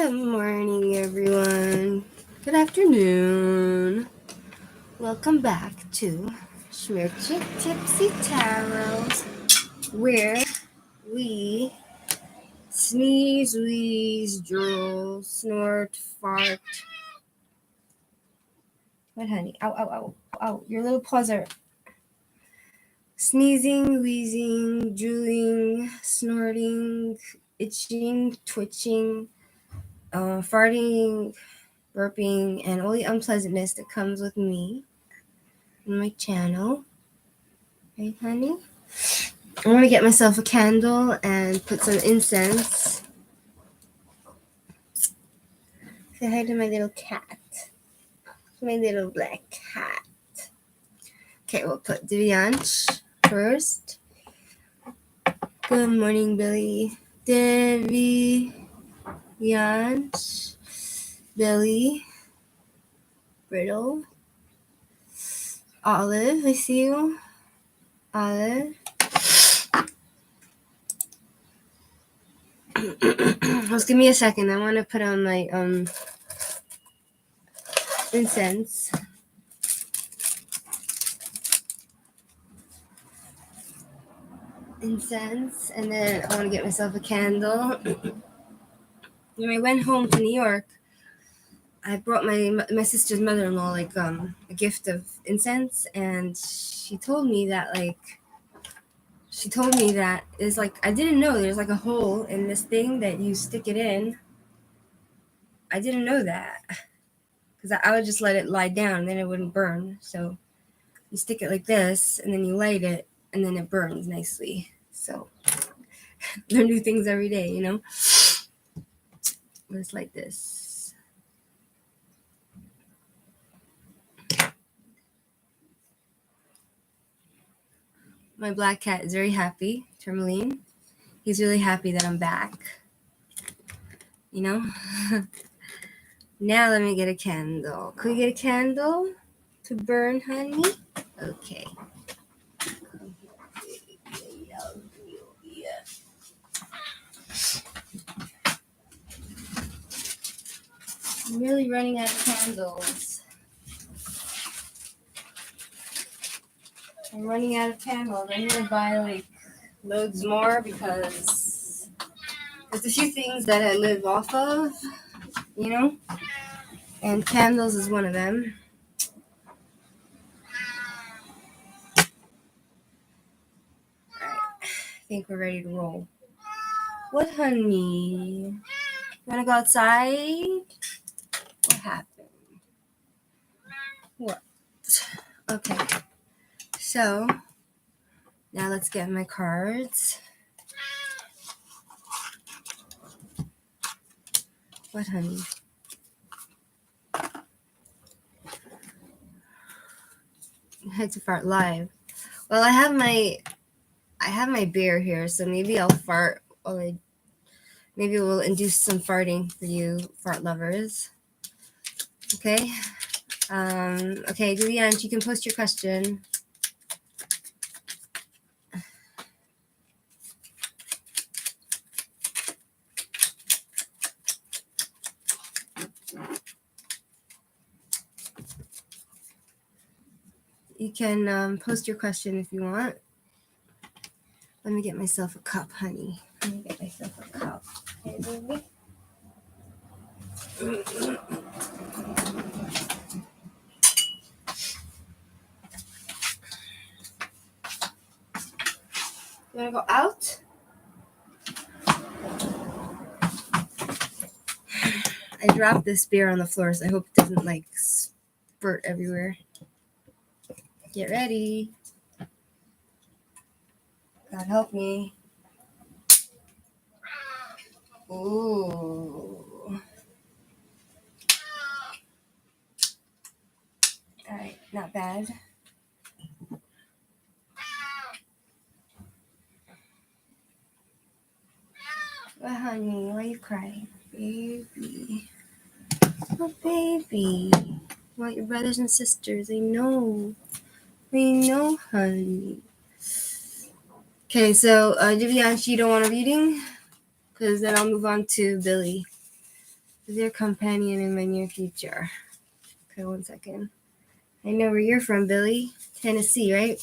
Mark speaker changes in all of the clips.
Speaker 1: Good morning, everyone. Good afternoon. Welcome back to Schmirchik Tipsy Tarots, where we sneeze, wheeze, drool, snort, fart. What, honey? Ow, ow, ow, ow. Your little paws are sneezing, wheezing, drooling, snorting, itching, twitching, farting, burping, and all the unpleasantness that comes with me on my channel. Right, honey? I'm going to get myself a candle and put some incense. Say hi to my little cat. My little black cat. Okay, we'll put Devianch first. Good morning, Billy. Devianch. Billy. Brittle. Olive, I see you. Olive. Just give me a second. I want to put on my incense. And then I want to get myself a candle. When I went home to New York, I brought my sister's mother-in-law a gift of incense, and she told me that it's like, I didn't know there's like a hole in this thing that you stick it in. I didn't know that, because I would just let it lie down and then it wouldn't burn. So you stick it like this and then you light it and then it burns nicely. So learn new things every day, you know. It's like this. My black cat is very happy, Tourmaline. He's really happy that I'm back. You know? Now let me get a candle. Could we get a candle to burn, honey? Okay. I'm really running out of candles. I'm need to buy loads more because there's a few things that I live off of, you know? And candles is one of them. Alright, I think we're ready to roll. What, honey? You wanna go outside? What happened? What? Okay. So, now let's get my cards. What, honey? I had to fart live. Well, I have my beer here, so maybe I'll fart. Maybe we'll induce some farting for you fart lovers. Okay. Okay, Julianne, you can post your question. You can post your question if you want. Let me get myself a cup, honey. Let me get myself a cup. Okay, baby. You want to go out? I dropped this beer on the floor, so I hope it doesn't spurt everywhere. Get ready. God help me. Ooh. All right, not bad. Well, honey, why are you crying? Baby. Oh, baby. You want your brothers and sisters. I know, honey. Okay, so, Vivian, you don't want a reading? Because then I'll move on to Billy. Is there a companion in my near future? Okay, 1 second. I know where you're from, Billy. Tennessee, right?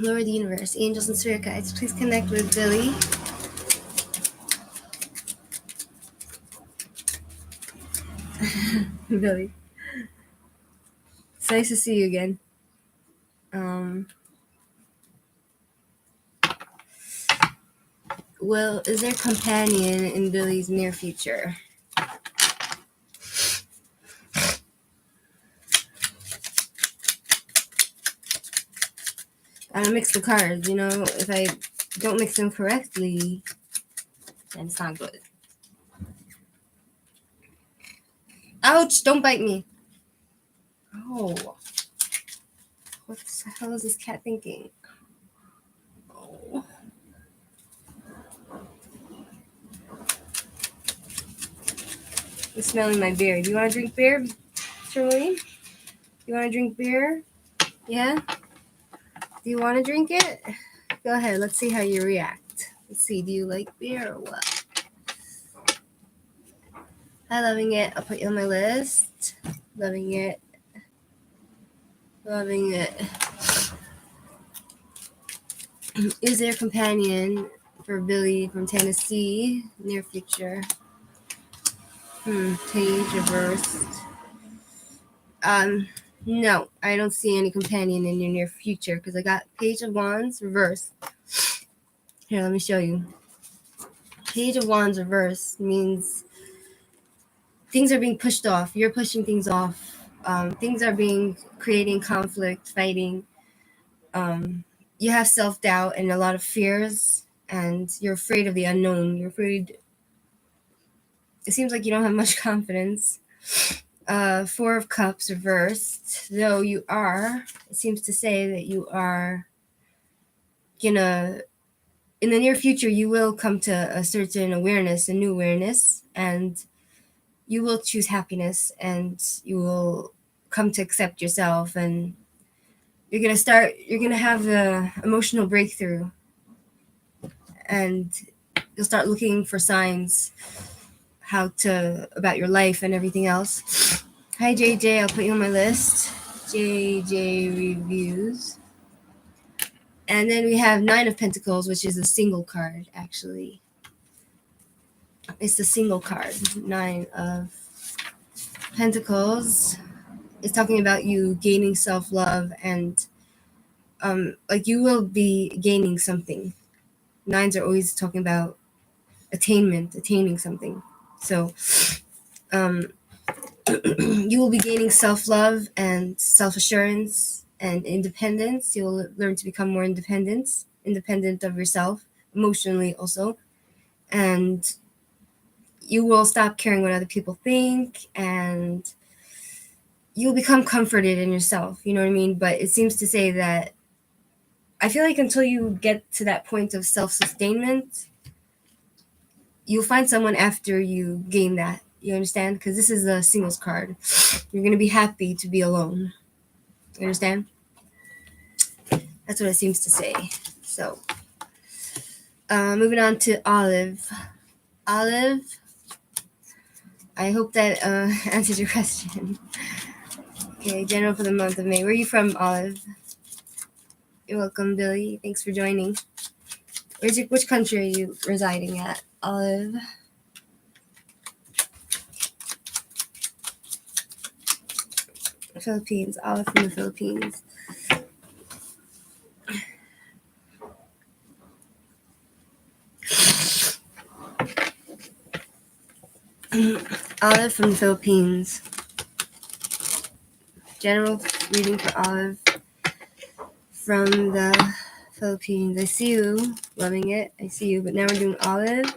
Speaker 1: Lord of the universe, angels and spirit guides, please connect with Billy. Billy. It's nice to see you again. Well, is there a companion in Billy's near future? I don't mix the cards, you know. If I don't mix them correctly, then it's not good. Ouch! Don't bite me. Oh. What the hell is this cat thinking? Oh. I'm smelling my beer. Do you want to drink beer, Shirley? You want to drink beer? Yeah? Do you want to drink it? Go ahead. Let's see how you react. Let's see. Do you like beer or what? Hi, loving it. I'll put you on my list. Loving it. Loving it. Is there a companion for Billy from Tennessee? Near future. Page reversed. No, I don't see any companion in your near future because I got Page of Wands reversed. Here, let me show you. Page of Wands reversed means things are being pushed off. You're pushing things off. Things are creating conflict, fighting. You have self-doubt and a lot of fears, and you're afraid of the unknown. You're afraid. It seems like you don't have much confidence. Four of Cups reversed, though you are, it seems to say that you are gonna, in the near future, you will come to a certain awareness, a new awareness, and you will choose happiness, and you will come to accept yourself, and you're gonna have the emotional breakthrough, and you'll start looking for signs about your life and everything else. Hi, JJ. I'll put you on my list. JJ Reviews. And then we have Nine of Pentacles, which is a single card, actually. It's the single card. Nine of Pentacles. It's talking about you gaining self-love and like you will be gaining something. Nines are always talking about attaining something. So you will be gaining self-love and self-assurance and independence. You will learn to become more independent of yourself, emotionally also. And you will stop caring what other people think, and you'll become comforted in yourself. You know what I mean? But it seems to say that I feel like until you get to that point of self-sustainment, you'll find someone after you gain that. You understand? Because this is a singles card. You're going to be happy to be alone. You understand? That's what it seems to say. So, moving on to Olive. Olive, I hope that answers your question. Okay, general for the month of May. Where are you from, Olive? You're welcome, Billy. Thanks for joining. Which country are you residing at, Olive? Philippines. Olive from the Philippines. Olive from the Philippines. General reading for Olive from the Philippines. I see you. Loving it. I see you. But now we're doing Olive.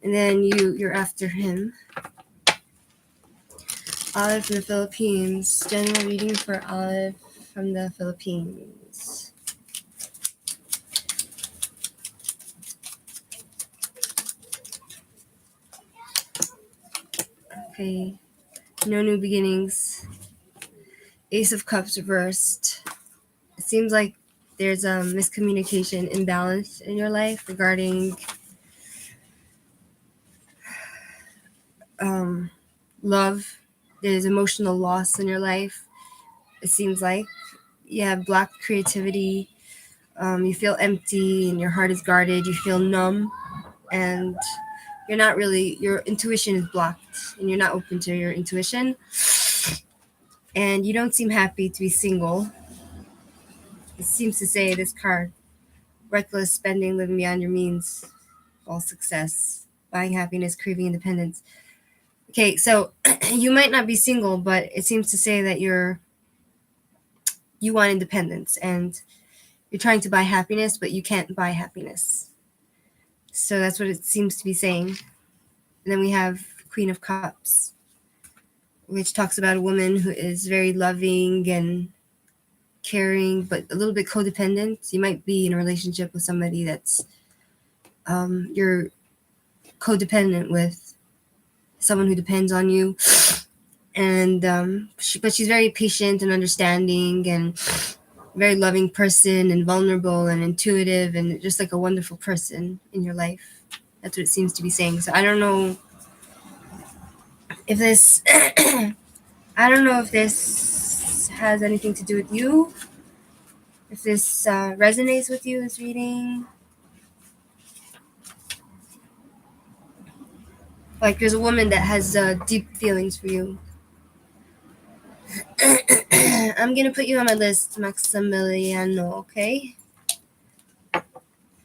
Speaker 1: And then you're after him. Olive from the Philippines. General reading for Olive from the Philippines. Okay. No new beginnings. Ace of Cups reversed. It seems like there's a miscommunication, imbalance in your life regarding love. There's emotional loss in your life. It seems like you have blocked creativity. You feel empty and your heart is guarded. You feel numb and your intuition is blocked and you're not open to your intuition. And you don't seem happy to be single. It seems to say this card: reckless spending, living beyond your means, false success, buying happiness, craving independence. Okay, so you might not be single, but it seems to say that you want independence and you're trying to buy happiness, but you can't buy happiness. So that's what it seems to be saying. And then we have Queen of Cups, which talks about a woman who is very loving and caring, but a little bit codependent. You might be in a relationship with somebody that's you're codependent with, someone who depends on you. And but she's very patient and understanding and very loving person and vulnerable and intuitive and just like a wonderful person in your life. That's what it seems to be saying. So I don't know if this I don't know if this has anything to do with you, if this resonates with you, this reading. Like there's a woman that has deep feelings for you. I'm gonna put you on my list, Maximiliano, okay?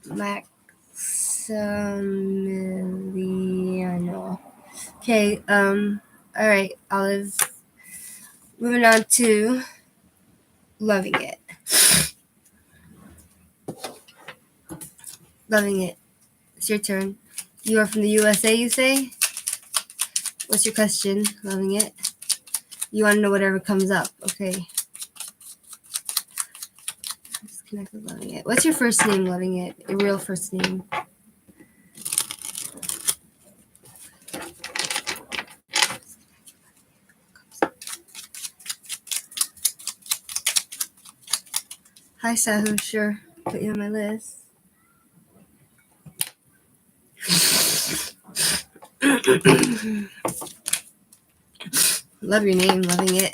Speaker 1: Maximiliano. Okay, alright, Olive. Moving on to loving it. Loving it. It's your turn. You are from the USA, you say? What's your question? Loving it. You want to know whatever comes up. Okay. Disconnect with loving it. What's your first name, loving it? Your real first name. Hi, Sahu. Sure. Put you on my list. Love your name, loving it.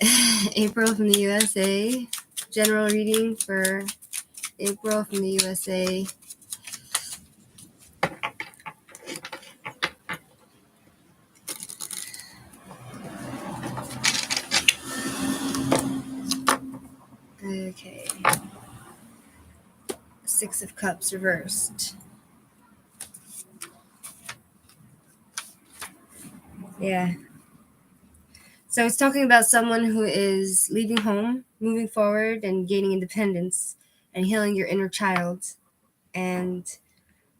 Speaker 1: April from the USA. General reading for April from the USA. Okay. Six of Cups reversed. Yeah. So it's talking about someone who is leaving home, moving forward, and gaining independence, and healing your inner child, and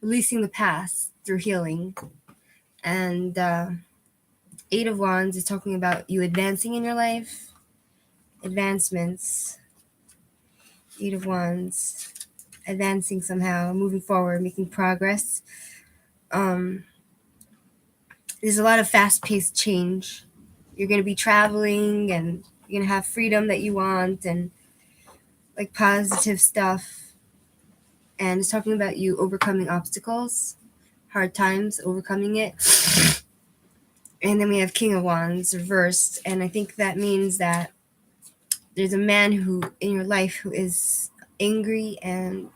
Speaker 1: releasing the past through healing. And Eight of Wands is talking about you advancing in your life, advancements. Eight of Wands, advancing somehow, moving forward, making progress. There's a lot of fast-paced change. You're going to be traveling and you're going to have freedom that you want and like positive stuff. And it's talking about you overcoming obstacles, hard times, overcoming it. And then we have King of Wands reversed. And I think that means that there's a man who in your life who is angry and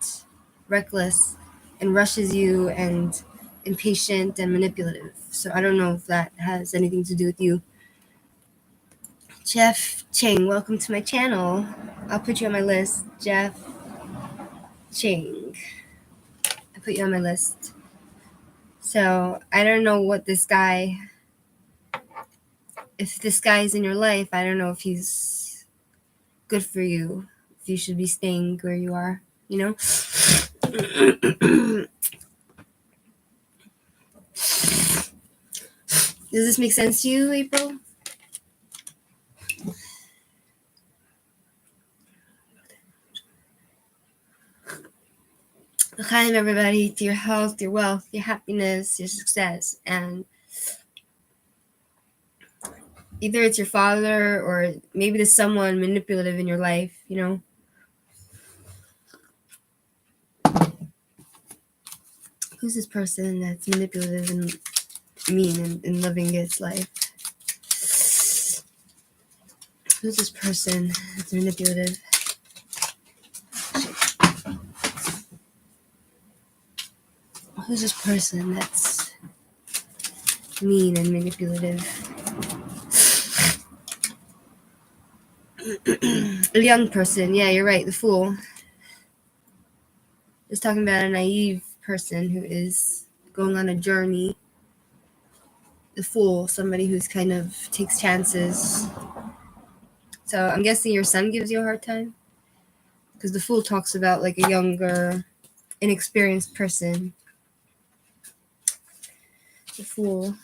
Speaker 1: reckless and rushes you and impatient and manipulative. So I don't know if that has anything to do with you. Jeff Chang, welcome to my channel. I'll put you on my list. Jeff Chang. I put you on my list. So I don't know what this guy, if this guy is in your life, I don't know if he's good for you, if you should be staying where you are, you know? Does this make sense to you, April? L'chaim, everybody, to your health, your wealth, your happiness, your success. And either it's your father or maybe there's someone manipulative in your life, you know? Who's this person that's manipulative and mean and living its life. Who's this person that's manipulative? Who's this person that's mean and manipulative? A young person. Yeah, you're right. The fool. Just talking about a naive person who is going on a journey. The fool, somebody who's kind of takes chances. So I'm guessing your son gives you a hard time? Because the fool talks about like a younger, inexperienced person. The fool.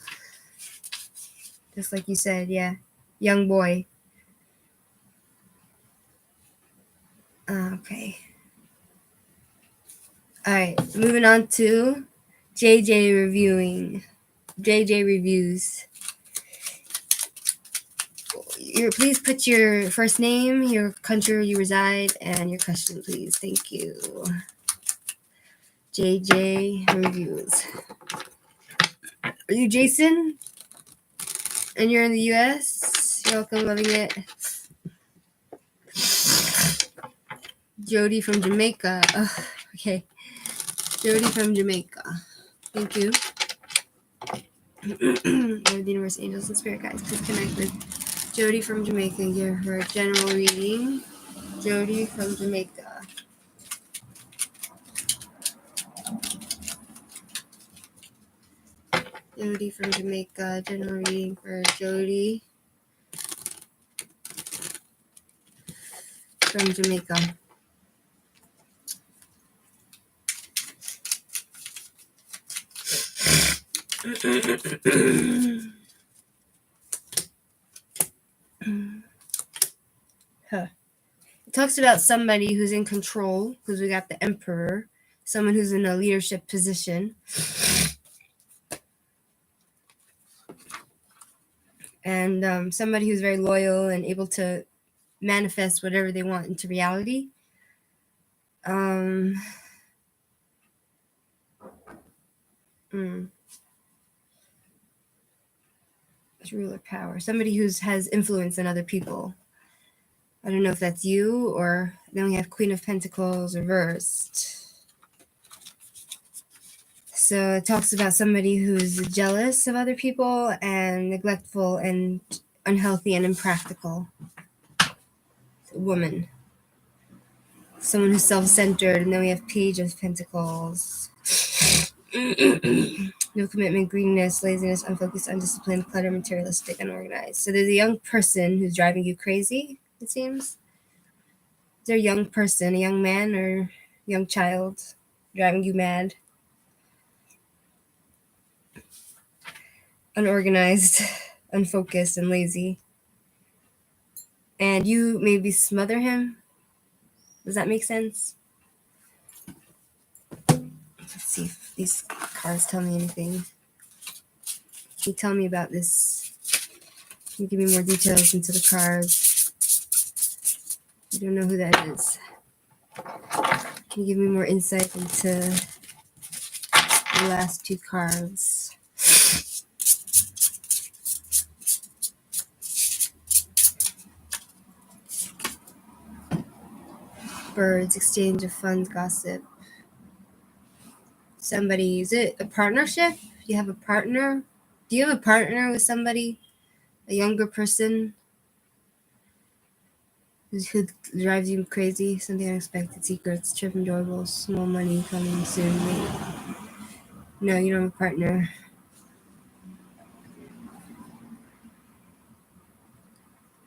Speaker 1: Just like you said, yeah. Young boy. Okay. Alright, moving on to JJ reviewing. JJ reviews. Please put your first name, your country where you reside, and your question, please. Thank you. JJ reviews. Are you Jason? And you're in the US? You're welcome, loving it. Jody from Jamaica. Okay. Jody from Jamaica. Thank you. The Universe, Angels, and Spirit Guides. Please connect with Jody from Jamaica and give her a general reading. Jody from Jamaica. Jody from Jamaica. General reading for Jody from Jamaica. It talks about somebody who's in control, because we got the Emperor, someone who's in a leadership position. And somebody who's very loyal and able to manifest whatever they want into reality. Ruler power. Somebody who has influence on other people. I don't know if that's you, or then we have Queen of Pentacles reversed. So it talks about somebody who's jealous of other people and neglectful and unhealthy and impractical. Woman. Someone who's self-centered. And then we have Page of Pentacles. No commitment, greediness, laziness, unfocused, undisciplined, clutter, materialistic, unorganized. So there's a young person who's driving you crazy, it seems. Is there a young person, a young man or young child driving you mad? Unorganized, unfocused, and lazy. And you maybe smother him? Does that make sense? Let's see if these cards tell me anything. Can you tell me about this? Can you give me more details into the cards? I don't know who that is. Can you give me more insight into the last two cards? Birds, exchange of funds, gossip. Somebody, is it a partnership? You have a partner? Do you have a partner with somebody? A younger person who drives you crazy? Something unexpected, secrets, trip enjoyables, small money coming soon. Wait. No, you don't have a partner.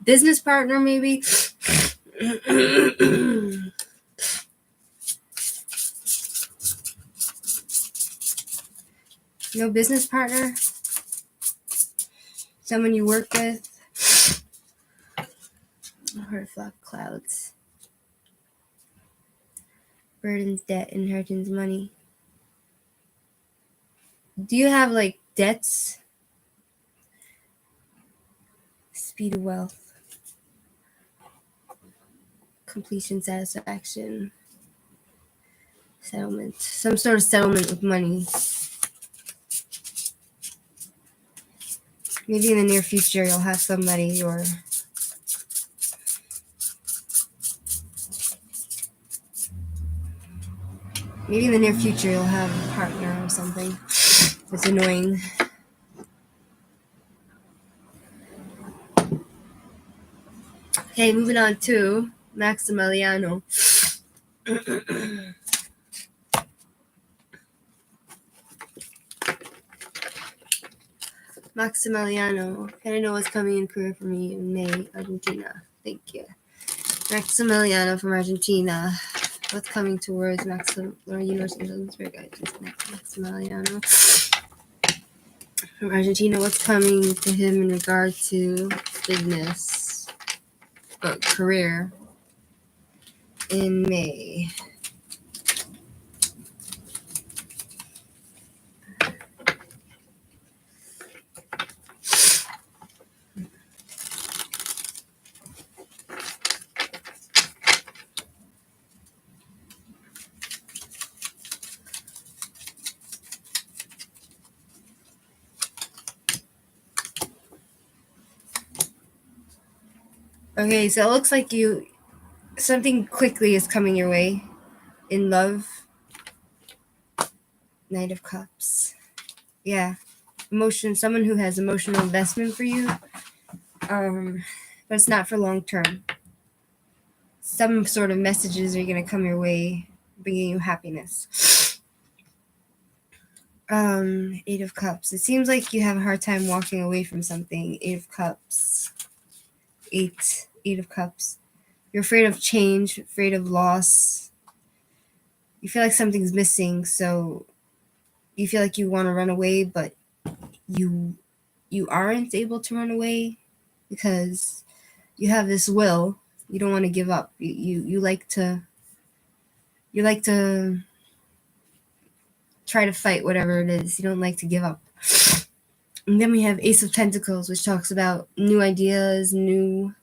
Speaker 1: Business partner, maybe? No business partner? Someone you work with? Heart, flock, clouds. Burdens, debt, inheritance, money. Do you have like debts? Speed of wealth. Completion, satisfaction. Settlement. Some sort of settlement with money. Maybe in the near future you'll have somebody, or maybe in the near future you'll have a partner or something. It's annoying. Okay, moving on to Maximiliano. Maximiliano. I don't know what's coming in career for me in May, Argentina. Thank you. Maximiliano from Argentina. What's coming towards Maximiliano from Argentina? What's coming to him in regard to business, career in May? Okay, so it looks like something quickly is coming your way in love. Knight of Cups. Yeah. Someone who has emotional investment for you. But it's not for long term. Some sort of messages are going to come your way, bringing you happiness. Eight of Cups. It seems like you have a hard time walking away from something. Eight of Cups. Eight of Cups. You're afraid of change, afraid of loss. You feel like something's missing, so you feel like you want to run away, but you aren't able to run away because you have this will. You don't want to give up. You like to try to fight whatever it is. You don't like to give up. And then we have Ace of Pentacles, which talks about new ideas, new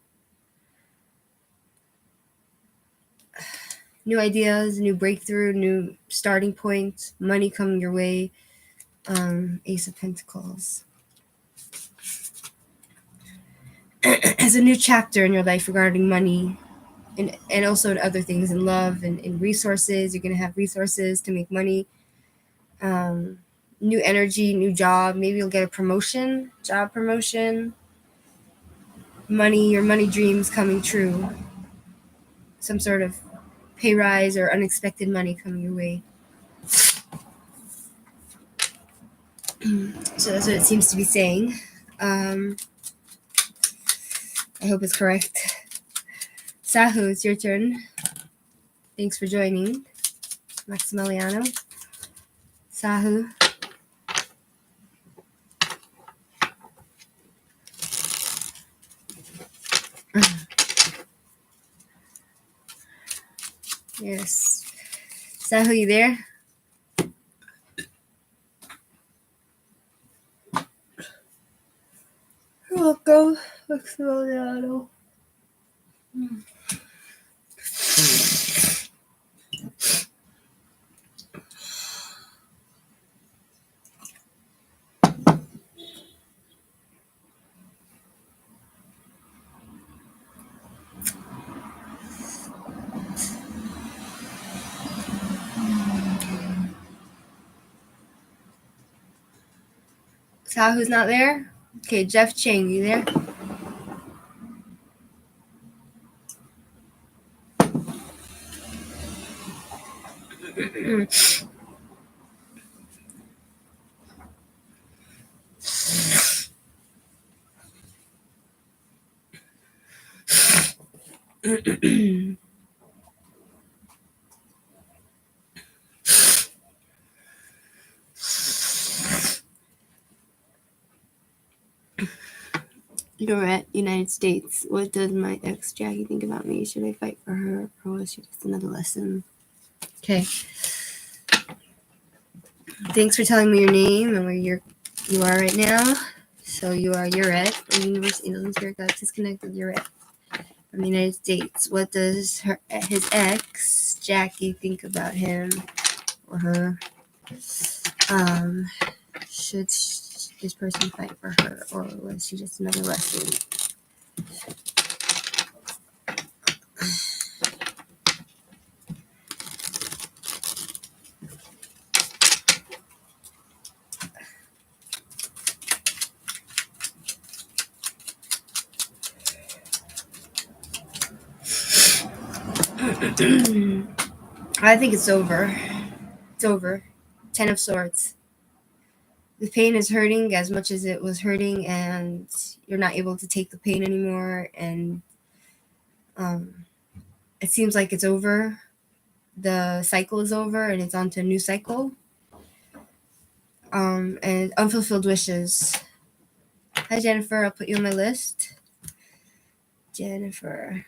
Speaker 1: breakthrough, new starting point, money coming your way. Ace of Pentacles. As a new chapter in your life regarding money, and also other things in love and in resources. You're going to have resources to make money. New energy, new job. Maybe you'll get a promotion, job promotion. Money, your money dreams coming true. Some sort of pay rise or unexpected money coming your way. So that's what it seems to be saying. I hope it's correct. Sahu, it's your turn. Thanks for joining. Maximiliano. Sahu. Yes. Sahu, you there? You're welcome. Maximiliano. Sahu's not there? Okay, Jeff Chang, you there? Lorette, United States. What does my ex Jackie think about me? Should I fight for her, or was she just another lesson? Okay. Thanks for telling me your name and where you are right now. So you are Lorette, or Universe Angels and Spirit Guides. Just connect with Lorette from the United States. What does his ex Jackie think about him or her? Should this person fight for her, or was she just another lesson? I think it's over. It's over. 10 of Swords. The pain is hurting as much as it was hurting, and you're not able to take the pain anymore, and it seems like it's over. The cycle is over, and it's on to a new cycle. And unfulfilled wishes. Hi, Jennifer. I'll put you on my list. Jennifer.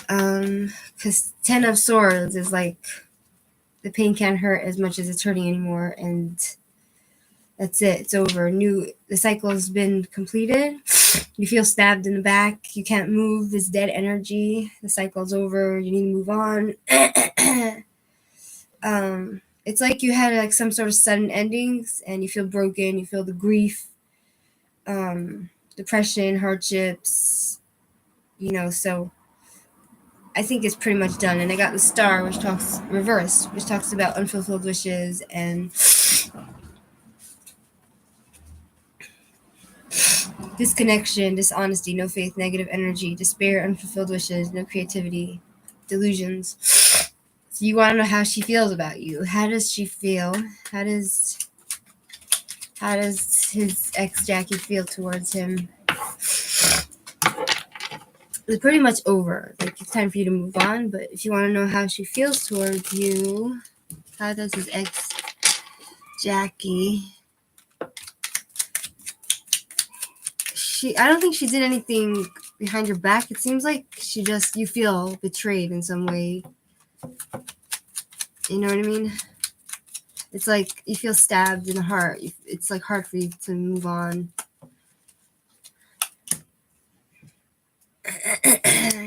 Speaker 1: Because 10 of Swords is like the pain can't hurt as much as it's hurting anymore, and that's it. It's over. The cycle has been completed. You feel stabbed in the back. You can't move. This dead energy. The cycle's over. You need to move on. It's like you had like some sort of sudden endings, and you feel broken. You feel the grief, depression, hardships. So I think it's pretty much done. And I got the Star, which talks reversed, which talks about unfulfilled wishes and disconnection, dishonesty, no faith, negative energy, despair, unfulfilled wishes, no creativity, delusions. So you want to know how she feels about you. How does she feel? How does his ex Jackie feel towards him? It's pretty much over. Like, it's time for you to move on. But if you want to know how she feels towards you, how does his ex Jackie? I don't think she did anything behind your back. It seems like you feel betrayed in some way. You know what I mean? It's like you feel stabbed in the heart. It's like hard for you to move on.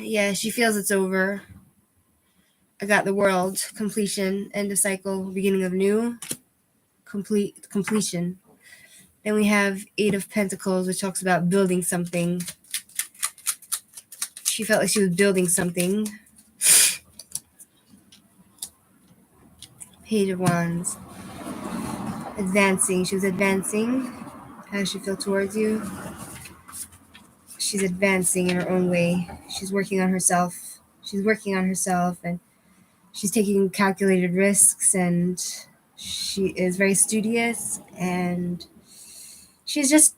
Speaker 1: Yeah, she feels it's over. I got the World, completion, end of cycle, beginning of new, completion. Then we have 8 of Pentacles, which talks about building something. She felt like she was building something. Page of Wands. Advancing. She was advancing. How does she feel towards you? She's advancing in her own way. She's working on herself. And she's taking calculated risks, and she is very studious, and she's just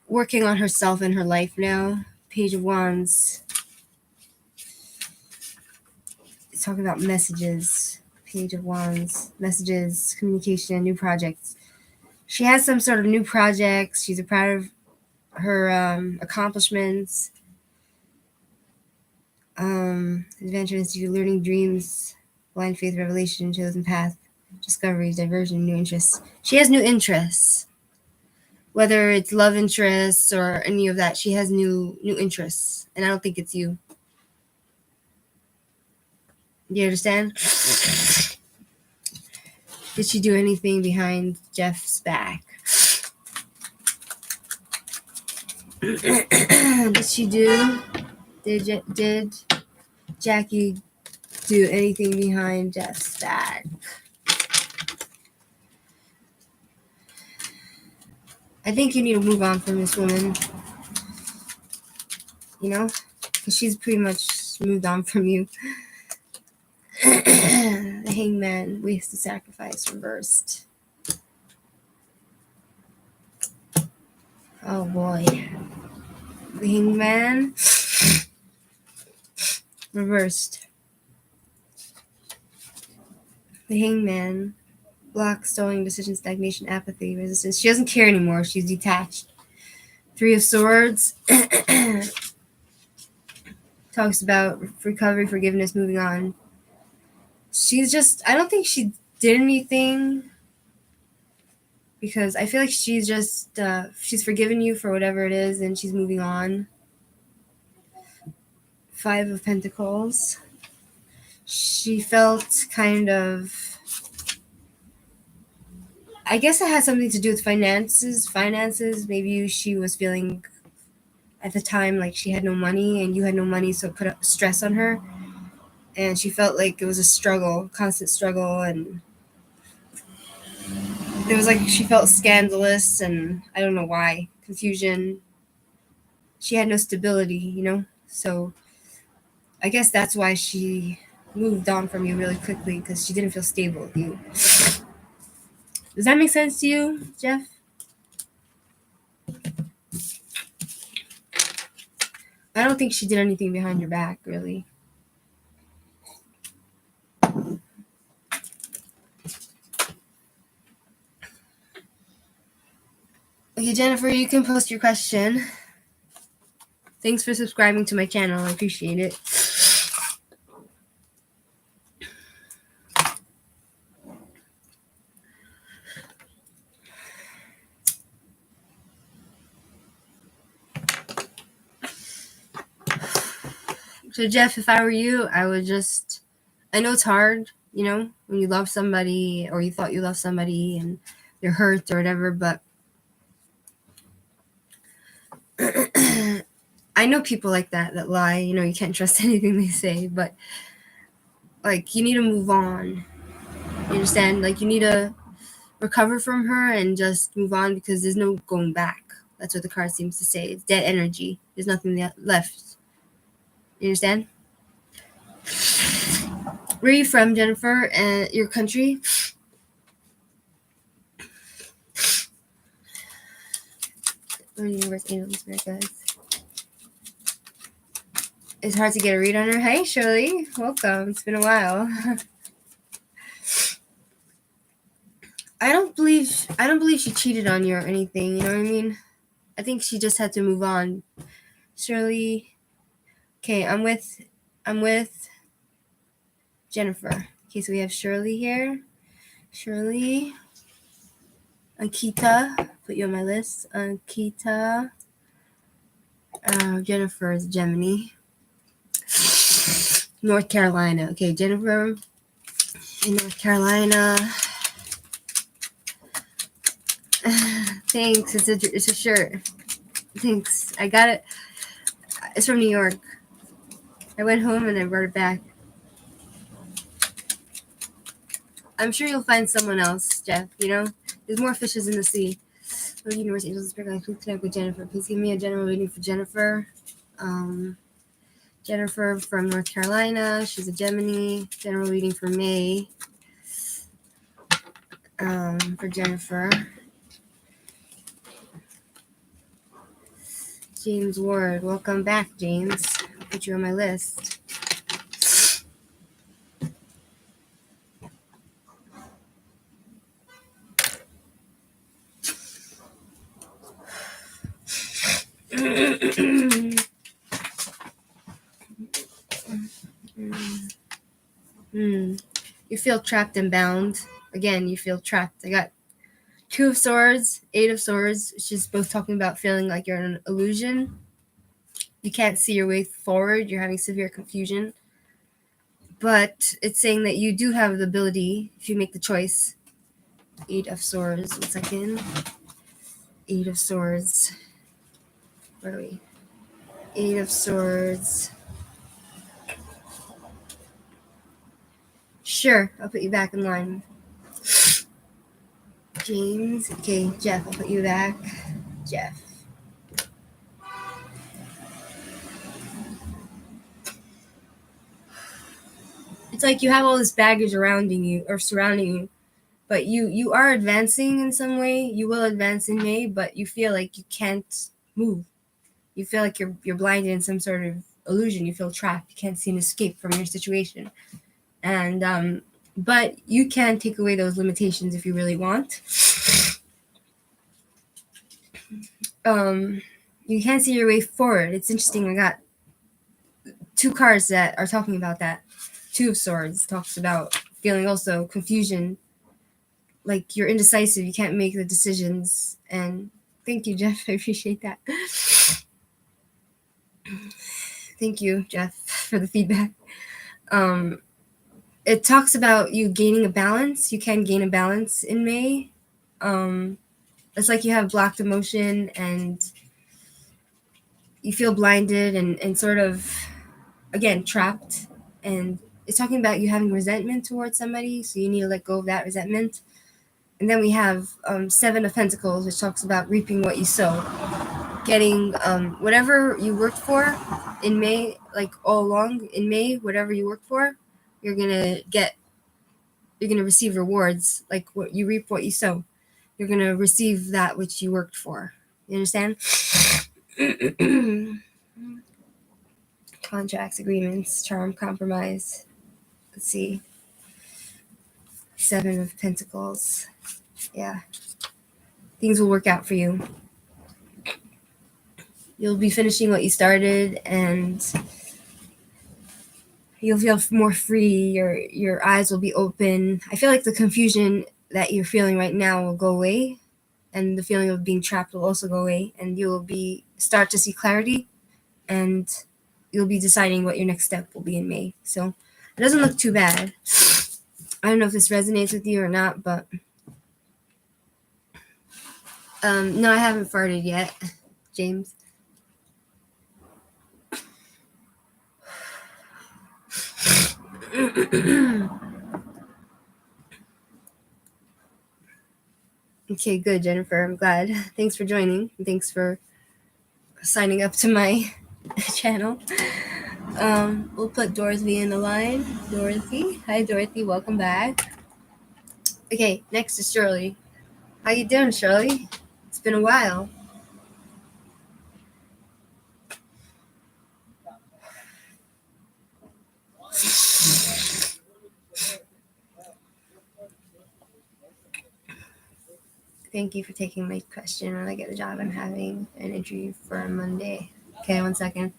Speaker 1: working on herself and her life now. Page of Wands. It's talking about messages. Page of Wands. Messages, communication, new projects. She has some sort of new projects. She's proud of her accomplishments. Adventure Institute, learning, dreams, blind faith, revelation, chosen path, discoveries, diversion, new interests. She has new interests. Whether it's love interests or any of that, she has new interests. And I don't think it's you. Do you understand? Did she do anything behind Jeff's back? Did Jackie do anything behind Jeff's back? I think you need to move on from this woman. Because she's pretty much moved on from you. The Hangman, wasted sacrifice, reversed. Oh boy. The Hangman, reversed. The Hangman, block, stalling, decision, stagnation, apathy, resistance. She doesn't care anymore. She's detached. 3 of Swords. Talks about recovery, forgiveness, moving on. I don't think she did anything, because I feel like she's just, she's forgiven you for whatever it is, and she's moving on. 5 of Pentacles. She felt kind of I guess it has something to do with finances. Maybe she was feeling at the time like she had no money and you had no money, so it put a stress on her, and she felt like it was a struggle, constant struggle, and it was like she felt scandalous, and I don't know why, confusion. She had no stability, so I guess that's why she moved on from you really quickly, because she didn't feel stable with you. Does that make sense to you, Jeff? I don't think she did anything behind your back, really. Okay, Jennifer, you can post your question. Thanks for subscribing to my channel. I appreciate it. So, Jeff, if I were you, I would just... I know it's hard, when you love somebody or you thought you loved somebody and they're hurt or whatever, but I know people like that lie. You can't trust anything they say, but like, you need to move on. You understand? Like, you need to recover from her and just move on, because there's no going back. That's what the card seems to say. It's dead energy. There's nothing left. You understand? Where are you from, Jennifer? And your country? Or Universe, Angels, Spirit Guides. It's hard to get a read on her. Hey, Shirley. Welcome. It's been a while. I don't believe she cheated on you or anything. You know what I mean? I think she just had to move on. Shirley. Okay, I'm with Jennifer. Okay, so we have Shirley here. Shirley. Ankita. Put you on my list. Ankita. Jennifer is Gemini. North Carolina. Okay, Jennifer in North Carolina. Thanks. It's a shirt. Thanks. I got it. It's from New York. I went home and I brought it back. I'm sure you'll find someone else, Jeff. There's more fishes in the sea. Lord Universe, Angels, Spirit Guides, please connect with Jennifer. Please give me a general reading for Jennifer. Jennifer from North Carolina. She's a Gemini. General reading for May. For Jennifer. James Ward. Welcome back, James. I'll put you on my list. You feel trapped and bound. Again, you feel trapped. I got 2 of Swords, 8 of Swords. She's both talking about feeling like you're in an illusion. You can't see your way forward. You're having severe confusion. But it's saying that you do have the ability, if you make the choice. 8 of Swords. 1 second. 8 of Swords. Where are we? 8 of Swords. Sure, I'll put you back in line. James. Okay, Jeff, I'll put you back. Jeff. It's like you have all this baggage around you or surrounding you, but you are advancing in some way. You will advance in May, but you feel like you can't move. You feel like you're blinded in some sort of illusion. You feel trapped. You can't see an escape from your situation. And but you can take away those limitations if you really want. You can't see your way forward. It's interesting. I got 2 cards that are talking about that. 2 of Swords talks about feeling also confusion, like you're indecisive. You can't make the decisions. And thank you, Jeff. I appreciate that. Thank you, Jeff, for the feedback. It talks about you gaining a balance. You can gain a balance in May. It's like you have blocked emotion and you feel blinded and sort of, again, trapped. And it's talking about you having resentment towards somebody, so you need to let go of that resentment. And then we have Seven of Pentacles, which talks about reaping what you sow, getting whatever you worked for in May, like all along in May, whatever you worked for, you're gonna receive rewards, like what you reap, what you sow. You're gonna receive that which you worked for. You understand? Contracts, agreements, charm, compromise. Let's see. Seven of Pentacles. Yeah. Things will work out for you. You'll be finishing what you started, and you'll feel more free. Your eyes will be open. I feel like the confusion that you're feeling right now will go away, and the feeling of being trapped will also go away, and you'll start to see clarity, and you'll be deciding what your next step will be in May. So it doesn't look too bad. I don't know if this resonates with you or not, but no, I haven't farted yet, James. Okay, good, Jennifer. I'm glad. Thanks for joining. Thanks for signing up to my channel. We'll put Dorothy in the line. Dorothy. Hi, Dorothy. Welcome back. Okay, next is Shirley. How you doing, Shirley? It's been a while. Thank you for taking my question. When I get the job, I'm having an interview for Monday. Okay, 1 second.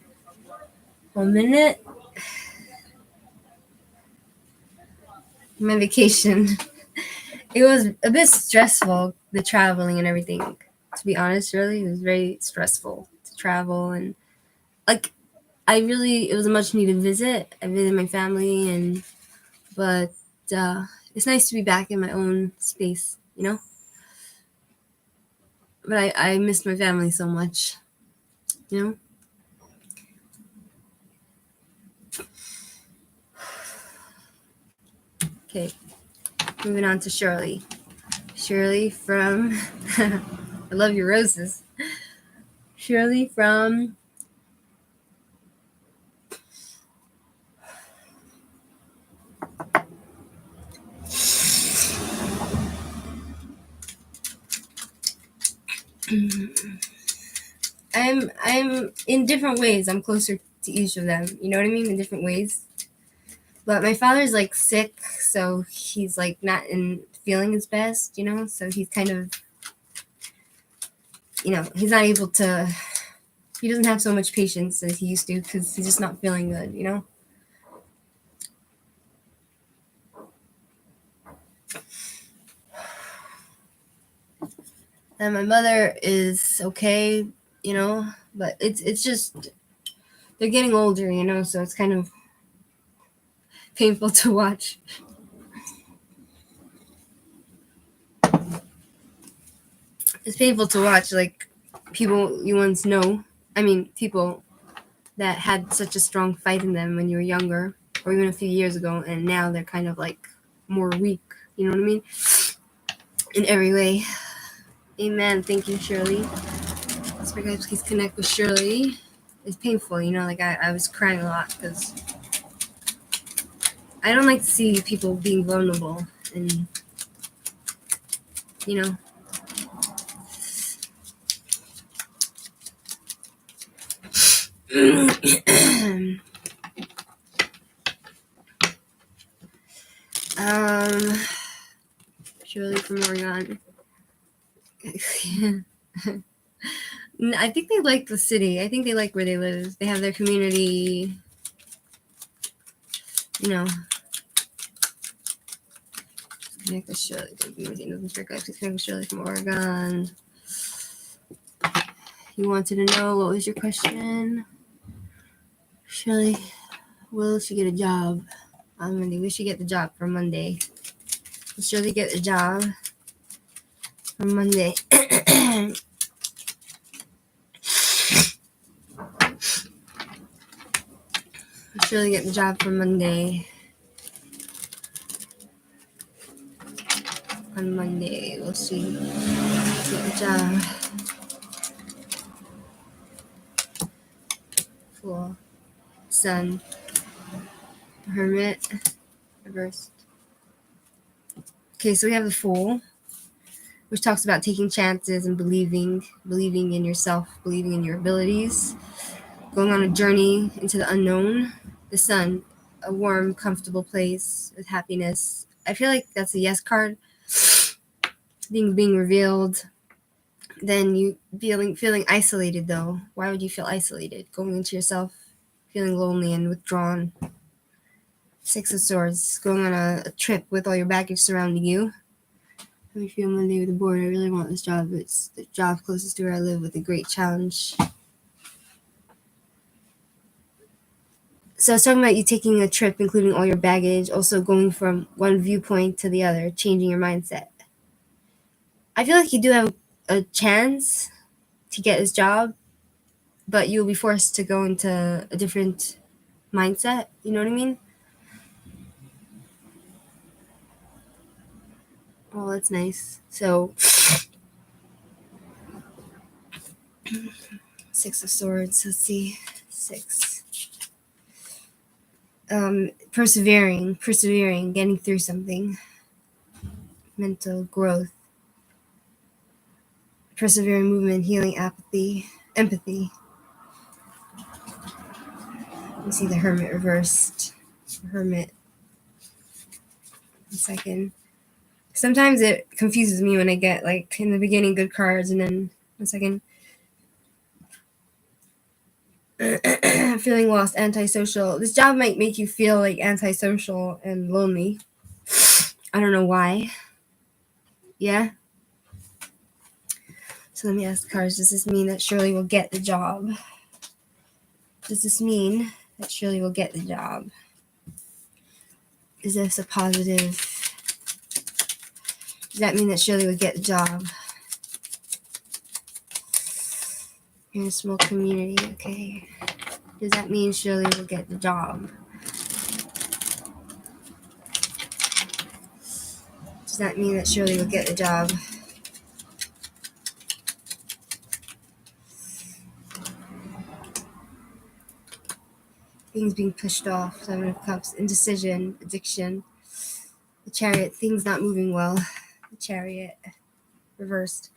Speaker 1: 1 minute. My vacation. It was a bit stressful, the traveling and everything. To be honest, really, it was very stressful to travel, and like it was a much needed visit. I visited my family, but it's nice to be back in my own space, you know. But I missed my family so much, you know. Okay, moving on to Shirley. Shirley from I love your roses. Shirley from I'm in different ways. I'm closer to each of them. You know what I mean? In different ways. But my father's like sick, so he's like not in feeling his best, you know? So he's kind of, you know, he's not able to, he doesn't have so much patience as he used to because he's just not feeling good, you know? And my mother is okay, you know, but it's just, they're getting older, you know, so it's kind of painful to watch. It's painful to watch, like, people you once know, people that had such a strong fight in them when you were younger, or even a few years ago, and now they're kind of like more weak, you know what I mean? In every way. Amen. Thank you, Shirley. So guys, please connect with Shirley. It's painful, you know, like I was crying a lot because I don't like to see people being vulnerable and, you know. Shirley from Oregon. I think they like the city. I think they like where they live. They have their community, you know. Connect with Shirley. Connect with Shirley from Oregon. You wanted to know, what was your question? Shirley, will she get a job on Monday? We should get the job for Monday. Will Shirley get a job? on Monday. Shirley get the job for Monday. On Monday, we'll see. Get the job. Cool. Sun. Hermit. Reversed. Okay, so we have the Fool, which talks about taking chances and believing in yourself, believing in your abilities, going on a journey into the unknown. The Sun, a warm, comfortable place with happiness. I feel like that's a yes card. Being revealed. Then you feeling isolated though. Why would you feel isolated? Going into yourself, feeling lonely and withdrawn. Six of Swords, going on a trip with all your baggage surrounding you. How do you feel Monday with the board? I really want this job. It's the job closest to where I live with a great challenge. So I was talking about you taking a trip, including all your baggage, also going from one viewpoint to the other, changing your mindset. I feel like you do have a chance to get this job, but you'll be forced to go into a different mindset. You know what I mean? Oh, that's nice. So, Six of Swords. Let's see. Six. Persevering, getting through something. Mental growth. Persevering movement, healing, apathy, empathy. You see the Hermit reversed. Hermit. 1 second. Sometimes it confuses me when I get, like, in the beginning, good cards, and then 1 second. Feeling lost, antisocial. This job might make you feel like antisocial and lonely. I don't know why. Yeah? So let me ask the cards, does this mean that Shirley will get the job? Does this mean that Shirley will get the job? Is this a positive? Does that mean that Shirley will get the job? You're in a small community, okay. Does that mean Shirley will get the job? Does that mean that Shirley will get the job? Things being pushed off, 7 of Cups, indecision, addiction. The Chariot, things not moving well. The Chariot, reversed.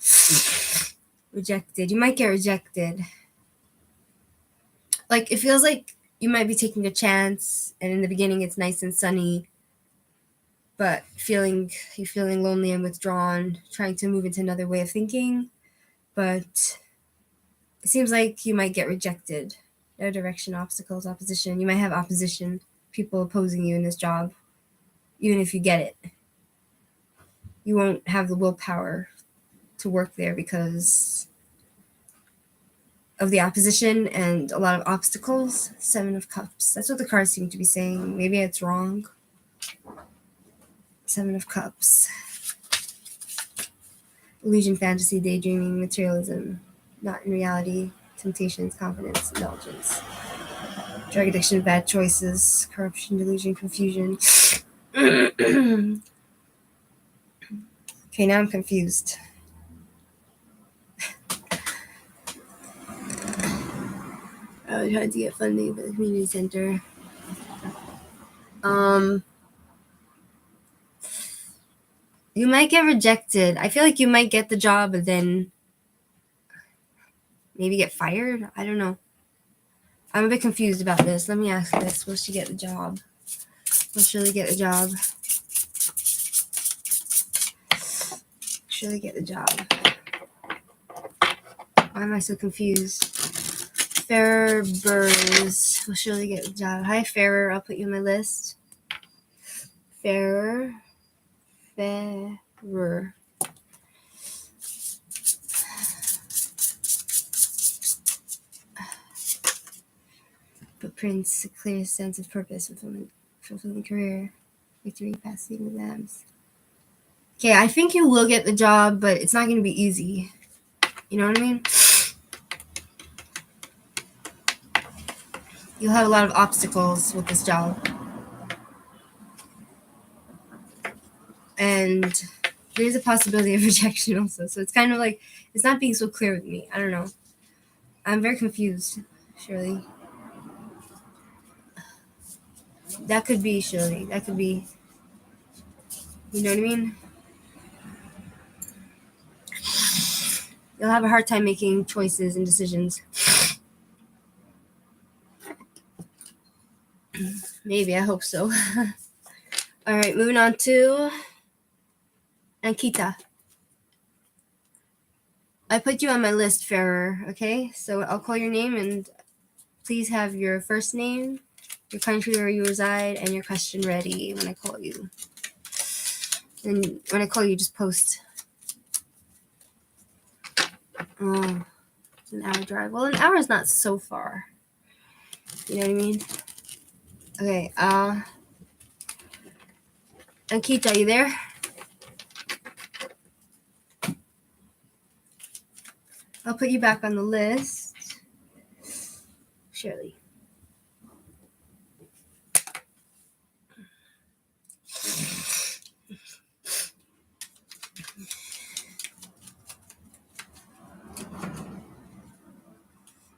Speaker 1: Rejected. You might get rejected. Like, it feels like you might be taking a chance, and in the beginning it's nice and sunny, but you're feeling lonely and withdrawn, trying to move into another way of thinking, but it seems like you might get rejected. No direction, obstacles, opposition. You might have opposition, people opposing you in this job. Even if you get it, you won't have the willpower to work there because of the opposition and a lot of obstacles. 7 of Cups. That's what the cards seem to be saying. Maybe it's wrong. 7 of Cups. Illusion, fantasy, daydreaming, materialism, not in reality, temptations, confidence, indulgence. Drug addiction, bad choices, corruption, delusion, confusion. Okay, now I'm confused. I was trying to get funding for the community center. You might get rejected. I feel like you might get the job, but then maybe get fired. I don't know. I'm a bit confused about this. Let me ask this. Will she get the job? Will Shirley get the job? Shirley get the job. Why am I so confused? Fairer Burrs. Will Shirley get the job? Hi, Fairer. I'll put you on my list. Fairer. Footprints, a clear sense of purpose, fulfilling career, victory, passing exams. Okay, I think you will get the job, but it's not going to be easy. You know what I mean? You'll have a lot of obstacles with this job. And there's a possibility of rejection also. So it's kind of like, it's not being so clear with me. I don't know. I'm very confused, Shirley. That could be, Shirley. That could be. You know what I mean? You'll have a hard time making choices and decisions. Maybe, I hope so. All right, moving on to Ankita. I put you on my list, Farrer, okay? So I'll call your name, and please have your first name, your country where you reside, and your question ready when I call you. And when I call you, just post. Oh, it's an hour drive. Well, an hour is not so far. You know what I mean? Okay, Ankita, you there? I'll put you back on the list. Shirley.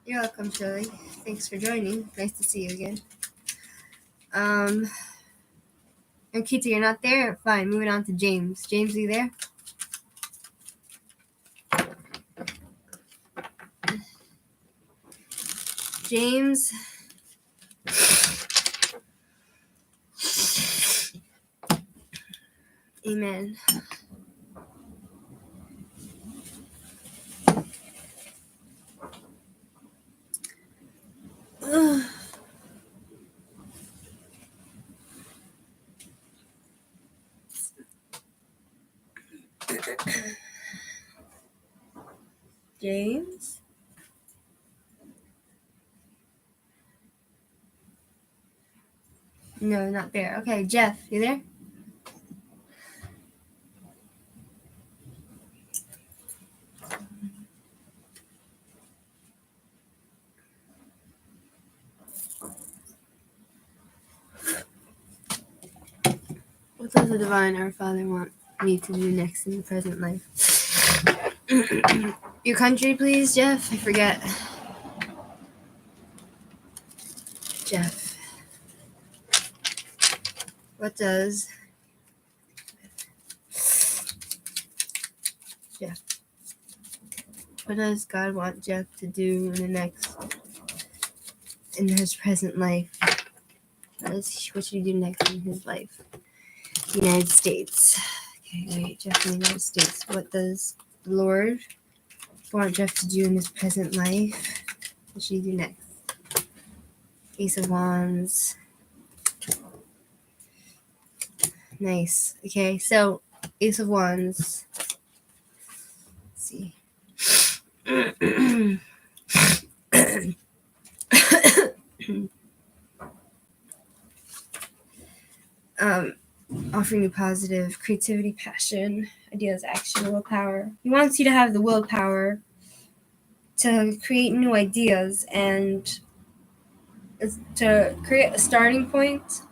Speaker 1: You're welcome, Shirley. Thanks for joining. Nice to see you again. Ankita, you're not there? Fine, moving on to James. James, are you there? James. Amen. James? No, not there. Okay, Jeff, you there? What does the divine Our Father want me to do next in the present life? Your country, please, Jeff? I forget. Jeff. What does Jeff? What does God want Jeff to do in his present life? What should he do next in his life? United States. Okay, wait, Jeff in the United States. What does the Lord want Jeff to do in his present life? What should he do next? Ace of Wands. Nice. Okay, so Ace of Wands. Let's see. Offering you positive creativity, passion, ideas, action, willpower. He wants you to have the willpower to create new ideas and to create a starting point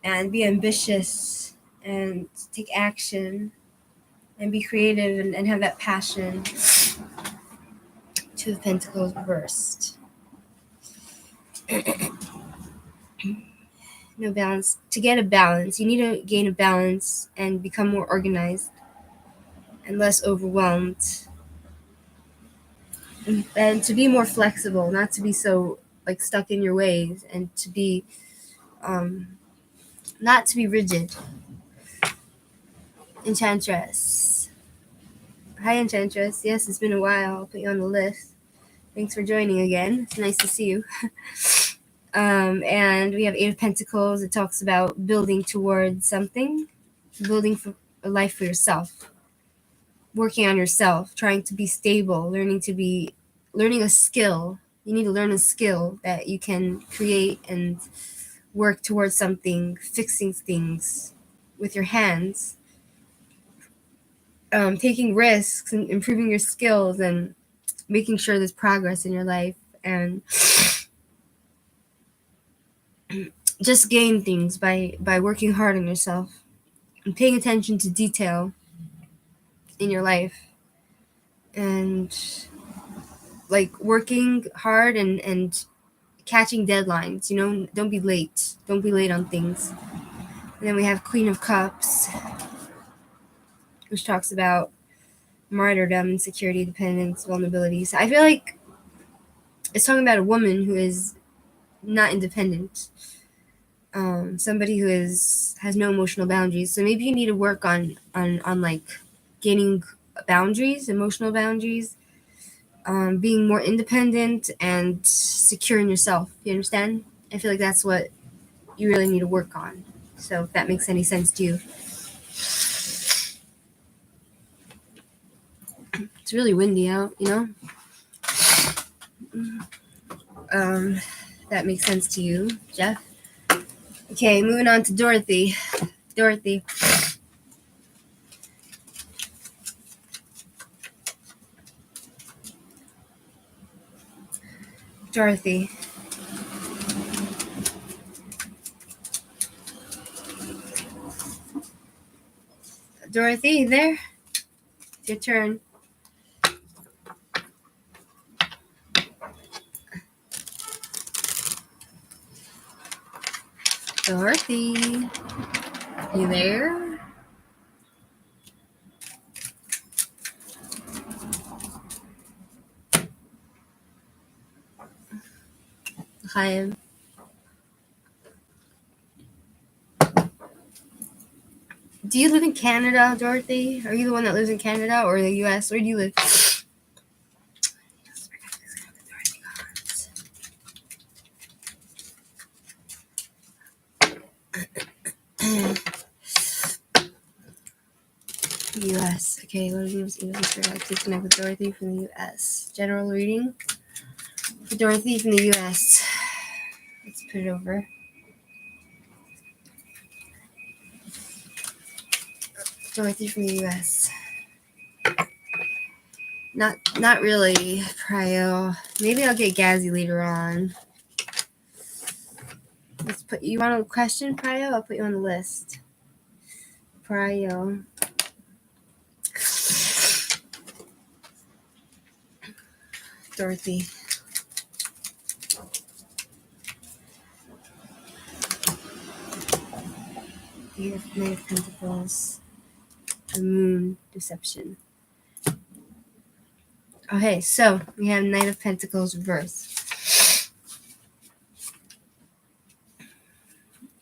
Speaker 1: and be ambitious and take action and be creative and have that passion. Two of Pentacles reversed. No balance. To get a balance, you need to gain a balance and become more organized and less overwhelmed. And to be more flexible, not to be so like stuck in your ways, and to be not to be rigid. Enchantress. Hi, Enchantress. Yes, it's been a while. I'll put you on the list. Thanks for joining again. It's nice to see you. And we have Eight of Pentacles. It talks about building towards something, building for a life for yourself, working on yourself, trying to be stable, learning a skill. You need to learn a skill that you can create and work towards something, fixing things with your hands. taking risks and improving your skills and making sure there's progress in your life, and just gain things by working hard on yourself and paying attention to detail in your life, and like working hard and catching deadlines. Don't be late. Don't be late on things. And then we have Queen of Cups, which talks about martyrdom, insecurity, dependence, vulnerabilities. I feel like it's talking about a woman who is not independent, somebody who has no emotional boundaries. So maybe you need to work on like gaining boundaries, emotional boundaries, being more independent and secure in yourself. You understand? I feel like that's what you really need to work on. So if that makes any sense to you. It's really windy out, that makes sense to you, Jeff. Okay, moving on to Dorothy. Dorothy. Dorothy. Dorothy, you there? It's your turn. Dorothy, you there? Hi. Do you live in Canada, Dorothy? Are you the one that lives in Canada or the U.S.? Where do you live? U.S. Okay, what is please connect with Dorothy from the U.S. General reading for Dorothy from the U.S. Let's put it over. Dorothy from the U.S. Not really, Prio. Maybe I'll get Gazzy later on. Let's put you on a question, Prio. I'll put you on the list. Prio. Dorothy. Knight of Pentacles. The Moon. Deception. Okay, so we have Knight of Pentacles reverse.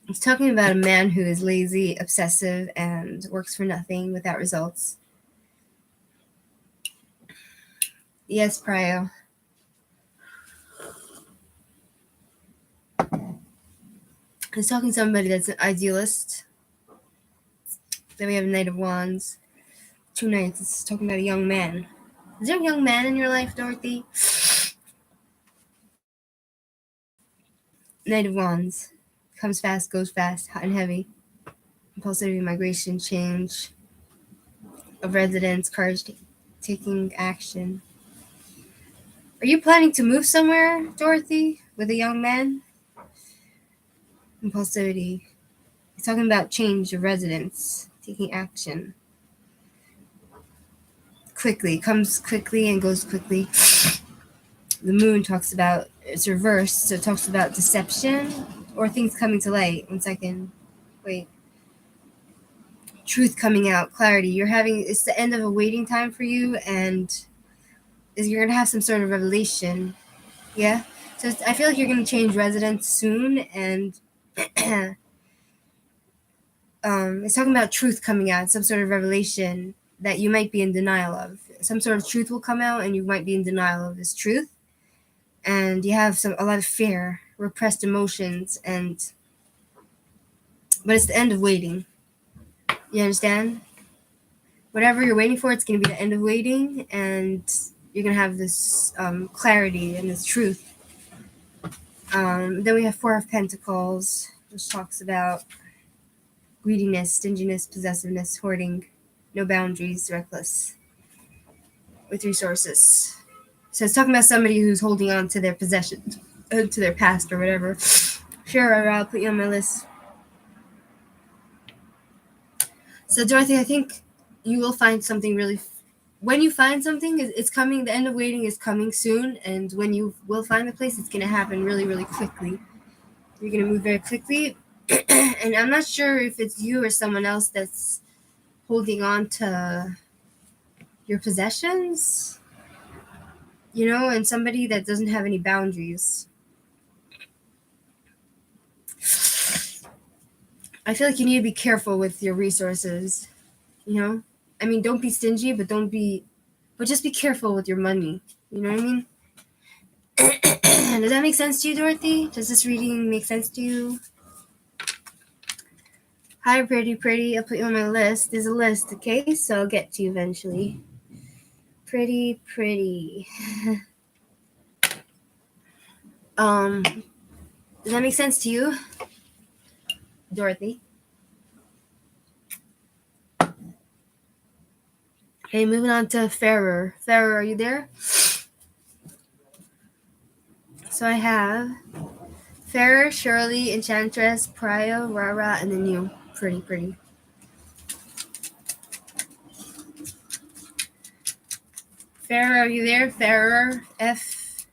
Speaker 1: It's talking about a man who is lazy, obsessive, and works for nothing without results. Yes, Prio. It's talking to somebody that's an idealist. Then we have Knight of Wands. Two Knights. It's talking about a young man. Is there a young man in your life, Dorothy? Knight of Wands. Comes fast, goes fast, hot and heavy. Impulsivity, migration, change of residence, courage, taking action. Are you planning to move somewhere, Dorothy, with a young man? Impulsivity. He's talking about change of residence, taking action. Quickly. Comes quickly and goes quickly. The Moon talks about, it's reversed, so it talks about deception or things coming to light. 1 second. Wait. Truth coming out, clarity. It's the end of a waiting time for you, and you're going to have some sort of revelation. Yeah? So I feel like you're going to change residence soon, and it's talking about truth coming out, some sort of revelation that you might be in denial of. Some sort of truth will come out, and you might be in denial of this truth. And you have a lot of fear, repressed emotions, but it's the end of waiting. You understand? Whatever you're waiting for, it's going to be the end of waiting, and you're going to have this clarity and this truth. Then we have Four of Pentacles, which talks about greediness, stinginess, possessiveness, hoarding, no boundaries, reckless with resources. So it's talking about somebody who's holding on to their possessions, to their past or whatever. Sure, Rara, I'll put you on my list. So Dorothy, I think you will find something really. When you find something, it's coming. The end of waiting is coming soon, and when you will find the place, it's going to happen really, really quickly. You're going to move very quickly, and I'm not sure if it's you or someone else that's holding on to your possessions, and somebody that doesn't have any boundaries. I feel like you need to be careful with your resources, I mean, don't be stingy, but just be careful with your money. You know what I mean? Does that make sense to you, Dorothy? Does this reading make sense to you? Hi, pretty. I'll put you on my list. There's a list, okay? So I'll get to you eventually. Pretty. Does that make sense to you, Dorothy? Okay, moving on to Fairer. Fairer, are you there? So I have Fairer, Shirley, Enchantress, Prio, Rara, and then you. Pretty. Fairer, are you there? Fairer, F.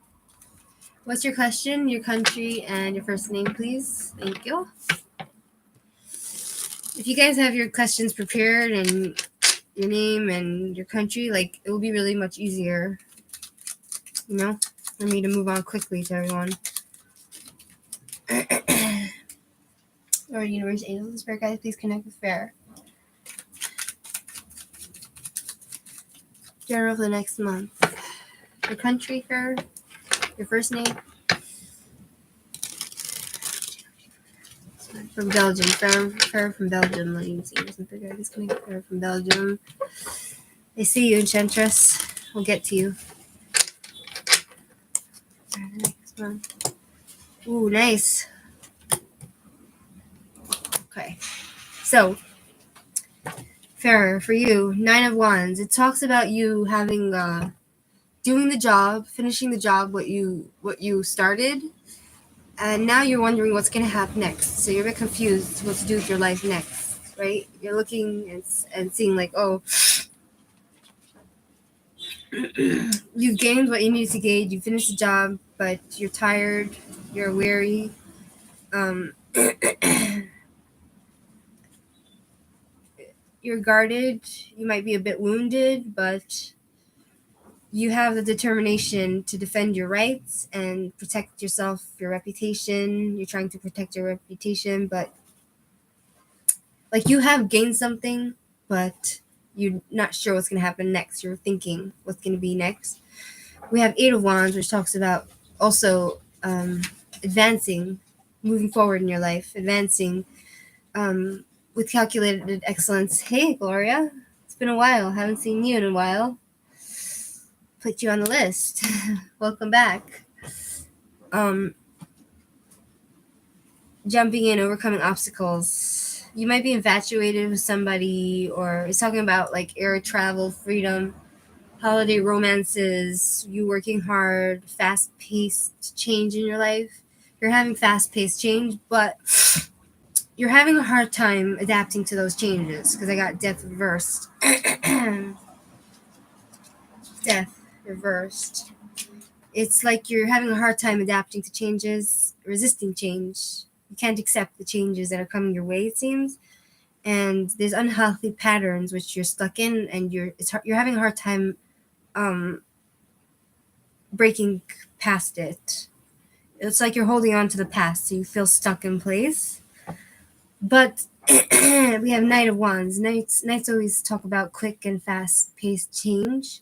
Speaker 1: What's your question, your country, and your first name, please? Thank you. If you guys have your questions prepared and your name and your country, it will be really much easier, for me to move on quickly to everyone. Or universe, angels, spirit guides, please connect with Fair. General for the next month. Your country, Fair. Your first name. From Belgium. Fair from Belgium. Let me see. Please connect with Fair from Belgium. I see you, Enchantress. We'll get to you. Next month. Ooh, nice. Okay. So, Fair, for you, 9 of Wands. It talks about you having, doing the job, finishing the job, what you started, and now you're wondering what's going to happen next. So you're a bit confused what to do with your life next, right? You're looking and seeing you've gained what you need to gain. You finished the job, but you're tired. You're weary. You're guarded. You might be a bit wounded, but you have the determination to defend your rights and protect yourself, your reputation. You're trying to protect your reputation, but you have gained something, but you're not sure what's going to happen next. You're thinking what's going to be next. We have 8 of Wands, which talks about also advancing, moving forward in your life, advancing with calculated excellence. Hey, Gloria. It's been a while. Haven't seen you in a while. Put you on the list. Welcome back. Jumping in, overcoming obstacles. You might be infatuated with somebody, or it's talking about air travel, freedom, holiday romances, you working hard, fast-paced change in your life. You're having fast-paced change, but you're having a hard time adapting to those changes because I got death reversed. Death reversed. It's like you're having a hard time adapting to changes, resisting change. You can't accept the changes that are coming your way, it seems. And there's unhealthy patterns which you're stuck in, and you're having a hard time breaking past it. It's like you're holding on to the past, so you feel stuck in place. But we have Knight of Wands. Knights always talk about quick and fast-paced change.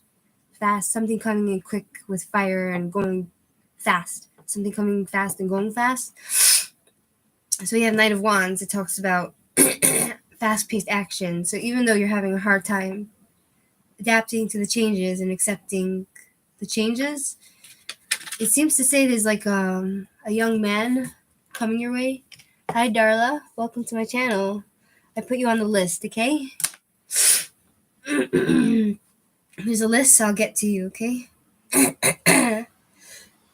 Speaker 1: Fast, something coming in quick with fire and going fast. Something coming fast and going fast. So we have Knight of Wands. It talks about fast-paced action. So even though you're having a hard time adapting to the changes and accepting the changes, it seems to say there's a young man coming your way. Hi, Darla. Welcome to my channel. I put you on the list, okay? There's a list, so I'll get to you, okay?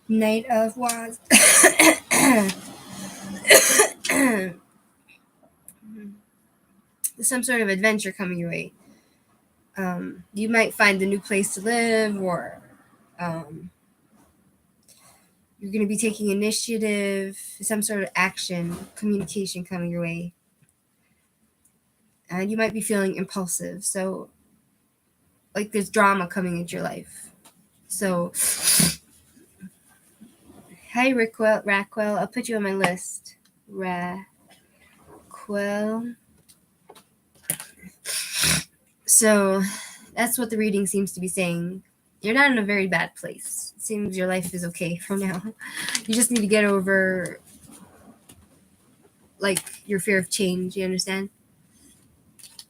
Speaker 1: Knight of Wands. There's some sort of adventure coming your way. You might find a new place to live, or you're going to be taking initiative, some sort of action, communication coming your way. And you might be feeling impulsive. So, like, there's drama coming into your life. So, hi, Raquel. I'll put you on my list. Raquel. So, that's what the reading seems to be saying. You're not in a very bad place. It seems your life is okay for now. You just need to get over, like, your fear of change. You understand?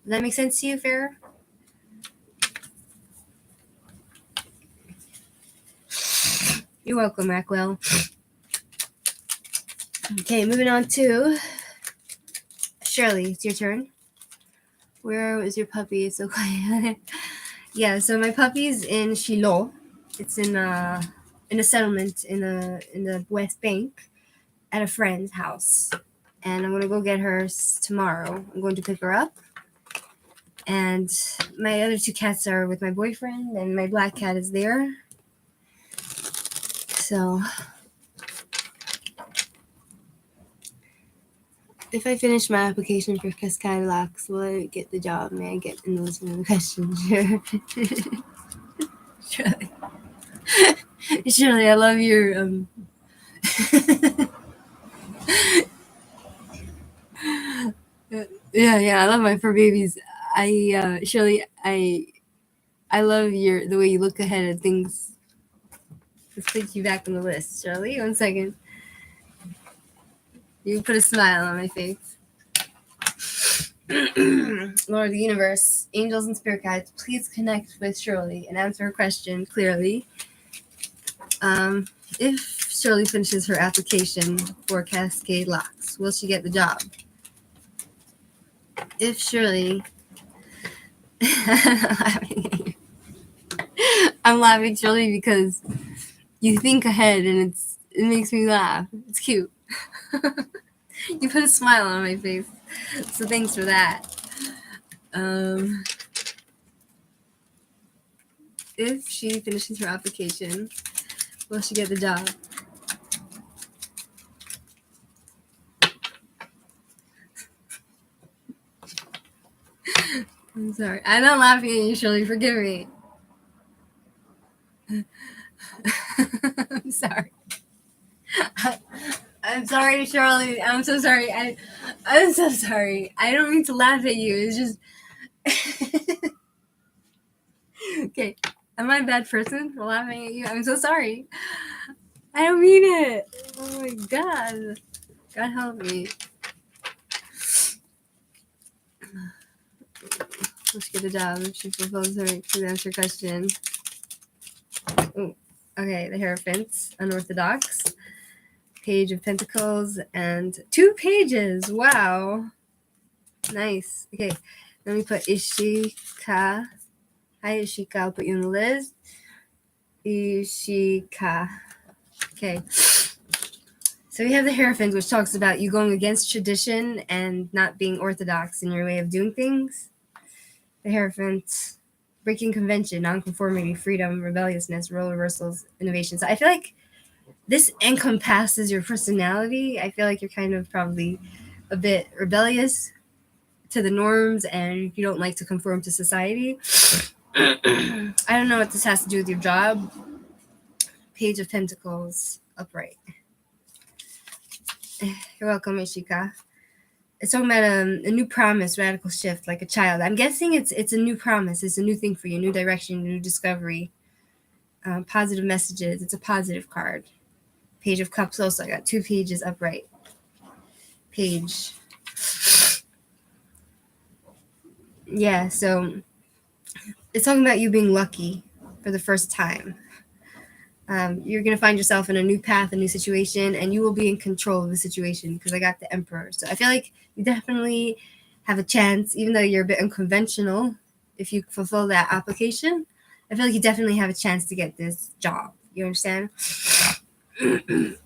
Speaker 1: Does that make sense to you, Farrah? You're welcome, Raquel. Okay, moving on to Shirley. It's your turn. Where is your puppy? It's so quiet. Yeah, so my puppy's in Shiloh. It's in a settlement in the West Bank at a friend's house. And I'm going to go get her tomorrow. I'm going to pick her up. And my other two cats are with my boyfriend, and my black cat is there. So, if I finish my application for Cascade Locks, will I get the job? May I get in those questions? Shirley. Shirley, I love your yeah, I love my fur babies. Shirley, I love the way you look ahead at things. Let's put you back on the list, Shirley. 1 second. You put a smile on my face. Lord of the universe, angels and spirit guides, please connect with Shirley and answer her question clearly. If Shirley finishes her application for Cascade Locks, will she get the job? If Shirley... I'm laughing, Shirley, because you think ahead and it makes me laugh. It's cute. You put a smile on my face, so thanks for that. If she finishes her application, will she get the job? I'm sorry. I'm not laughing at you, Shirley. Forgive me. I'm sorry. I'm sorry, Shirley. I'm so sorry. I'm so sorry. I don't mean to laugh at you. It's just... Okay. Am I a bad person for laughing at you? I'm so sorry. I don't mean it. Oh my God. God help me. Let's get a job. She fulfills her to answer question. Ooh. Okay, the Hierophants, unorthodox. Page of Pentacles and 2 pages. Wow. Nice. Okay, let me put Ishika. Hi, Ishika. I'll put you on the list. Ishika. Okay. So we have the Hierophant, which talks about you going against tradition and not being orthodox in your way of doing things. The Hierophant, breaking convention, nonconformity, freedom, rebelliousness, role reversals, innovation. So I feel like this encompasses your personality. I feel like you're kind of probably a bit rebellious to the norms and you don't like to conform to society. I don't know what this has to do with your job. Page of Pentacles, upright. You're welcome, Ishika. It's talking about a new promise, radical shift, like a child. I'm guessing it's a new promise. It's a new thing for you, new direction, new discovery. Positive messages. It's a positive card. Page of Cups also. I got 2 pages upright. Page. Yeah, so it's talking about you being lucky for the first time. You're going to find yourself in a new path, a new situation, and you will be in control of the situation because I got the Emperor. So I feel like you definitely have a chance, even though you're a bit unconventional if you fulfill that application, I feel like you definitely have a chance to get this job. You understand? Does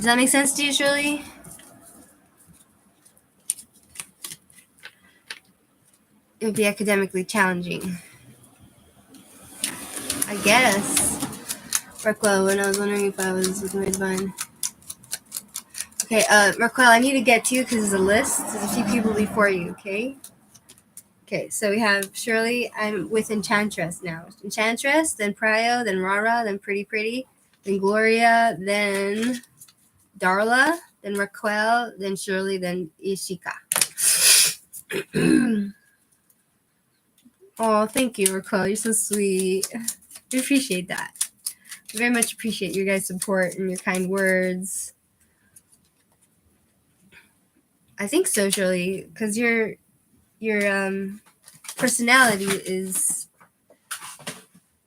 Speaker 1: that make sense to you, Shirley? It would be academically challenging, I guess. Rockwell, when I was wondering if I was with my divine. Okay, Rockwell, I need to get to you because there's a list. There's a few people before you, okay? Okay, so we have Shirley. I'm with Enchantress now. Enchantress, then Prio, then Rara, then Pretty, then Gloria, then Darla, then Raquel, then Shirley, then Ishika. Oh, thank you, Raquel. You're so sweet. We appreciate that. I very much appreciate your guys' support and your kind words. I think so, Shirley, because your personality is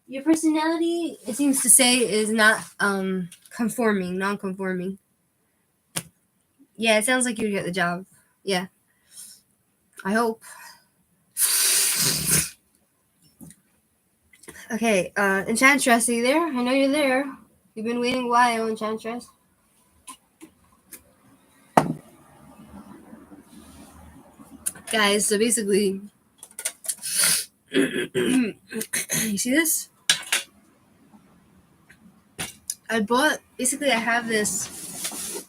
Speaker 1: it seems to say is not non-conforming. Yeah, it sounds like you get the job. Yeah, I hope. Okay, Enchantress, are you there? I know you're there. You've been waiting a while, Enchantress. Guys, so basically, you see this? I have this.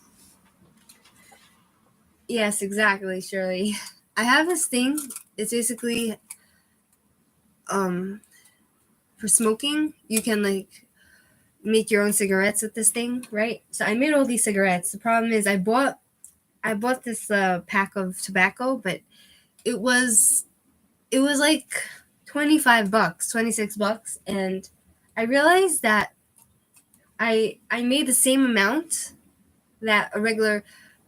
Speaker 1: Yes, exactly, Shirley. I have this thing. It's basically, for smoking. You can like make your own cigarettes with this thing, right? So I made all these cigarettes. The problem is I bought this pack of tobacco, but it was like $25, $26, and I realized that I made the same amount that a regular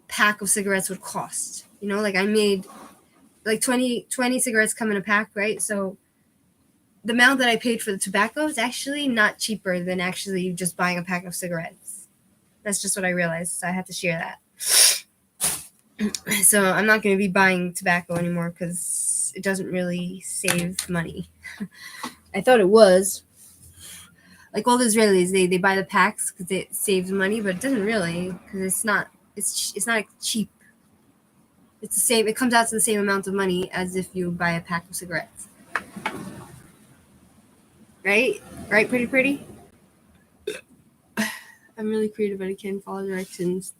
Speaker 1: pack of cigarettes would cost. You know, like I made like 20 cigarettes come in a pack, right? So the amount that I paid for the tobacco is actually not cheaper than actually just buying a pack of cigarettes. That's just what I realized, so I had to share that. So I'm not going to be buying tobacco anymore because it doesn't really save money. I thought it was. Like all the Israelis, they buy the packs because it saves money, but it doesn't really because it's not cheap. It's the same. It comes out to the same amount of money as if you buy a pack of cigarettes. Right? Right, pretty? I'm really creative, but I can't follow directions.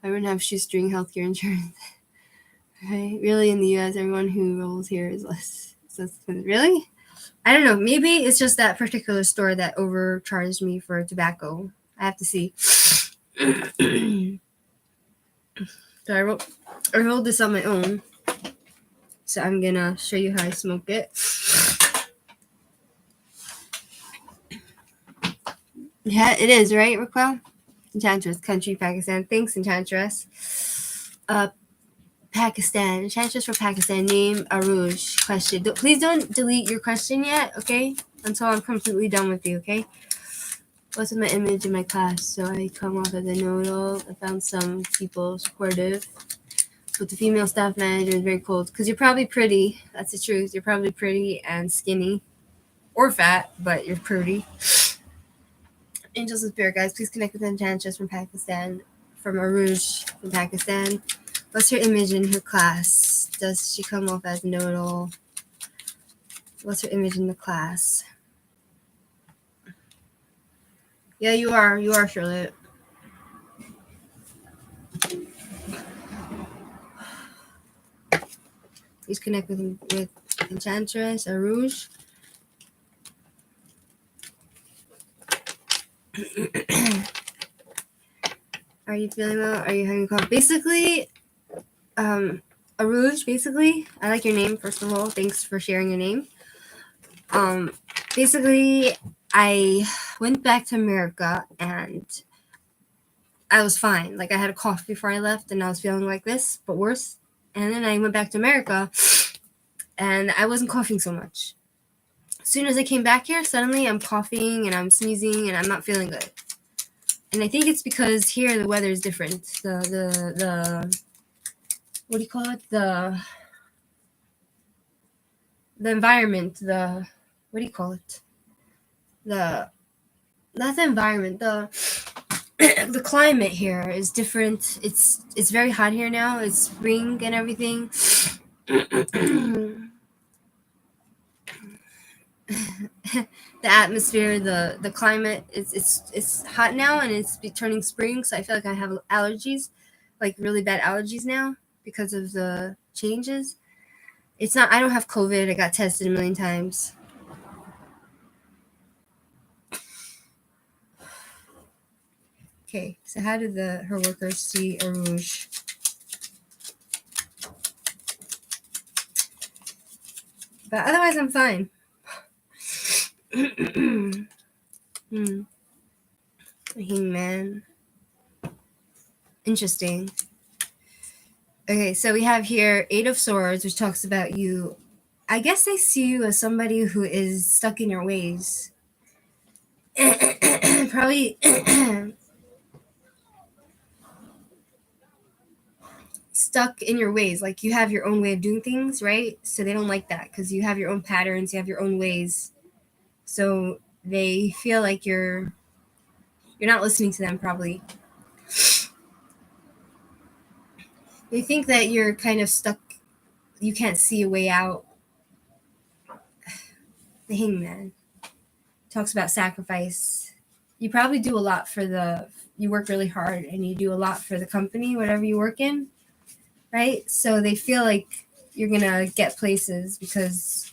Speaker 1: I wouldn't have shoestring healthcare insurance. Right? Really, in the U.S., everyone who rolls here is less. Really? I don't know. Maybe it's just that particular store that overcharged me for tobacco. I have to see. So I rolled this on my own. So I'm gonna show you how I smoke it. Yeah, it is, right, Raquel? Enchantress, country, Pakistan. Thanks, Enchantress. Pakistan. Enchantress for Pakistan. Name, Aruj. Question. Please don't delete your question yet, okay? Until I'm completely done with you, okay? What's my image in my class? So I come off as a know-it-all. I found some people supportive. But the female staff manager is very cold. Because you're probably pretty. That's the truth. You're probably pretty and skinny. Or fat, but you're pretty. Angels and Spirit Guys, please connect with Enchantress from Pakistan. From Aruj from Pakistan. What's her image in her class? Does she come off as know-it-all? What's her image in the class? Yeah, you are. You are, Shirley. Please connect with Enchantress, Aruj. Are you feeling well? Are you having a cough? Basically, Aruj, basically, I like your name, first of all. Thanks for sharing your name. Basically, I went back to America and I was fine. Like I had a cough before I left and I was feeling like this, but worse. And then I went back to America and I wasn't coughing so much. As soon as I came back here, suddenly I'm coughing and I'm sneezing and I'm not feeling good. And I think it's because here the weather is different. The what do you call it? the environment, the what do you call it? The Not the environment, the the climate here is different. It's very hot here now. It's spring and everything. The atmosphere, the climate, it's hot now and it's turning spring. So I feel like I have allergies, like really bad allergies now because of the changes. It's not. I don't have COVID. I got tested a million times. Okay, so how did her workers see a rouge? But otherwise, I'm fine. Man, interesting. Okay, so we have here Eight of Swords, which talks about you. I guess I see you as somebody who is stuck in your ways. Probably stuck in your ways. Like you have your own way of doing things, right? So they don't like that because you have your own patterns, you have your own ways. So they feel like you're not listening to them probably. They think that you're kind of stuck. You can't see a way out. The Hangman talks about sacrifice. You probably do a lot you work really hard and you do a lot for the company, whatever you work in, right? So they feel like you're going to get places because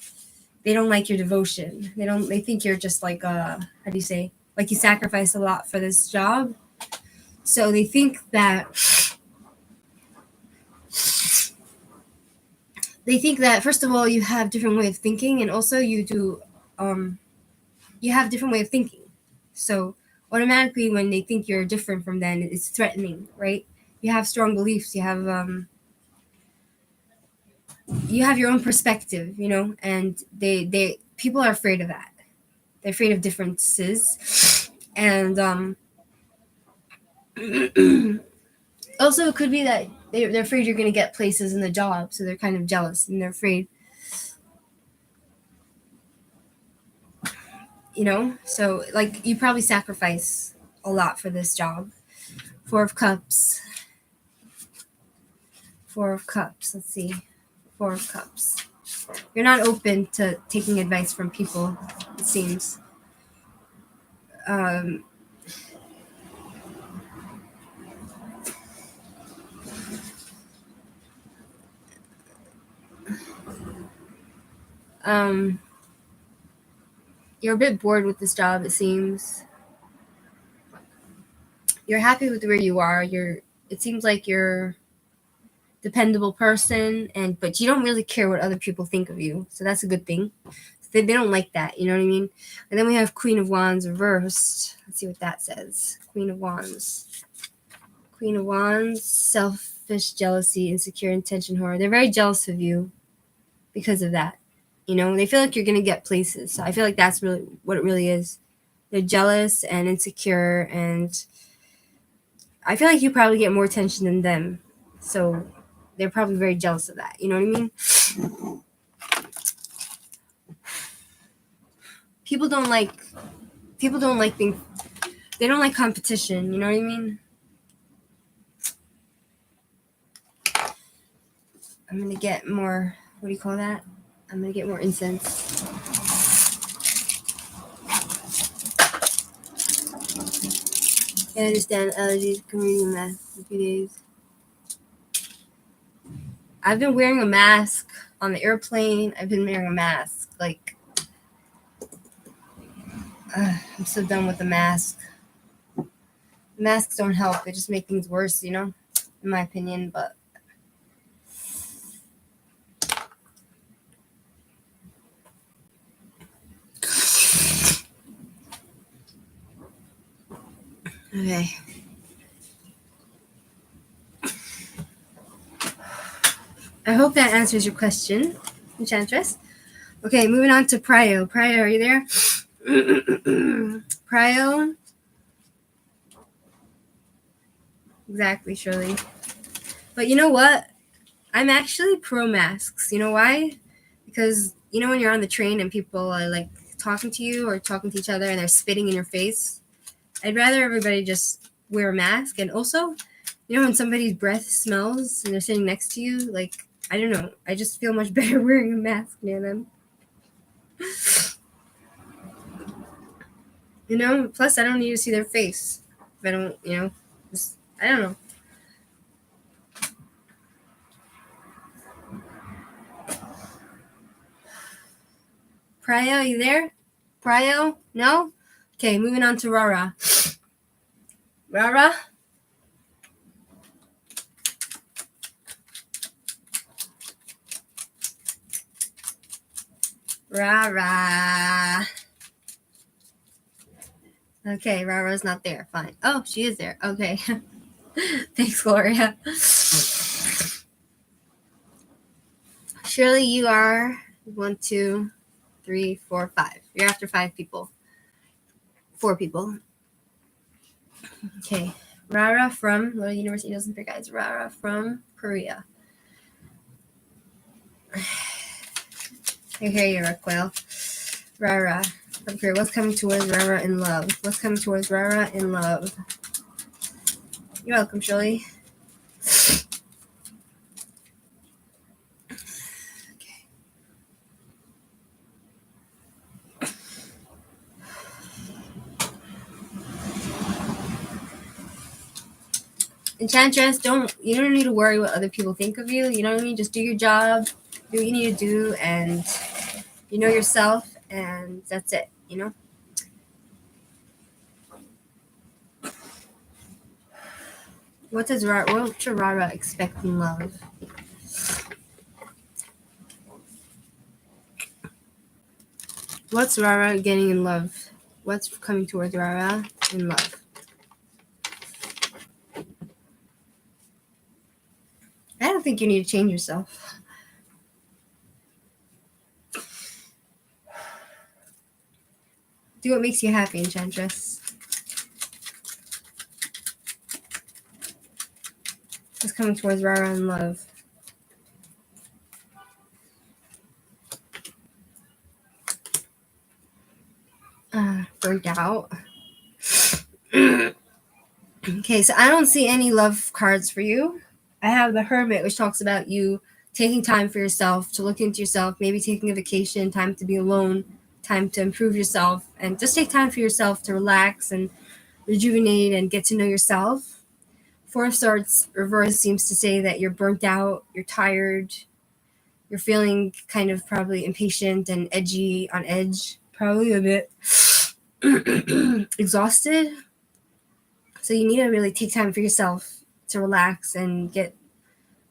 Speaker 1: they don't like your devotion. They think you're just like, how do you say? Like you sacrifice a lot for this job. So they think that first of all you have different way of thinking, and also you have different way of thinking. So automatically when they think you're different from them, it's threatening, right? You have strong beliefs, you have your own perspective, and they people are afraid of that. They're afraid of differences. And also it could be that they're afraid you're going to get places in the job, so they're kind of jealous and they're afraid, so like you probably sacrifice a lot for this job. Four of Cups. Let's see. Four of Cups. You're not open to taking advice from people, it seems. Um, um, you're a bit bored with this job, it seems. You're happy with where you are. It seems like you're dependable person, but you don't really care what other people think of you, so that's a good thing. They don't like that, you know what I mean? And then we have Queen of Wands reversed. Let's see what that says. Queen of Wands, selfish, jealousy, insecure, intention, horror. They're very jealous of you because of that. They feel like you're gonna get places. So I feel like that's really what it really is. They're jealous and insecure, and I feel like you probably get more attention than them. So they're probably very jealous of that. You know what I mean? People don't like being. They don't like competition. You know what I mean? I'm gonna get more. What do you call that? I'm gonna get more incense. I understand allergies. Community mask for a few days. I've been wearing a mask on the airplane. I've been wearing a mask. Like, I'm so done with the mask. Masks don't help. They just make things worse, in my opinion. But okay. I hope that answers your question, Enchantress. Okay, moving on to Prio. Prio, are you there? Prio. Exactly, Shirley. But you know what? I'm actually pro masks. You know why? Because, you know when you're on the train and people are like talking to you or talking to each other and they're spitting in your face? I'd rather everybody just wear a mask. And also, you know when somebody's breath smells and they're sitting next to you, like, I don't know, I just feel much better wearing a mask near them. You know, plus I don't need to see their face if I don't, you know, just, I don't know. Pryo, you there? Pryo? No? Okay, moving on to Rara. Rara? Rara. Okay, Rara's not there. Fine. Oh, she is there. Okay. Thanks, Gloria. Shirley, you are 1, 2, 3, 4, 5. You're after 5 people. 4 people. Okay. Rara from Little University doesn't pick guys. Rara from Korea. I hear you, Raquel. Rara from Korea. What's coming towards Rara in love? What's coming towards Rara in love? You're welcome, Shirley. Enchantress, you don't need to worry what other people think of you. You know what I mean? Just do your job, do what you need to do, and you know yourself, and that's it, you know? What should Rara expect in love? What's Rara getting in love? What's coming towards Rara in love? I don't think you need to change yourself. Do what makes you happy, Enchantress. What's coming towards Rara in love? Burnt out. Okay, so I don't see any love cards for you. I have the Hermit, which talks about you taking time for yourself, to look into yourself, maybe taking a vacation, time to be alone, time to improve yourself, and just take time for yourself to relax and rejuvenate and get to know yourself. Four of Swords reverse seems to say that you're burnt out, you're tired, you're feeling kind of probably impatient and edgy, on edge, probably a bit exhausted. So you need to really take time for yourself to relax and get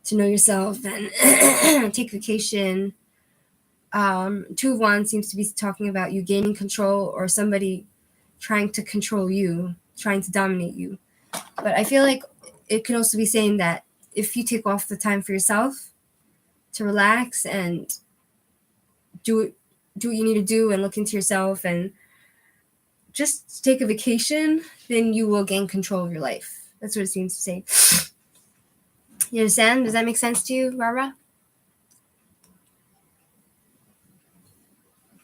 Speaker 1: to know yourself and take vacation. Two of Wands seems to be talking about you gaining control or somebody trying to control you, trying to dominate you. But I feel like it could also be saying that if you take off the time for yourself to relax and do what you need to do and look into yourself and just take a vacation, then you will gain control of your life. That's what it seems to say. You understand? Does that make sense to you, Rara?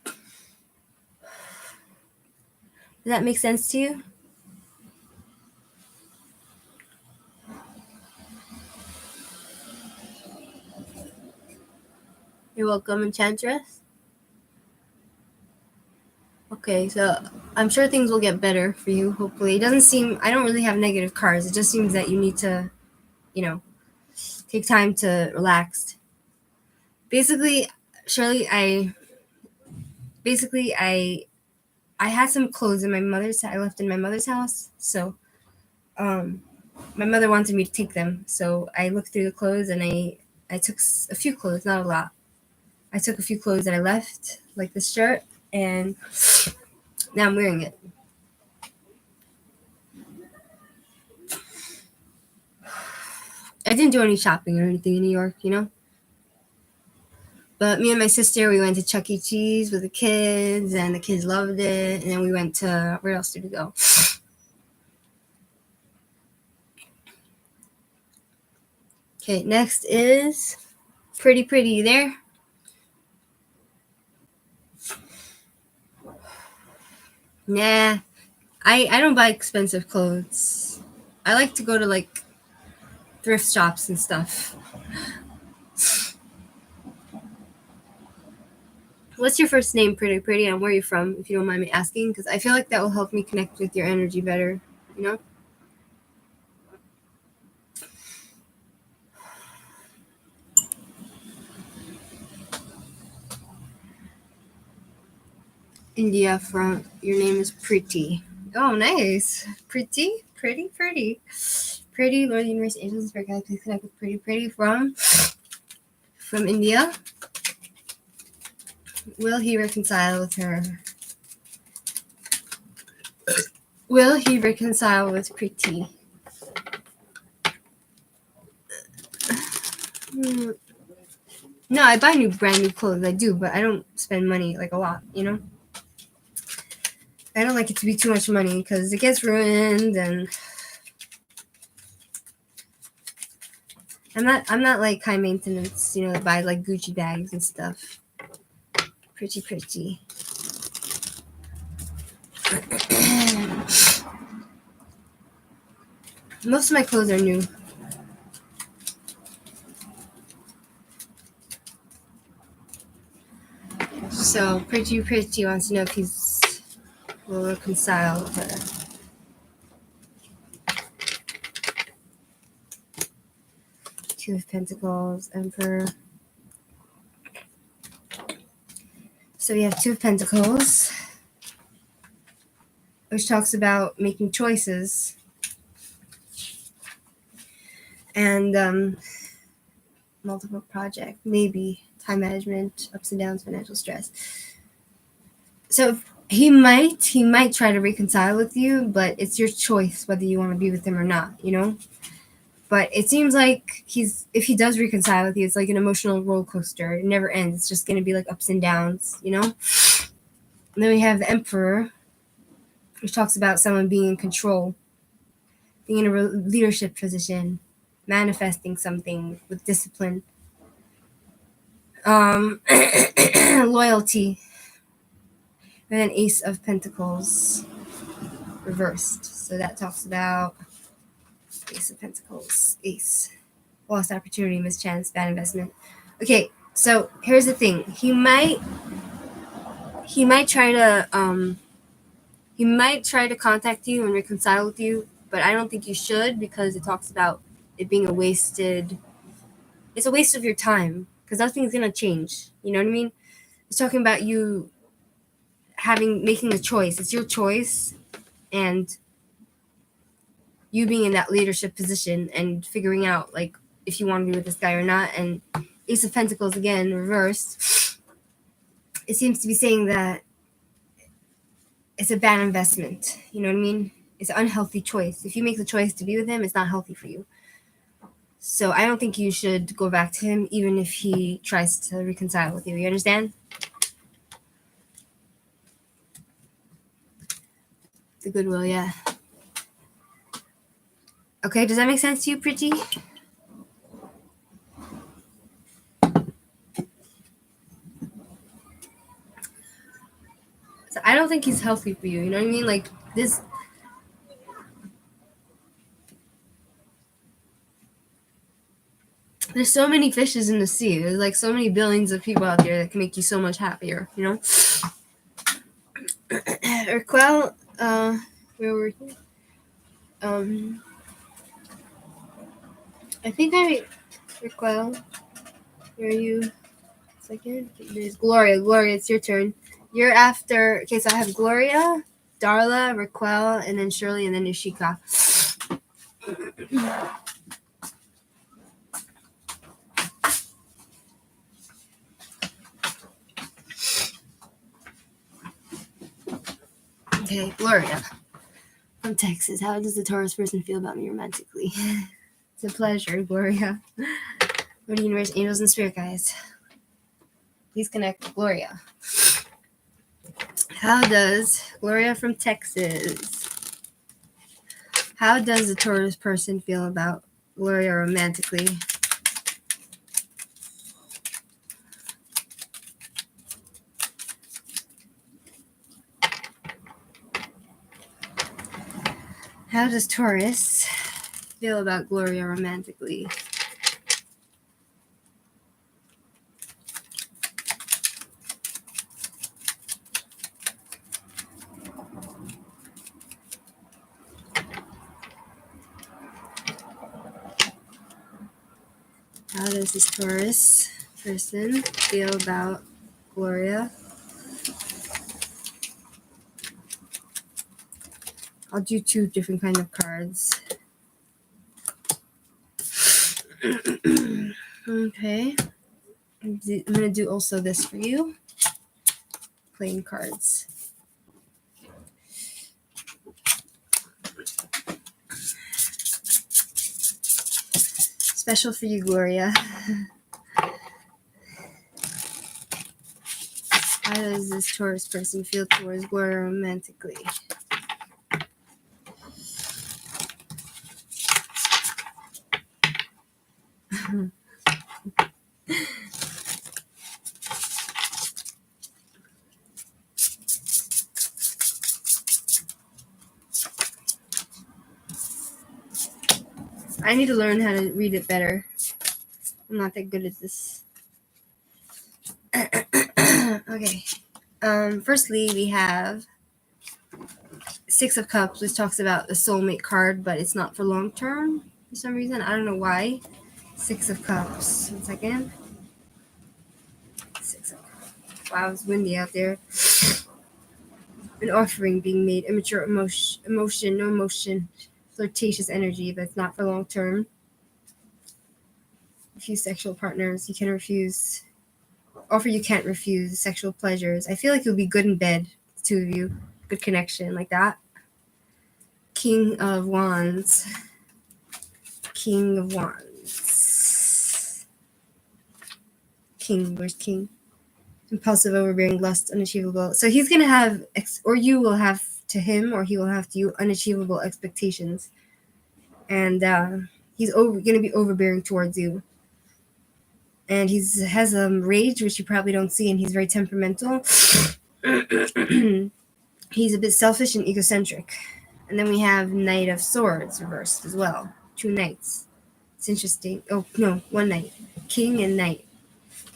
Speaker 1: Does that make sense to you? You're welcome, Enchantress. Okay, so I'm sure things will get better for you, hopefully. It doesn't seem, I don't really have negative cards. It just seems that you need to, you know, take time to relax. Basically, Shirley, I had some clothes in I left in my mother's house. So, my mother wanted me to take them. So I looked through the clothes and I took a few clothes, not a lot. I took a few clothes that I left, like this shirt, and now I'm wearing it. I didn't do any shopping or anything in New York, you know? But me and my sister, we went to Chuck E. Cheese with the kids, and the kids loved it. And then we went to, where else did we go? Okay, next is Pretty. You there? Nah, I don't buy expensive clothes. I like to go to like thrift shops and stuff. What's your first name, Pretty, and where are you from, if you don't mind me asking? Because I feel like that will help me connect with your energy better, you know? India from, your name is Pretty. Oh, nice. Pretty. Lord of the Universe, Angels, Spirit Guide, please connect with Pretty from India. Will he reconcile with her? Will he reconcile with Pretty? No, I buy brand new clothes. I do, but I don't spend money like a lot, you know? I don't like it to be too much money because it gets ruined, and I'm not like high maintenance, you know, that buy like Gucci bags and stuff. Pretty. Most of my clothes are new. So Pretty wants to know if he's will reconcile with her. Two of Pentacles, Emperor. So we have Two of Pentacles, which talks about making choices and multiple project, maybe time management, ups and downs, financial stress. So he might try to reconcile with you, but it's your choice whether you want to be with him or not, you know? But it seems like if he does reconcile with you, it's like an emotional roller coaster. It never ends. It's just going to be like ups and downs, you know? And then we have the Emperor, which talks about someone being in control, being in a leadership position, manifesting something with discipline, loyalty, and then Ace of Pentacles reversed. So that talks about Ace of Pentacles, Ace, lost opportunity, mischance, bad investment. Okay, so here's the thing. He might try to contact you and reconcile with you, but I don't think you should, because it talks about it being it's a waste of your time, because nothing's gonna change. You know what I mean? It's talking about you making a choice. It's your choice, and you being in that leadership position and figuring out like if you want to be with this guy or not. And Ace of Pentacles again reversed. It seems to be saying that it's a bad investment. You know what I mean? It's an unhealthy choice. If you make the choice to be with him, it's not healthy for you. So I don't think you should go back to him, even if he tries to reconcile with you. You understand? The goodwill, yeah. Okay, does that make sense to you, Pretty? So I don't think he's healthy for you. You know what I mean? Like this. There's so many fishes in the sea. There's like so many billions of people out there that can make you so much happier. You know. Urquell, where were you? I think Urquell, where are you? Second, there's Gloria. Gloria, it's your turn. You're after. Okay, so I have Gloria, Darla, Raquel, and then Shirley, and then Ishika. Okay, Gloria from Texas. How does the Taurus person feel about me romantically? It's a pleasure, Gloria. What do universe, angels, and spirit guides? Please connect with Gloria. How does Gloria from Texas? How does the Taurus person feel about Gloria romantically? How does Taurus feel about Gloria romantically? How does this Taurus person feel about Gloria? I'll do 2 different kind of cards. Okay. I'm going to do also this for you. Playing cards. Special for you, Gloria. How does this Taurus person feel towards Gloria romantically? I need to learn how to read it better. I'm not that good at this. Okay. Firstly, we have 6 of Cups, which talks about the soulmate card, but it's not for long term for some reason. I don't know why. 6 of Cups. 1 second. 6 of Cups. Wow, it's windy out there. An offering being made. Immature emotion, no emotion. Flirtatious energy, but it's not for long term. Refuse sexual partners. You can refuse. Offer you can't refuse. Sexual pleasures. I feel like you'll be good in bed, the 2 of you. Good connection, like that. King of Wands. King of Wands. King. Where's King? Impulsive, overbearing, lust, unachievable. So he's going to have, or you will have to him, or he will have to you, unachievable expectations. And he's going to be overbearing towards you. And has rage, which you probably don't see, and he's very temperamental. He's a bit selfish and egocentric. And then we have Knight of Swords reversed as well. 2 knights. It's interesting. Oh, no, 1 knight. King and knight.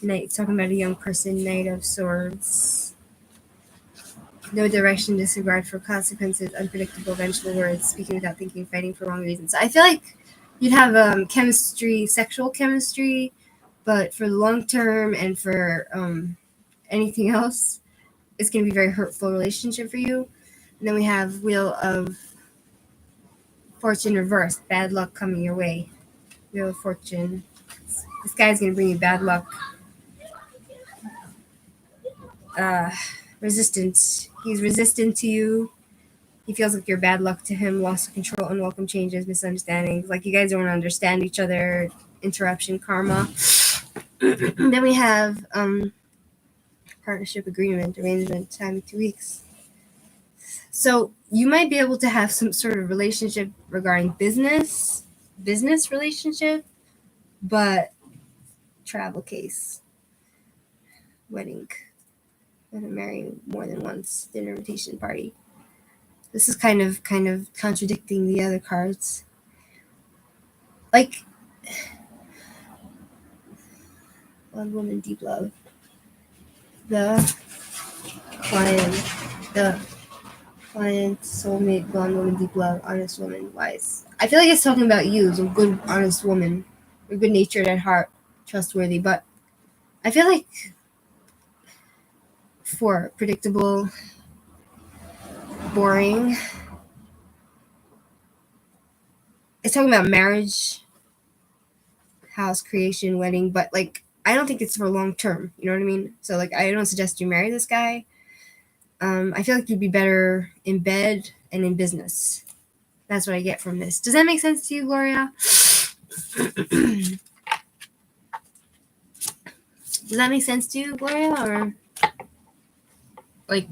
Speaker 1: Knight, talking about a young person. Knight of Swords. No direction, disregard for consequences, unpredictable, vengeful words, speaking without thinking, fighting for wrong reasons. So I feel like you'd have chemistry, sexual chemistry, but for the long term and for anything else, it's going to be a very hurtful relationship for you. And then we have Wheel of Fortune reversed, bad luck coming your way. Wheel of Fortune. This guy's going to bring you bad luck. Resistance. He's resistant to you. He feels like you're bad luck to him, loss of control, unwelcome changes, misunderstandings. Like you guys don't understand each other, interruption, karma. Then we have partnership agreement, arrangement, time 2 weeks. So you might be able to have some sort of relationship regarding business relationship, but travel case, wedding, gonna marry more than once, dinner invitation party. This is kind of contradicting the other cards. Like one woman, deep love. The client, soulmate, blonde woman, deep love, honest woman, wise. I feel like it's talking about you as a good, honest woman. You're good natured at heart, trustworthy, but I feel like for predictable, boring, it's talking about marriage, house creation, wedding, but like I don't think it's for long term. You know what I mean? So like I don't suggest you marry this guy. I feel like you'd be better in bed and in business. That's what I get from this. Does that make sense to you, Gloria? Does that make sense to you, Gloria? Or like,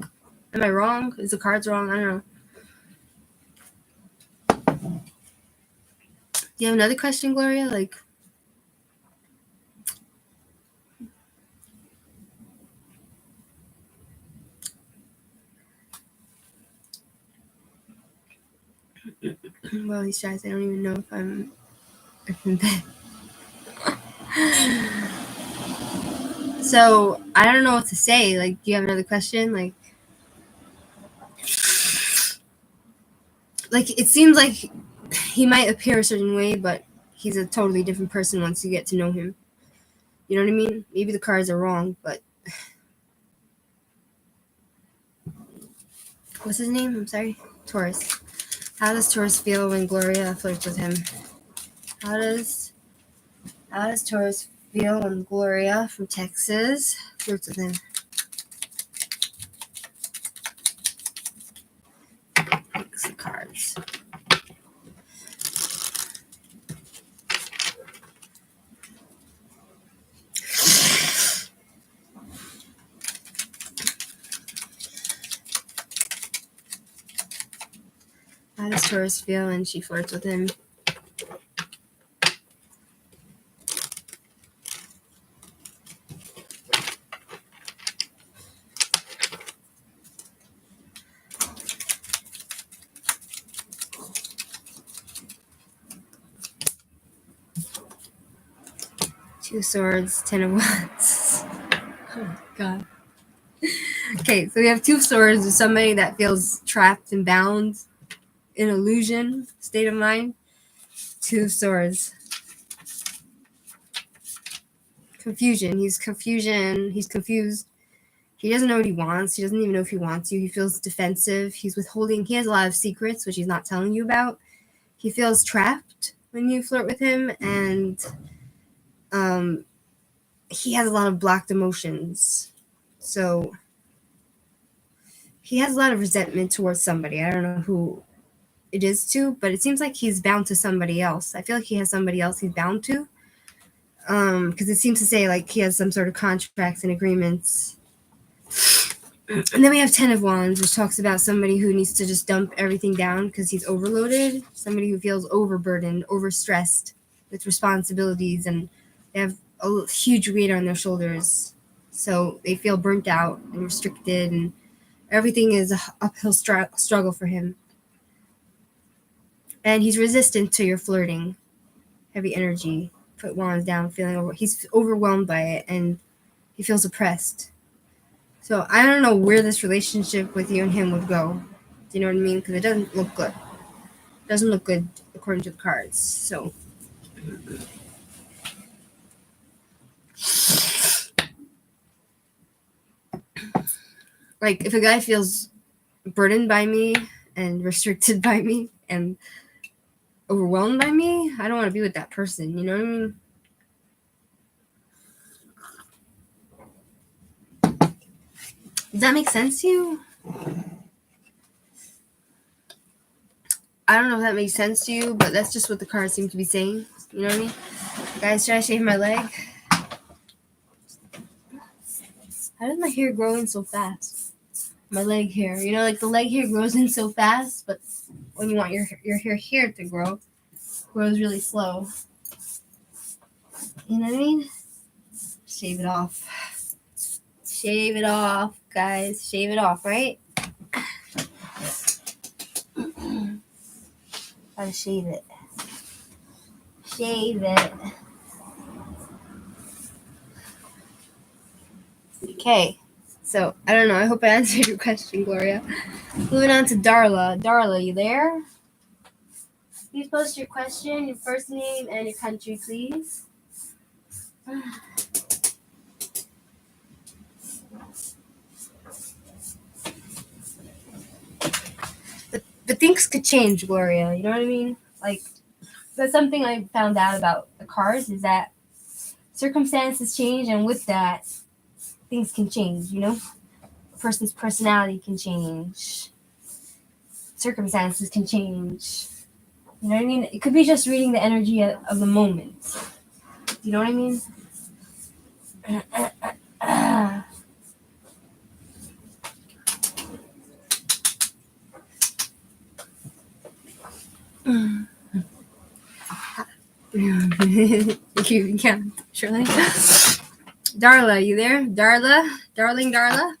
Speaker 1: am I wrong? Is the cards wrong? I don't know. Do you have another question, Gloria? Like, Well, he's shy. I don't even know if I'm in bed. So I don't know what to say. Like, do you have another question? Like it seems like he might appear a certain way, but he's a totally different person once you get to know him. You know what I mean? Maybe the cards are wrong, but what's his name? I'm sorry. Taurus. How does Taurus feel when Gloria flirts with him? How does Taurus feel when Gloria from Texas flirts with him? Mix the cards. How does Taurus feel when she flirts with him? Two swords, 10 of wands. Oh my god. Okay, so we have two swords with somebody that feels trapped and bound in illusion, state of mind. Two swords. Confusion. He's confused. He doesn't know what he wants. He doesn't even know if he wants you. He feels defensive. He's withholding. He has a lot of secrets, which he's not telling you about. He feels trapped when you flirt with him, and he has a lot of blocked emotions. So he has a lot of resentment towards somebody. I don't know who it is to, but it seems like he's bound to somebody else. I feel like he has somebody else he's bound to. Because it seems to say like he has some sort of contracts and agreements. And then we have 10 of Wands, which talks about somebody who needs to just dump everything down because he's overloaded. Somebody who feels overburdened, overstressed with responsibilities, and they have a huge weight on their shoulders. So they feel burnt out and restricted, and everything is an uphill struggle for him. And he's resistant to your flirting. Heavy energy. Put Wands down, he's overwhelmed by it, and he feels oppressed. So I don't know where this relationship with you and him would go. Do you know what I mean? Because it doesn't look good. It doesn't look good according to the cards. So like if a guy feels burdened by me and restricted by me and overwhelmed by me, I don't want to be with that person. You know what I mean? Does that make sense to you? I don't know if that makes sense to you, but that's just what the cards seem to be saying. You know what I mean? Guys, should I shave my leg? How does my hair grow in so fast? My leg hair. You know, like the leg hair grows in so fast, but when you want your hair to grow, it grows really slow. You know what I mean? Shave it off. Shave it off, guys. Shave it off, right? Gotta shave it. Shave it. Okay. So, I don't know. I hope I answered your question, Gloria. Moving on to Darla. Darla, you there? Please post your question, your first name, and your country, please. But things could change, Gloria. You know what I mean? Like, that's something I found out about the cards is that circumstances change, and with that, things can change, you know? A person's personality can change. Circumstances can change. You know what I mean? It could be just reading the energy of the moment. You know what I mean? You can't, Shirley. Darla, you there? Darla? Darling Darla?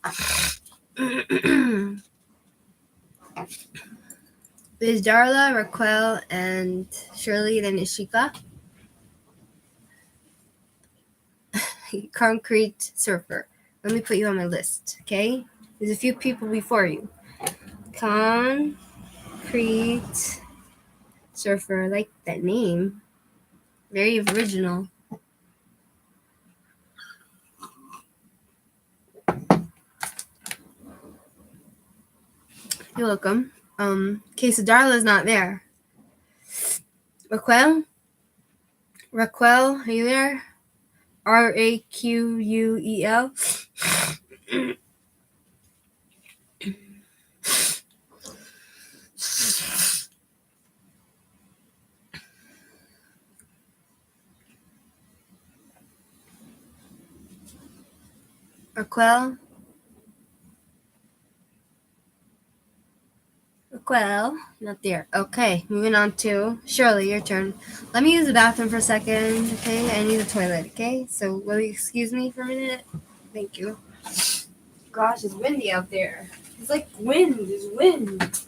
Speaker 1: There's Darla, Raquel, and Shirley, then Ishika. Concrete surfer. Let me put you on my list, okay? There's a few people before you. Concrete surfer. I like that name. Very original. You're welcome. Okay, so Darla's not there. Raquel, are you there? Raquel. Raquel, not there. Okay, moving on to Shirley, your turn. Let me use the bathroom for a second, okay? I need a toilet, okay? So will you excuse me for a minute? Thank you. Gosh, it's windy out there. It's like wind, there's wind.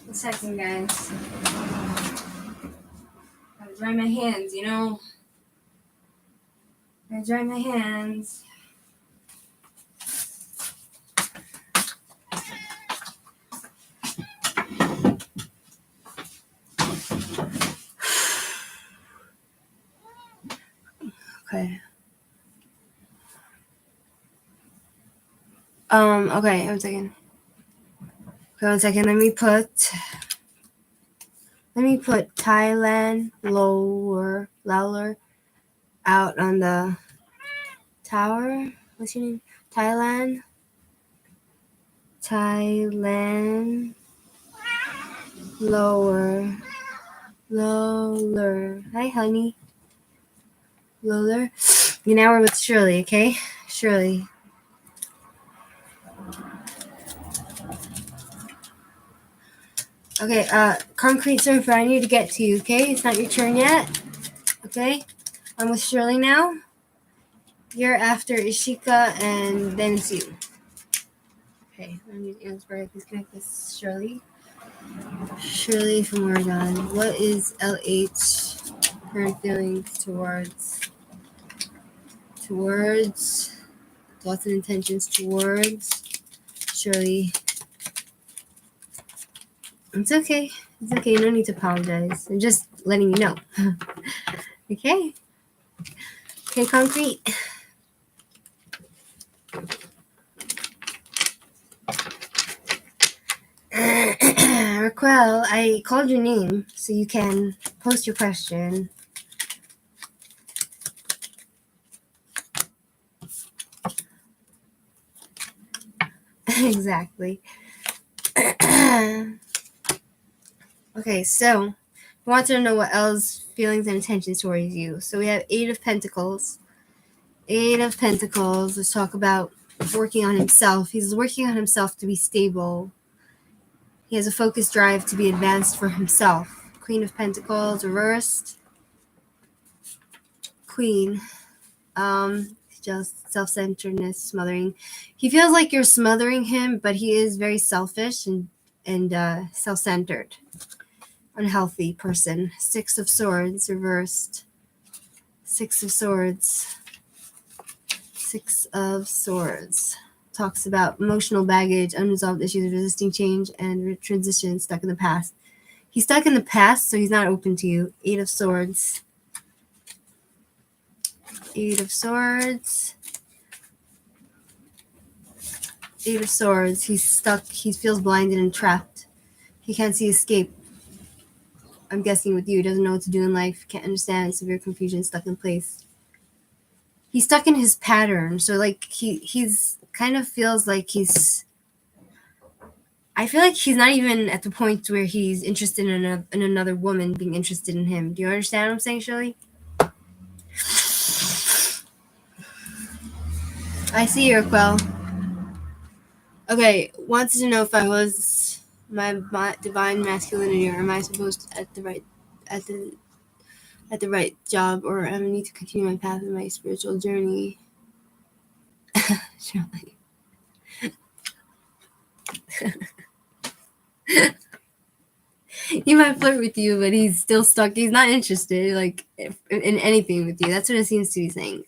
Speaker 1: One second, guys. Gotta dry my hands, you know? Gotta dry my hands. Okay. Okay, one second. Okay, 1 second. Let me put Thailand lower out on the tower. What's your name? Thailand lower. Hi, honey. Lower. Now we're with Shirley, okay? Shirley. Okay, concrete surfer, I need to get to you, okay? It's not your turn yet. Okay? I'm with Shirley now. You're after Ishika, and then it's you. Okay, let me answer. Please connect this Shirley. Shirley from Oregon. What is LH current feelings towards thoughts and intentions towards Shirley? It's okay. It's okay. No need to apologize. I'm just letting you know. Okay. Okay, concrete. Raquel, I called your name so you can post your question. Exactly. Okay, so He wants to know what Elle's feelings and intentions towards you. So we have 8 of Pentacles. 8 of Pentacles. Let's talk about working on himself. He's working on himself to be stable. He has a focused drive to be advanced for himself. Queen of Pentacles reversed. Queen. Just self-centeredness, smothering. He feels like you're smothering him, but he is very selfish and self-centered. Unhealthy person. 6 of Swords reversed. 6 of Swords. 6 of Swords. Talks about emotional baggage, unresolved issues, resisting change, and transition, stuck in the past. He's stuck in the past, so he's not open to you. 8 of Swords. 8 of Swords. 8 of Swords. He's stuck. He feels blinded and trapped. He can't see escape. I'm guessing with you. He doesn't know what to do in life. Can't understand. Severe confusion. Stuck in place. He's stuck in his pattern. So like he's kind of feels like I feel like he's not even at the point where he's interested in another woman being interested in him. Do you understand what I'm saying, Shirley? I see your Quell. Okay, wanted to know if I was my divine masculinity, or am I supposed to at the right job, or am I need to continue my path in my spiritual journey? Shirley. He might flirt with you, but he's still stuck. He's not interested, like, in anything with you. That's what it seems to be saying,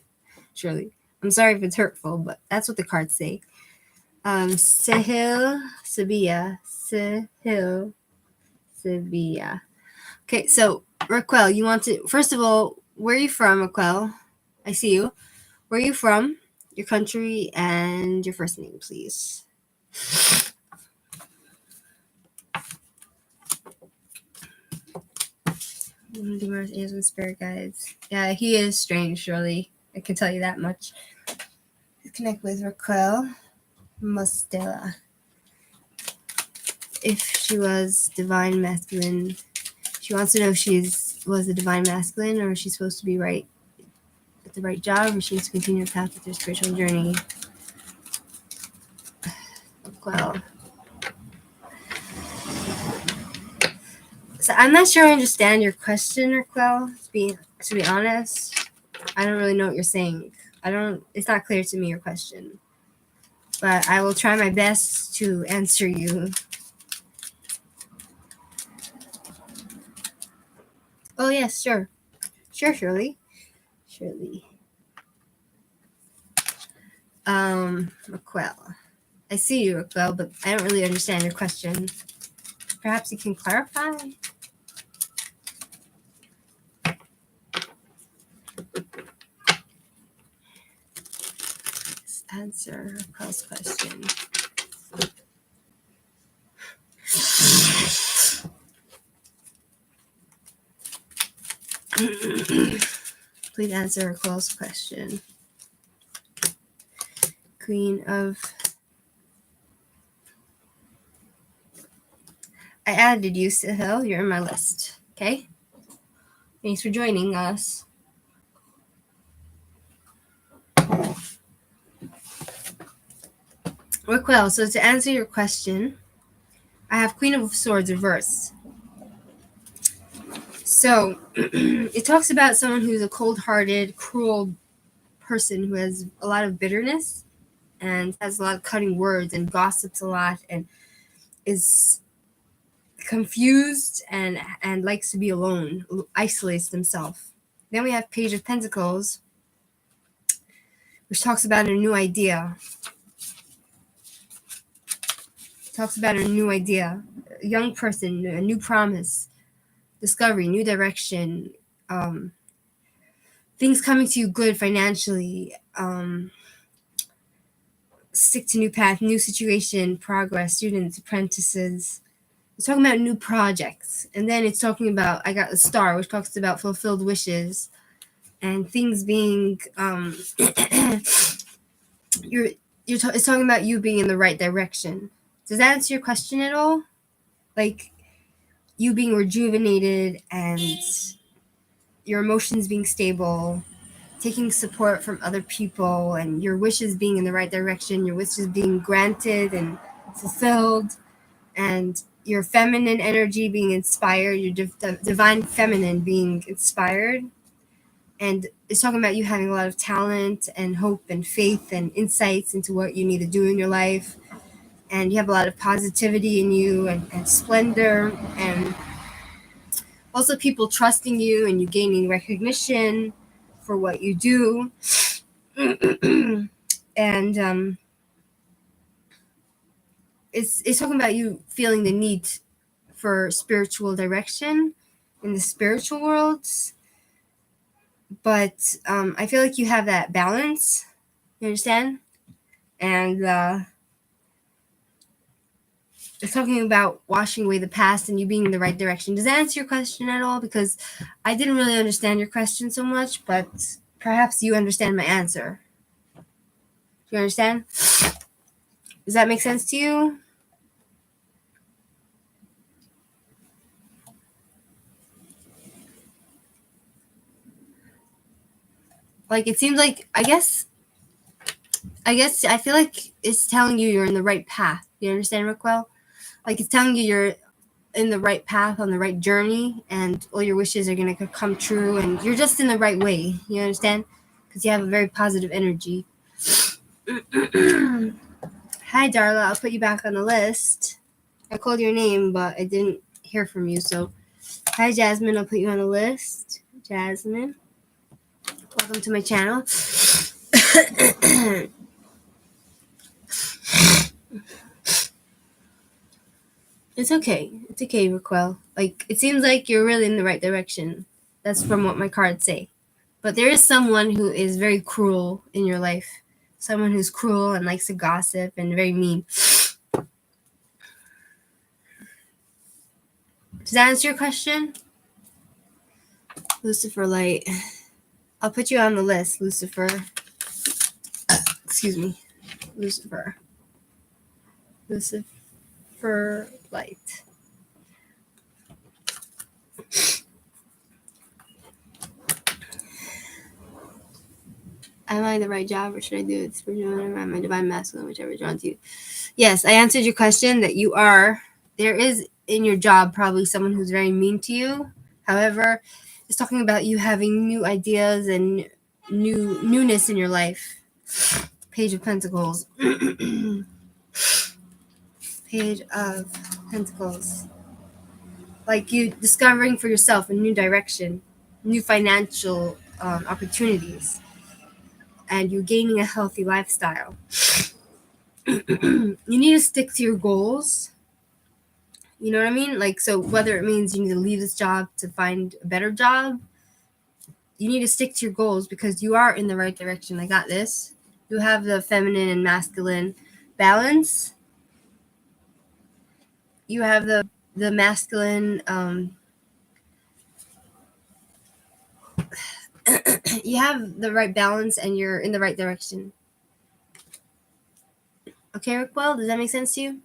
Speaker 1: Shirley. I'm sorry if it's hurtful, but that's what the cards say. Sahil Sabia. Sahil Sabia. Okay, so Raquel, you want to, first of all, where are you from, Raquel? I see you. Where are you from? Your country and your first name, please. Mars is with spirit guides. Yeah, he is strange, Shirley. I can tell you that much. Connect with Raquel Mostella. If she was divine masculine, she wants to know if was a divine masculine, or is she supposed to be right at the right job, or she needs to continue her path with her spiritual journey. Raquel. So I'm not sure I understand your question, Raquel. To be honest, I don't really know what you're saying. It's not clear to me, your question. But I will try my best to answer you. Oh, yes, sure. Sure, Shirley. Raquel. I see you, Raquel, but I don't really understand your question. Perhaps you can clarify? Let's answer Raquel's question. Please answer Raquel's question. Queen of... I added you, Sahil. You're in my list. Okay? Thanks for joining us. Raquel, so to answer your question, I have Queen of Swords reversed. So it talks about someone who's a cold-hearted, cruel person who has a lot of bitterness and has a lot of cutting words and gossips a lot and is confused and likes to be alone, isolates himself. Then we have Page of Pentacles, which talks about a new idea. A young person, a new promise, discovery, new direction, things coming to you good financially, stick to new path, new situation, progress, students, apprentices. It's talking about new projects. And then it's talking about, I got the star, which talks about fulfilled wishes and things being, it's talking about you being in the right direction. Does that answer your question at all? Like, you being rejuvenated and your emotions being stable, taking support from other people, and your wishes being in the right direction, your wishes being granted and fulfilled, and your feminine energy being inspired, your divine feminine being inspired. And it's talking about you having a lot of talent and hope and faith and insights into what you need to do in your life. And you have a lot of positivity in you and splendor, and also people trusting you and you gaining recognition for what you do. And it's talking about you feeling the need for spiritual direction in the spiritual worlds. But I feel like you have that balance. You understand? And it's talking about washing away the past and you being in the right direction. Does that answer your question at all? Because I didn't really understand your question so much, but perhaps you understand my answer. Do you understand? Does that make sense to you? Like, it seems like, I guess I feel like it's telling you you're in the right path. You understand, Rockwell? Like, it's telling you you're in the right path, on the right journey, and all your wishes are going to come true, and you're just in the right way. You understand? Because you have a very positive energy. Hi, Darla. I'll put you back on the list. I called your name, but I didn't hear from you. So, hi, Jasmine. I'll put you on the list. Jasmine. Welcome to my channel. It's okay. It's okay, Raquel. Like, it seems like you're really in the right direction. That's from what my cards say. But there is someone who is very cruel in your life. Someone who's cruel and likes to gossip and very mean. Does that answer your question? Lucifer Light. I'll put you on the list, Lucifer. Excuse me. Lucifer Light. Am I the right job, or should I do it spiritual? Am I my divine masculine, whichever is drawn to you? Yes, I answered your question that you are. There is in your job probably someone who's very mean to you. However, it's talking about you having new ideas and newness in your life. Page of Pentacles. Page of Pentacles. Like you discovering for yourself a new direction, new financial opportunities, and you gaining a healthy lifestyle. You need to stick to your goals. You know what I mean? Like, so whether it means you need to leave this job to find a better job, you need to stick to your goals because you are in the right direction. I got this. You have the feminine and masculine balance. You have the masculine. You have the right balance, and you're in the right direction. Okay, Rickwell, does that make sense to you?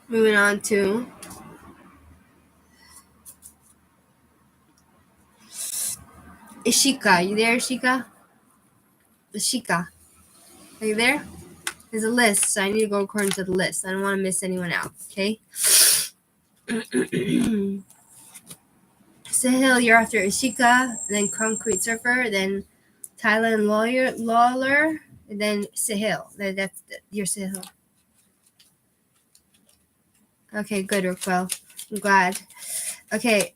Speaker 1: Moving on to Ishika. You there, Ishika? Ishika. Are you there? There's a list, so I need to go according to the list. I don't want to miss anyone out, okay? Sahil, you're after Ishika, then Concrete Surfer, then Thailand Lawler, and then Sahil. That's your Sahil. Okay, good, Raquel. I'm glad. Okay,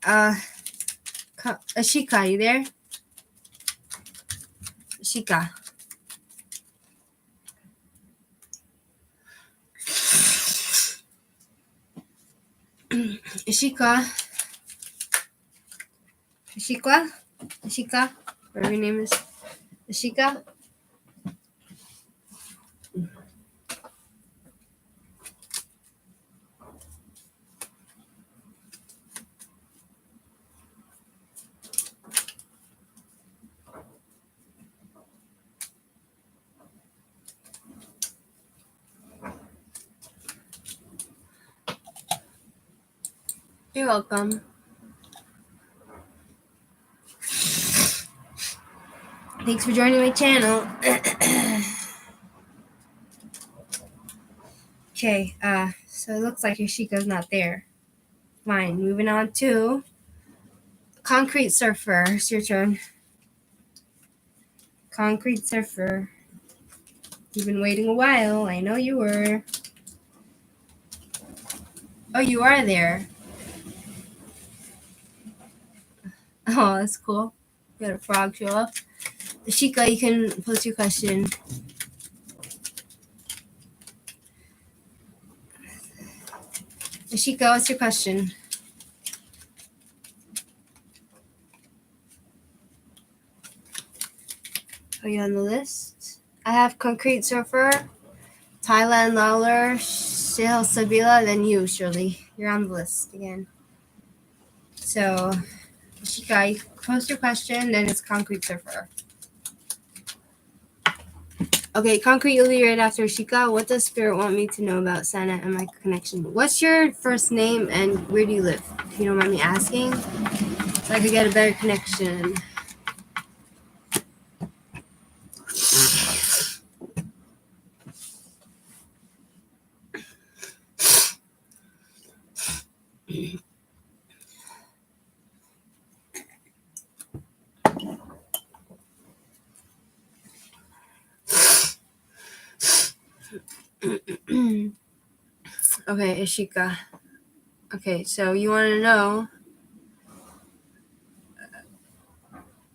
Speaker 1: Ashika, you there? Ashika. Ashika. Ashika, whatever your name is. Ashika. You're welcome. Thanks for joining my channel. Okay, so it looks like Yoshiko's not there. Fine, moving on to Concrete Surfer. It's your turn. Concrete Surfer. You've been waiting a while. I know you were. Oh, you are there. Oh, that's cool. You got a frog show up. Yoshiko, you can post your question. Yoshiko, what's your question? Are you on the list? I have Concrete Surfer, Thailand Lawler, Shil Sabila, then you, Shirley. You're on the list again. So, Yoshiko, you post your question, then it's Concrete Surfer. Okay, Concrete, you'll be right after Yoshiko. What does Spirit want me to know about Sana and my connection? What's your first name and where do you live? If you don't mind me asking, so I could get a better connection. Okay, Ishika. Okay, so you want to know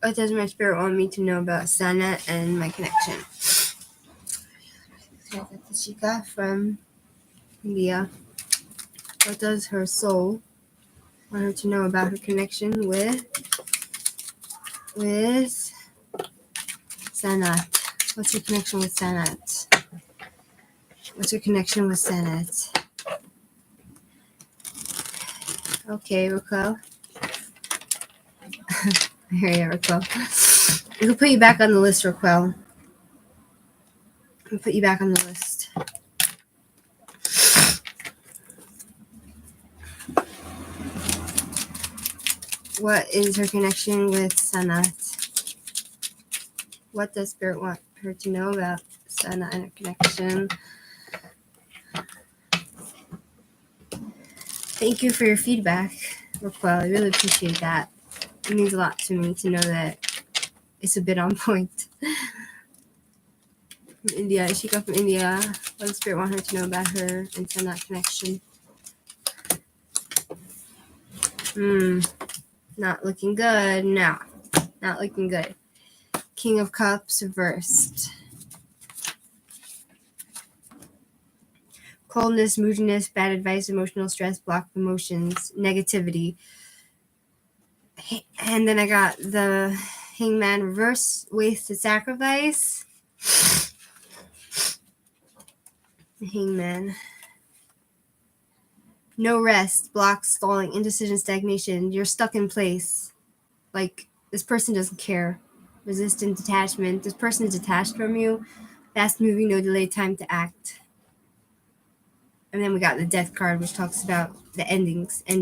Speaker 1: what does my spirit want me to know about Sana and my connection? Ishika from India. What does her soul want her to know about her connection with Sanat? What's your connection with Sanat? What's your connection with Sanat? Okay, Raquel. Here you are, Raquel. We can put you back on the list, Raquel. We'll put you back on the list. What is her connection with Sanat? What does Spirit want her to know about Sana and her connection? Thank you for your feedback, Raquel. I really appreciate that. It means a lot to me to know that it's a bit on point. From India, Ishika from India. What does Spirit want her to know about her and Sana connection? Not looking good. No, not looking good. King of Cups reversed. Coldness, moodiness, bad advice, emotional stress, blocked emotions, negativity. And then I got the Hangman reverse, wasted sacrifice. The Hangman. No rest, blocks, stalling, indecision, stagnation. You're stuck in place. Like, this person doesn't care. Resistant detachment. This person is detached from you. Fast moving, no delay, time to act. And then we got the death card, which talks about the endings and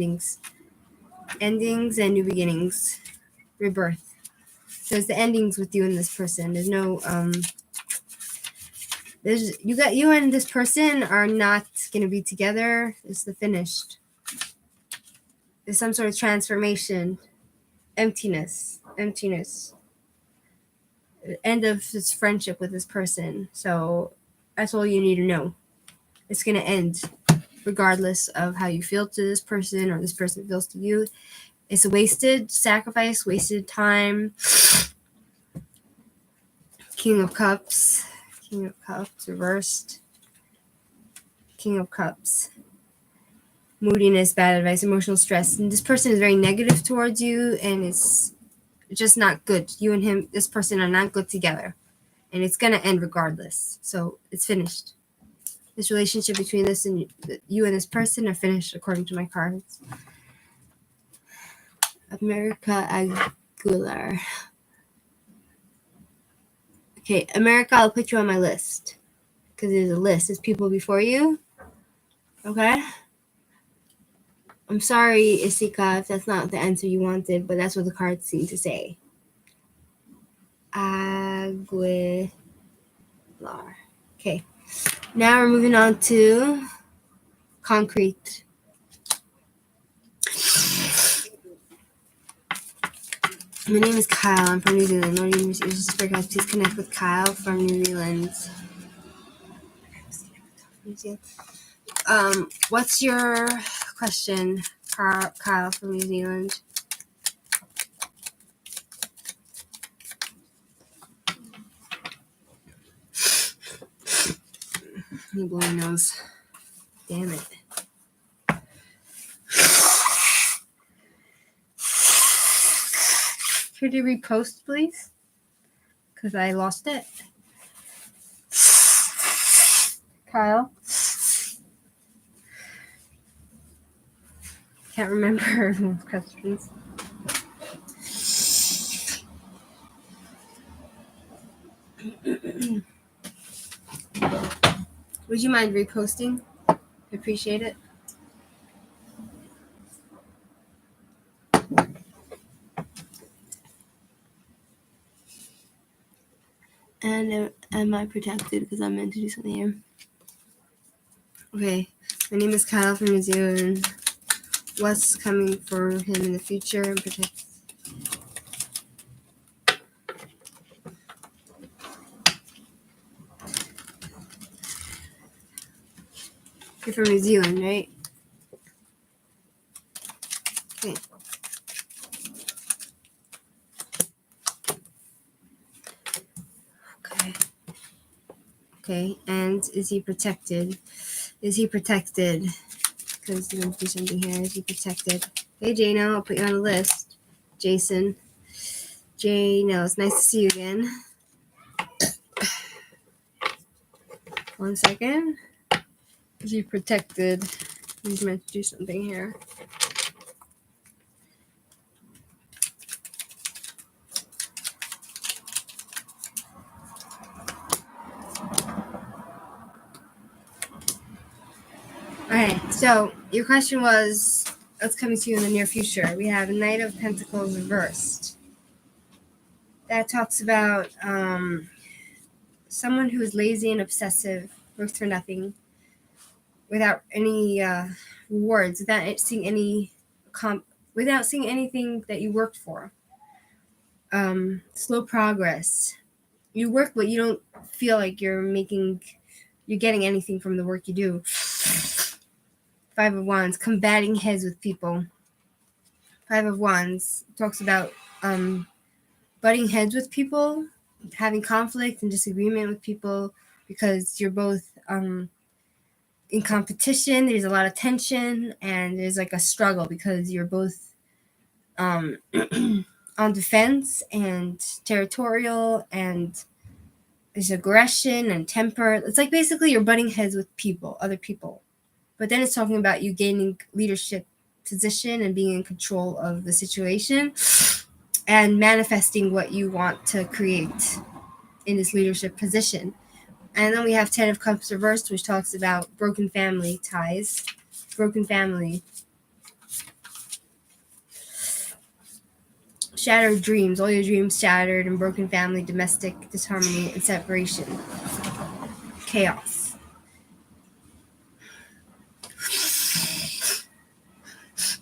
Speaker 1: new beginnings, rebirth. So it's the endings with you and this person. There's no you and this person are not gonna be together. It's the finished. There's some sort of transformation, emptiness. End of this friendship with this person. So that's all you need to know. It's gonna end, regardless of how you feel to this person or this person feels to you. It's a wasted sacrifice, wasted time. King of Cups reversed. King of Cups. Moodiness, bad advice, emotional stress. And this person is very negative towards you, and it's just not good. You and him, this person, are not good together. And it's going to end regardless. So it's finished. This relationship between you and this person are finished according to my cards. America Aguilar. Okay, America, I'll put you on my list. Because there's a list. There's people before you. Okay? I'm sorry, Isika, if that's not the answer you wanted, but that's what the cards seem to say. Aguilar. Okay. Now we're moving on to concrete. My name is Kyle. I'm from New Zealand. No need to please connect with Kyle from New Zealand. What's your question, Kyle from New Zealand? He blowing nose. Damn it. Could you repost, please? Because I lost it. Kyle? Can't remember everyone's questions. Would you mind reposting? Appreciate it. And am I protected because I'm meant to do something here? Okay, my name is Kyle from New Zealand. What's coming for him in the future and protect? You're from New Zealand, right? Okay. Okay, and is he protected? Is he protected? Because you're going to do something here. Is he protected? Hey, Jano, I'll put you on the list. Jason. Jano, it's nice to see you again. 1 second. Is he protected? He's meant to do something here. Okay, so your question was, what's coming to you in the near future? We have Knight of Pentacles reversed. That talks about someone who is lazy and obsessive, works for nothing, without any rewards, without seeing anything that you worked for. Slow progress. You work, but you don't feel like you're getting anything from the work you do. 5 of Wands, combating heads with people. 5 of Wands talks about butting heads with people, having conflict and disagreement with people because you're both in competition. There's a lot of tension and there's like a struggle because you're both on defense and territorial, and there's aggression and temper. It's like basically you're butting heads with other people. But then it's talking about you gaining leadership position and being in control of the situation and manifesting what you want to create in this leadership position. And then we have 10 of Cups reversed, which talks about broken family ties, broken family, shattered dreams, all your dreams shattered, and broken family, domestic disharmony, and separation, chaos.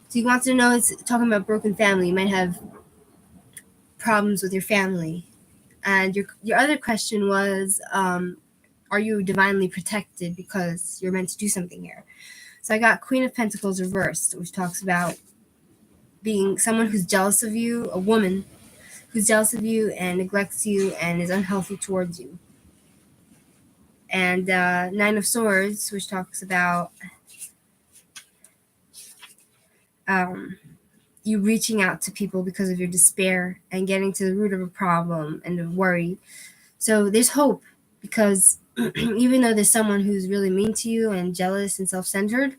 Speaker 1: So you want to know, it's talking about broken family. You might have problems with your family. And your other question was, are you divinely protected because you're meant to do something here? So I got Queen of Pentacles reversed, which talks about being someone who's jealous of you, a woman who's jealous of you and neglects you and is unhealthy towards you. And 9 of Swords, which talks about you reaching out to people because of your despair and getting to the root of a problem and of worry. So there's hope because even though there's someone who's really mean to you and jealous and self-centered,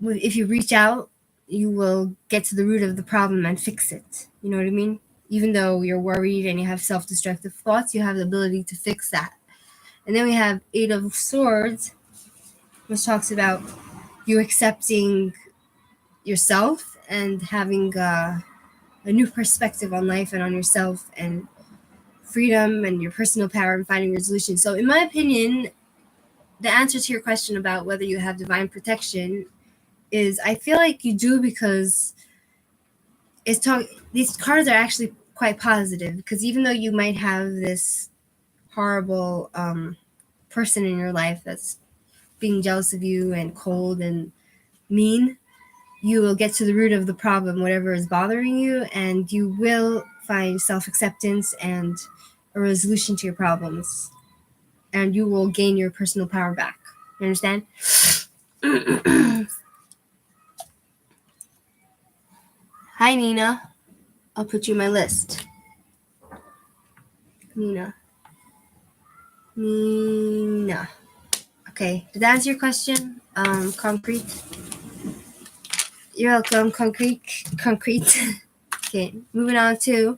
Speaker 1: if you reach out, you will get to the root of the problem and fix it. You know what I mean? Even though you're worried and you have self-destructive thoughts, you have the ability to fix that. And then we have 8 of Swords, which talks about you accepting yourself and having a new perspective on life and on yourself and freedom and your personal power and finding resolution. So in my opinion, the answer to your question about whether you have divine protection is I feel like you do, because these cards are actually quite positive, because even though you might have this horrible person in your life that's being jealous of you and cold and mean, you will get to the root of the problem, whatever is bothering you, and you will find self-acceptance and a resolution to your problems, and you will gain your personal power back. You understand? Hi, Nina. I'll put you in my list. Nina. Okay, did that answer your question? Concrete? You're welcome, Concrete. Okay, moving on to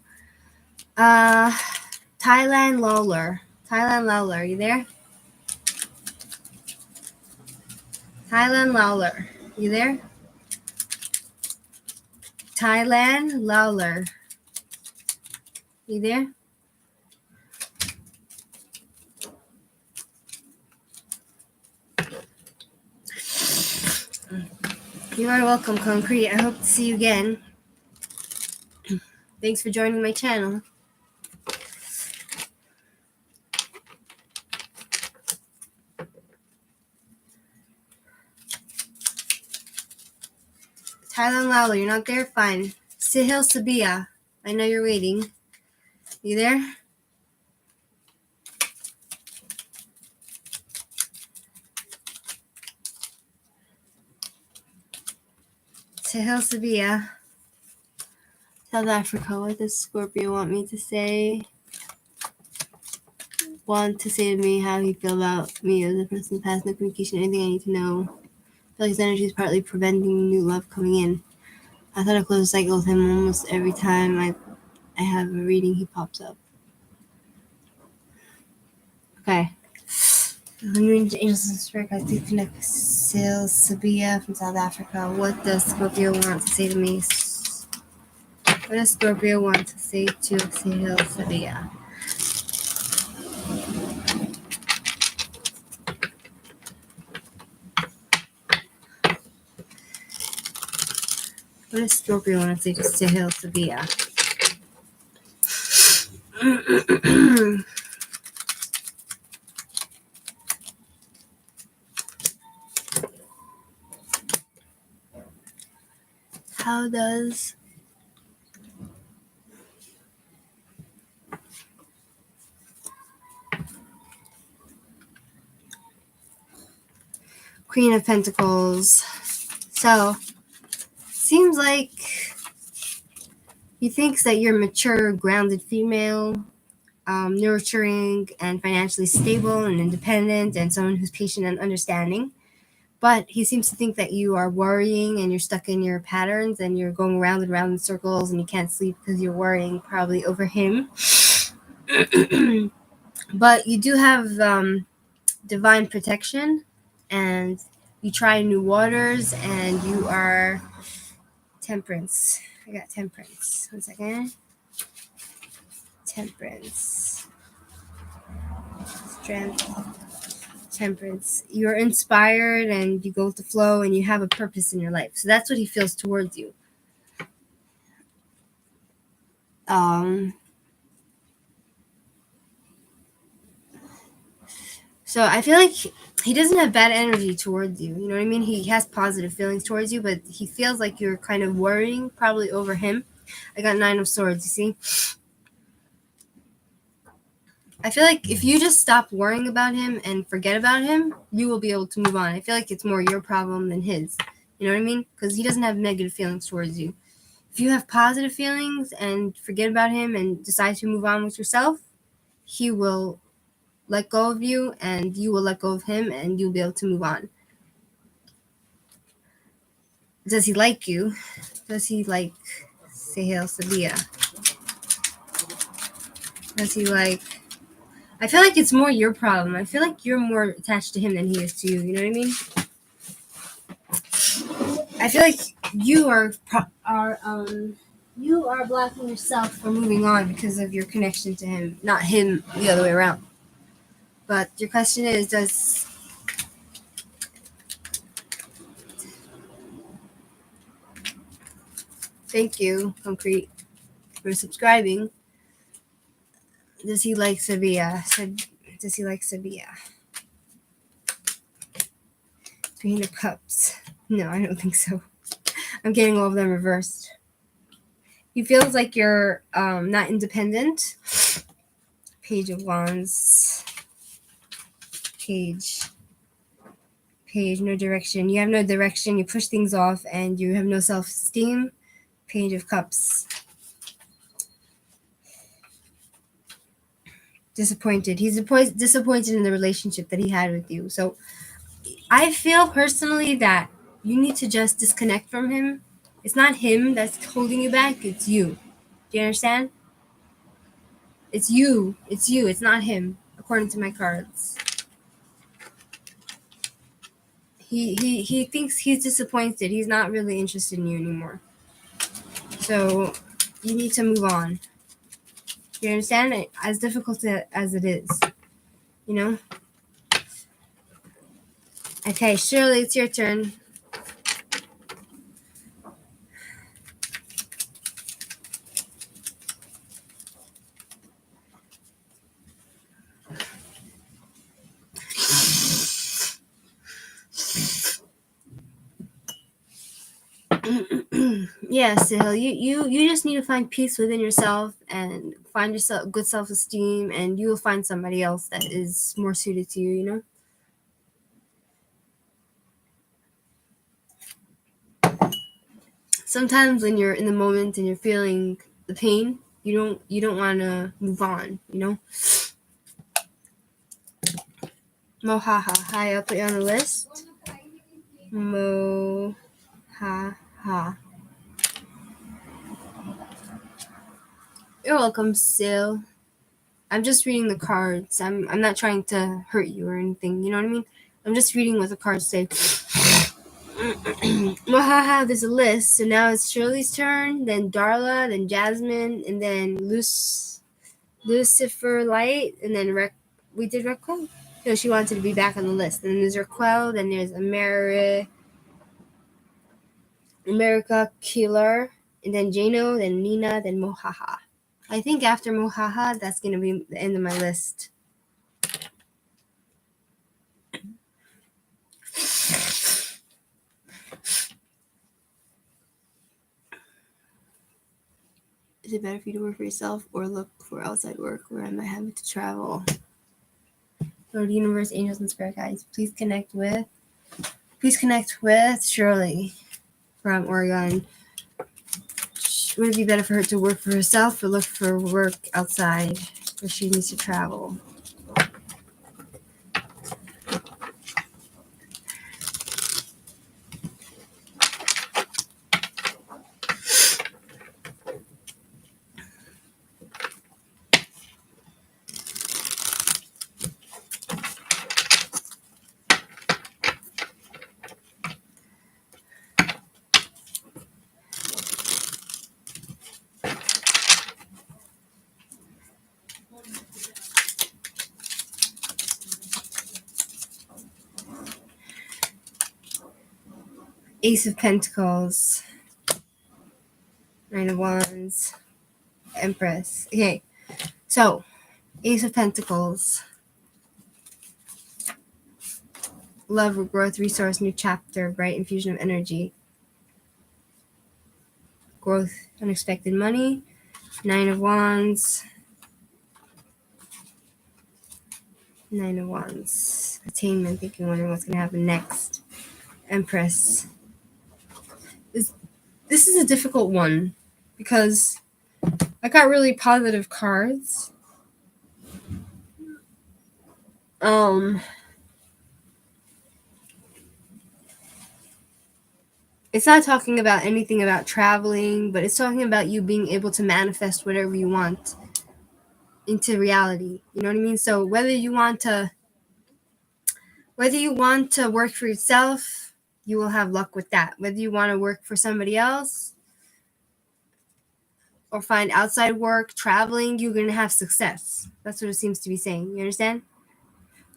Speaker 1: Thailand Lawler. You there? Thailand Lawler, you there? Thailand Lawler, you there? You are welcome, Concrete. I hope to see you again. Thanks for joining my channel. Thailand Lawler, you're not there? Fine. Sahil Sabia, I know you're waiting. You there? Sahil Sabia. South Africa, what does Scorpio want me to say? Want to say to me how he feel about me as a person, past no communication, anything I need to know. I feel like his energy is partly preventing new love coming in. I thought I closed a cycle with him almost every time I have a reading, he pops up. Okay. New Angels and Spirit Guides, please connect with Sil Sabia from South Africa. What does Scorpio want to say to me? What does Scorpio want to say to Sil Sabia? What does Scorpio want to say to Sil Sabia? How does Queen of Pentacles? So, seems like he thinks that you're a mature, grounded female, nurturing and financially stable and independent, and someone who's patient and understanding. But he seems to think that you are worrying and you're stuck in your patterns and you're going round and round in circles and you can't sleep because you're worrying probably over him. But you do have divine protection, and you try new waters, and you are Temperance. I got Temperance. 1 second. Temperance. Strength. Temperance. You're inspired and you go with the flow and you have a purpose in your life. So that's what he feels towards you. So I feel like he doesn't have bad energy towards you. You know what I mean? He has positive feelings towards you, but he feels like you're kind of worrying probably over him. I got 9 of Swords, you see? I feel like if you just stop worrying about him and forget about him, you will be able to move on. I feel like it's more your problem than his. You know what I mean? Because he doesn't have negative feelings towards you. If you have positive feelings and forget about him and decide to move on with yourself, he will let go of you and you will let go of him and you'll be able to move on. Does he like you? Does he like Sahel Sabia? Does he like... I feel like it's more your problem. I feel like you're more attached to him than he is to you. You know what I mean? I feel like you are you are blocking yourself from moving on because of your connection to him, not him the other way around. But your question is, does thank you, Concrete, for subscribing. Does he like Sevilla? Does he like Sevilla? Queen of Cups. No, I don't think so. I'm getting all of them reversed. He feels like you're not independent. Page of Wands. Page, no direction. You have no direction. You push things off and you have no self-esteem. Page of Cups. Disappointed. He's disappointed in the relationship that he had with you. So I feel personally that you need to just disconnect from him. It's not him that's holding you back. It's you. Do you understand? It's you. It's you. It's not him, according to my cards. He thinks he's disappointed. He's not really interested in you anymore. So you need to move on. You understand? As difficult as it is, you know? Okay, Shirley, it's your turn. Yeah, Sil, you just need to find peace within yourself and find yourself good self-esteem, and you will find somebody else that is more suited to you, you know? Sometimes when you're in the moment and you're feeling the pain, you don't want to move on, you know? Mohaha. Hi, I'll put you on the list. Mohaha. You're welcome, Sil. I'm just reading the cards. I'm not trying to hurt you or anything, you know what I mean? I'm just reading what the cards say. Mohaha, there's a list. So now it's Shirley's turn, then Darla, then Jasmine, and then Lucifer Light, and then we did Raquel. No, she wanted to be back on the list. And then there's Raquel, then there's America Killer, and then Jano, then Nina, then Mohaha. I think after Mohaha, that's going to be the end of my list. Is it better for you to work for yourself or look for outside work where I might have to travel? Lord, universe, angels, and spirit guides, please connect with Shirley from Oregon. Would it be better for her to work for herself or look for work outside where she needs to travel? Ace of Pentacles, Nine of Wands, Empress. Okay, so Ace of Pentacles, love, growth, resource, new chapter, bright infusion of energy, growth, unexpected money. Nine of Wands, attainment, thinking, wondering what's going to happen next. Empress. This is a difficult one because I got really positive cards. It's not talking about anything about traveling, but it's talking about you being able to manifest whatever you want into reality. You know what I mean? So whether you want to work for yourself you will have luck with that. Whether you want to work for somebody else or find outside work, traveling, you're going to have success. That's what it seems to be saying. You understand?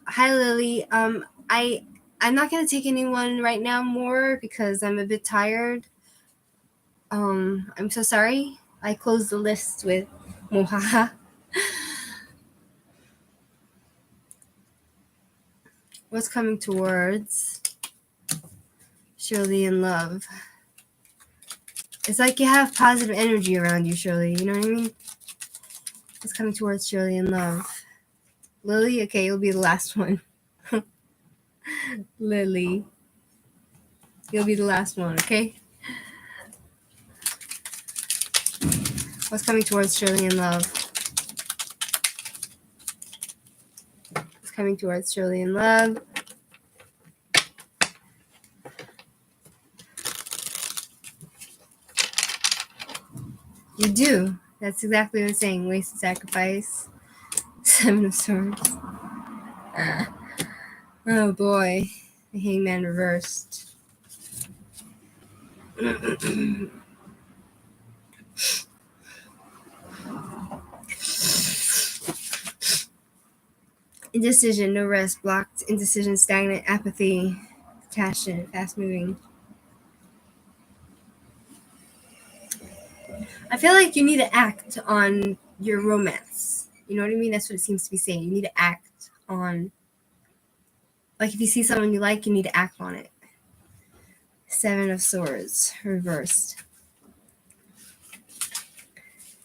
Speaker 1: Hi, Lily. I'm not going to take anyone right now more because I'm a bit tired. I'm so sorry. I closed the list with Mohaha. What's coming towards Shirley in love? It's like you have positive energy around you, Shirley. You know what I mean? What's coming towards Shirley in love? Lily? Okay, you'll be the last one. Lily. You'll be the last one, okay? What's coming towards Shirley in love? What's coming towards Shirley in love? You do. That's exactly what I'm saying. Wasted sacrifice. 7 of Swords. Oh boy. The Hangman reversed. Indecision, no rest, blocked, indecision, stagnant, apathy, passion, fast moving. I feel like you need to act on your romance. You know what I mean? That's what it seems to be saying. You need to act on, like if you see someone you like, you need to act on it. 7 of Swords, reversed.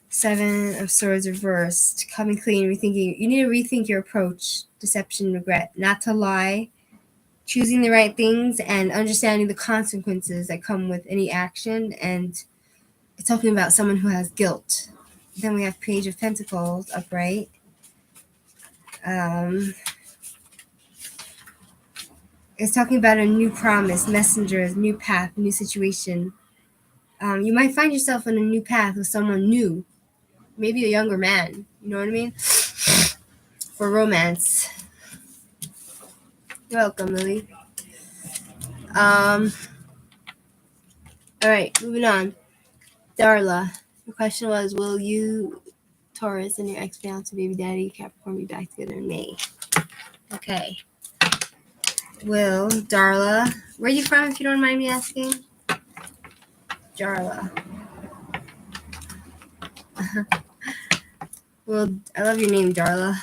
Speaker 1: 7 of Swords reversed. Coming clean, rethinking. You need to rethink your approach. Deception, regret. Not to lie. Choosing the right things and understanding the consequences that come with any action. And it's talking about someone who has guilt. Then we have Page of Pentacles upright. It's talking about a new promise, messengers, new path, new situation. You might find yourself on a new path with someone new. Maybe a younger man. You know what I mean? For romance. You're welcome, Lily. All right, moving on. Darla, the question was, will you, Taurus, and your ex-fiance, baby daddy, Capricorn, be back together in May? Okay. Will, Darla, where are you from, if you don't mind me asking? Darla. Well, I love your name, Darla.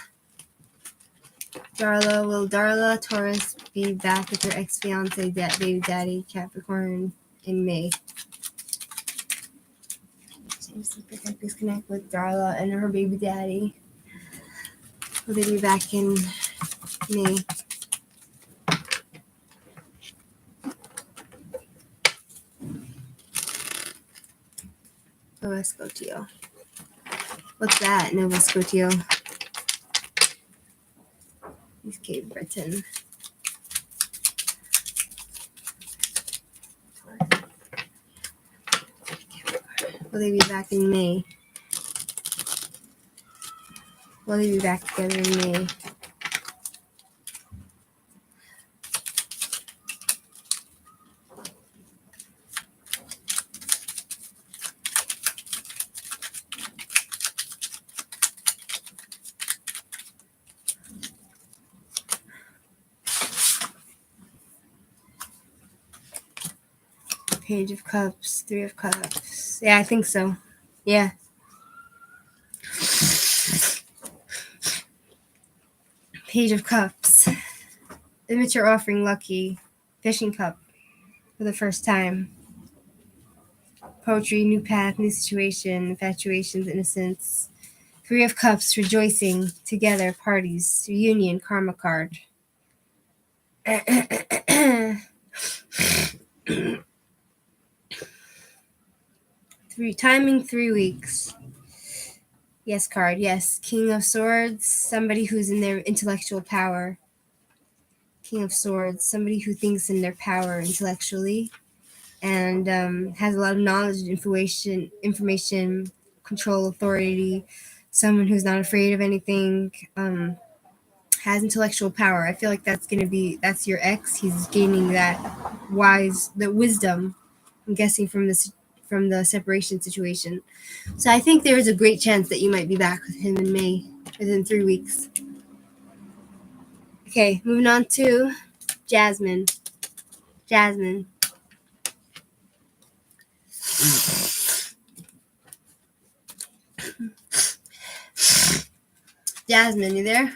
Speaker 1: Darla, will Darla Taurus be back with her ex-fiance, baby daddy, Capricorn, in May? Seems to protect disconnect with Darla and her baby daddy. Will they be back in May? Nova Scorpio. What's that, Nova Scorpio? He's Cape Breton. Will they be back in May? Will they be back together in May? Page of Cups, 3 of Cups. Yeah, I think so. Yeah. Page of Cups. Immature offering, lucky. Fishing cup for the first time. Poetry, new path, new situation, infatuations, innocence. 3 of Cups, rejoicing, together, parties, reunion, karma card. Timing 3 weeks. Yes card, yes. King of Swords, somebody who's in their intellectual power. King of Swords, somebody who thinks in their power intellectually and has a lot of knowledge, information, control, authority. Someone who's not afraid of anything, has intellectual power. I feel like that's your ex. He's gaining that wisdom. I'm guessing from the separation situation. So I think there is a great chance that you might be back with him in May, within 3 weeks. Okay, moving on to Jasmine. Jasmine, you there?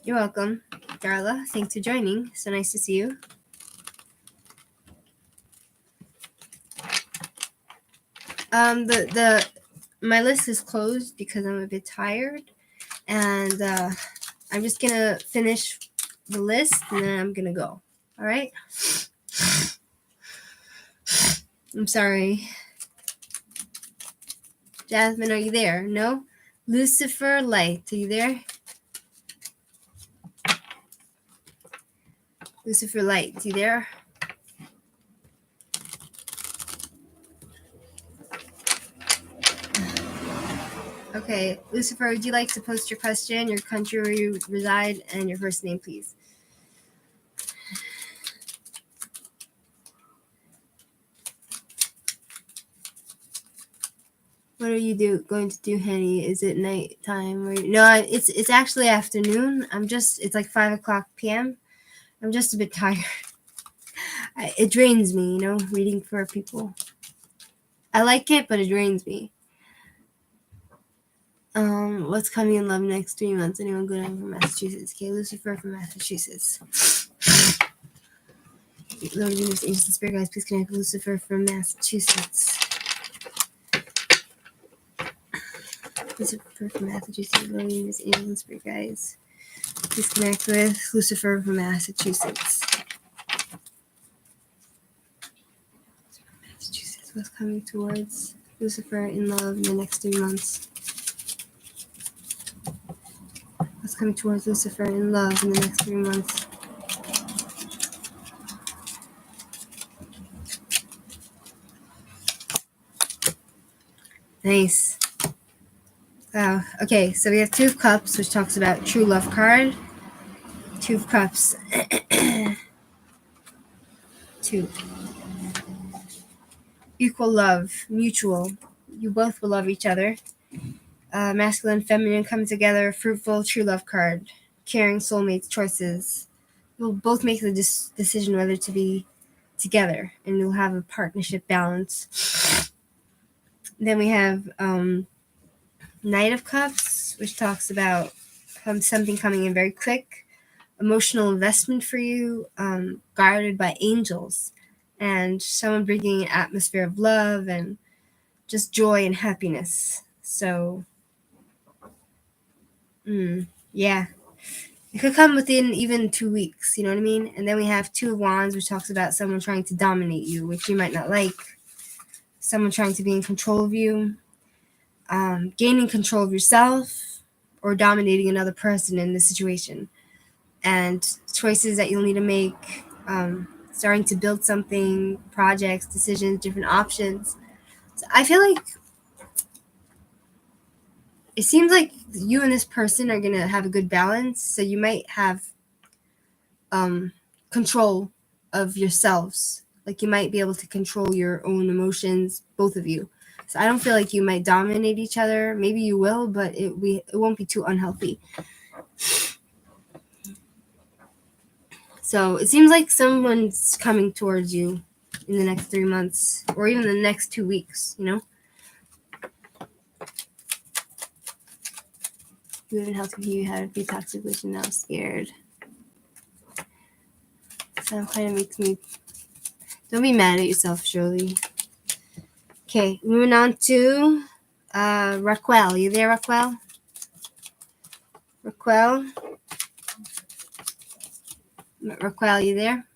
Speaker 1: You're welcome. Darla, thanks for joining. So nice to see you. My list is closed because I'm a bit tired, and I'm just gonna finish the list and then I'm gonna go. All right. I'm sorry. Jasmine, are you there? No? Lucifer Light, are you there? Lucifer Light, are you there? Okay, Lucifer, would you like to post your question, your country where you reside, and your first name, please? What are you going to do, Henny? Is it nighttime? No, it's actually afternoon. It's like 5:00 p.m. I'm just a bit tired. It drains me, reading for people. I like it, but it drains me. What's coming in love next 3 months? Anyone good from Massachusetts? Okay, Lucifer from Massachusetts. Lord of Venus, Angels and Spirit Guides, please connect with Lucifer from Massachusetts. Lucifer from Massachusetts. Lord of Venus, Angels and Spirit Guides, please connect with Lucifer from Massachusetts. Massachusetts, what's coming towards Lucifer in love in the next 3 months? What's coming towards Lucifer in love in the next 3 months? Nice. Wow. Okay, so we have Two of Cups, which talks about true love card. Two of Cups. Two. Equal love, mutual. You both will love each other. Masculine, feminine come together. Fruitful, true love card. Caring, soulmates, choices. You'll both make the decision whether to be together, and you'll have a partnership balance. Then we have Knight of Cups, which talks about something coming in very quick. Emotional investment for you, guarded by angels, and someone bringing an atmosphere of love and just joy and happiness. So, yeah. It could come within even 2 weeks, you know what I mean? And then we have Two of Wands, which talks about someone trying to dominate you, which you might not like. Someone trying to be in control of you, gaining control of yourself, or dominating another person in the situation. And choices that you'll need to make, starting to build something, projects, decisions, different options. So I feel like it seems like you and this person are going to have a good balance. So you might have control of yourselves. Like you might be able to control your own emotions, both of you. So I don't feel like you might dominate each other. Maybe you will, but it won't be too unhealthy. So it seems like someone's coming towards you in the next 3 months, or even the next 2 weeks, You haven't helped you had a few toxic wish and now scared. So it kind of makes me... Don't be mad at yourself, Shirley. Okay, moving on to Raquel. You there, Raquel? Raquel? Raquel, you there?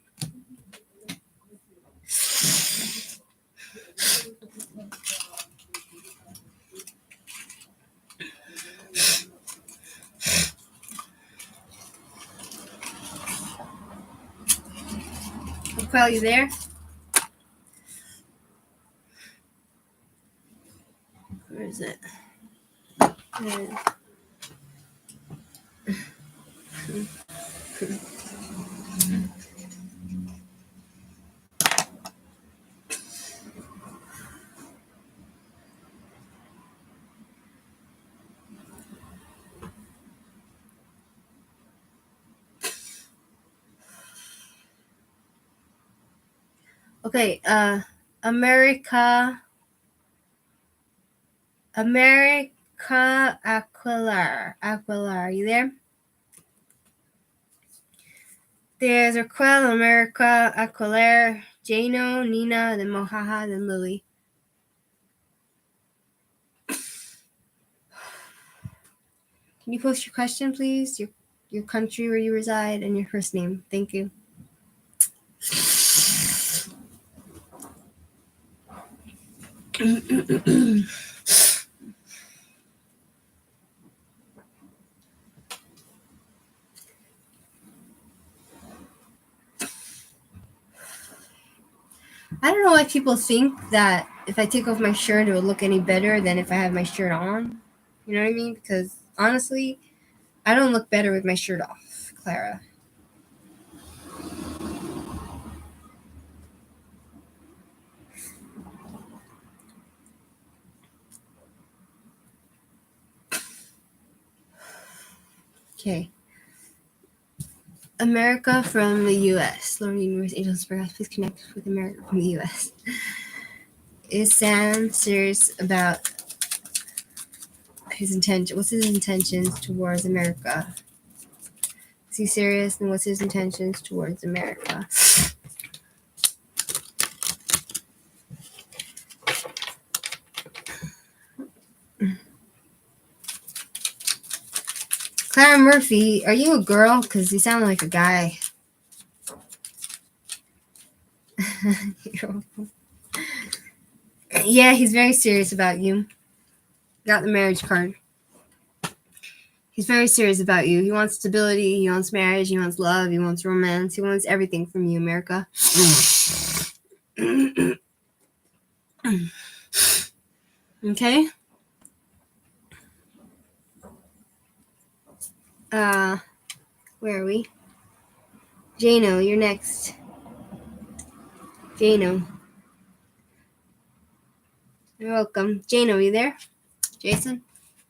Speaker 1: Raquel, you there? Where is it? Okay, America Aquilar. Are you there? There's Raquel, America, Aquilar, Jano, Nina, then Mohaha, then Lily. Can you post your question, please? Your country where you reside and your first name. Thank you. I don't know why people think that if I take off my shirt, it will look any better than if I have my shirt on. You know what I mean? Because honestly, I don't look better with my shirt off, Clara. Okay. America from the U.S. Lord Universe Angels Spirit, please connect with America from the U.S. Is Sam serious about his intention? What's his intentions towards America? Is he serious, and what's his intentions towards America? Clara Murphy, are you a girl? Because you sound like a guy. Yeah, he's very serious about you. Got the marriage card. He's very serious about you. He wants stability. He wants marriage. He wants love. He wants romance. He wants everything from you, America. Okay? Where are we? Jano, you're next. Jano. You're welcome. Jano, are you there? Jason,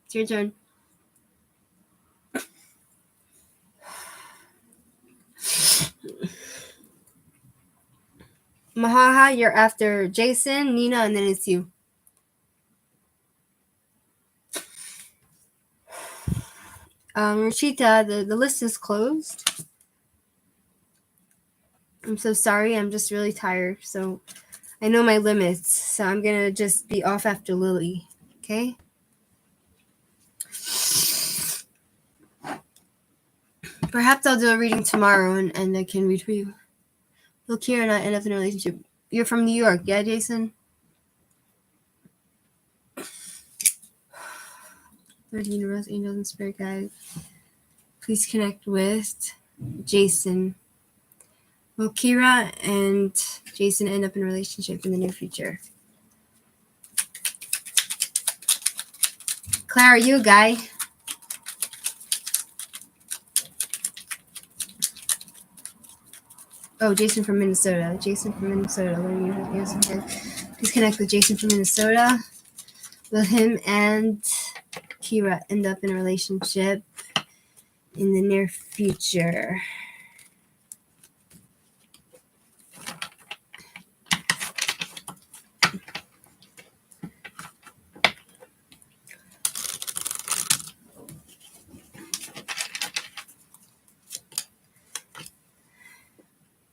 Speaker 1: it's your turn. Mahaha, you're after Jason, Nina, and then it's you. Rachita, the list is closed. I'm so sorry. I'm just really tired. So I know my limits. So I'm going to just be off after Lily. Okay? Perhaps I'll do a reading tomorrow and I can read for you. Look here and I end up in a relationship. You're from New York, yeah, Jason? Lord Universe, Angels, and Spirit Guides. Please connect with Jason. Will Kira and Jason end up in a relationship in the near future? Clara, are you a guy? Oh, Jason from Minnesota. Jason from Minnesota. Please connect with Jason from Minnesota. Will him and Kira end up in a relationship in the near future?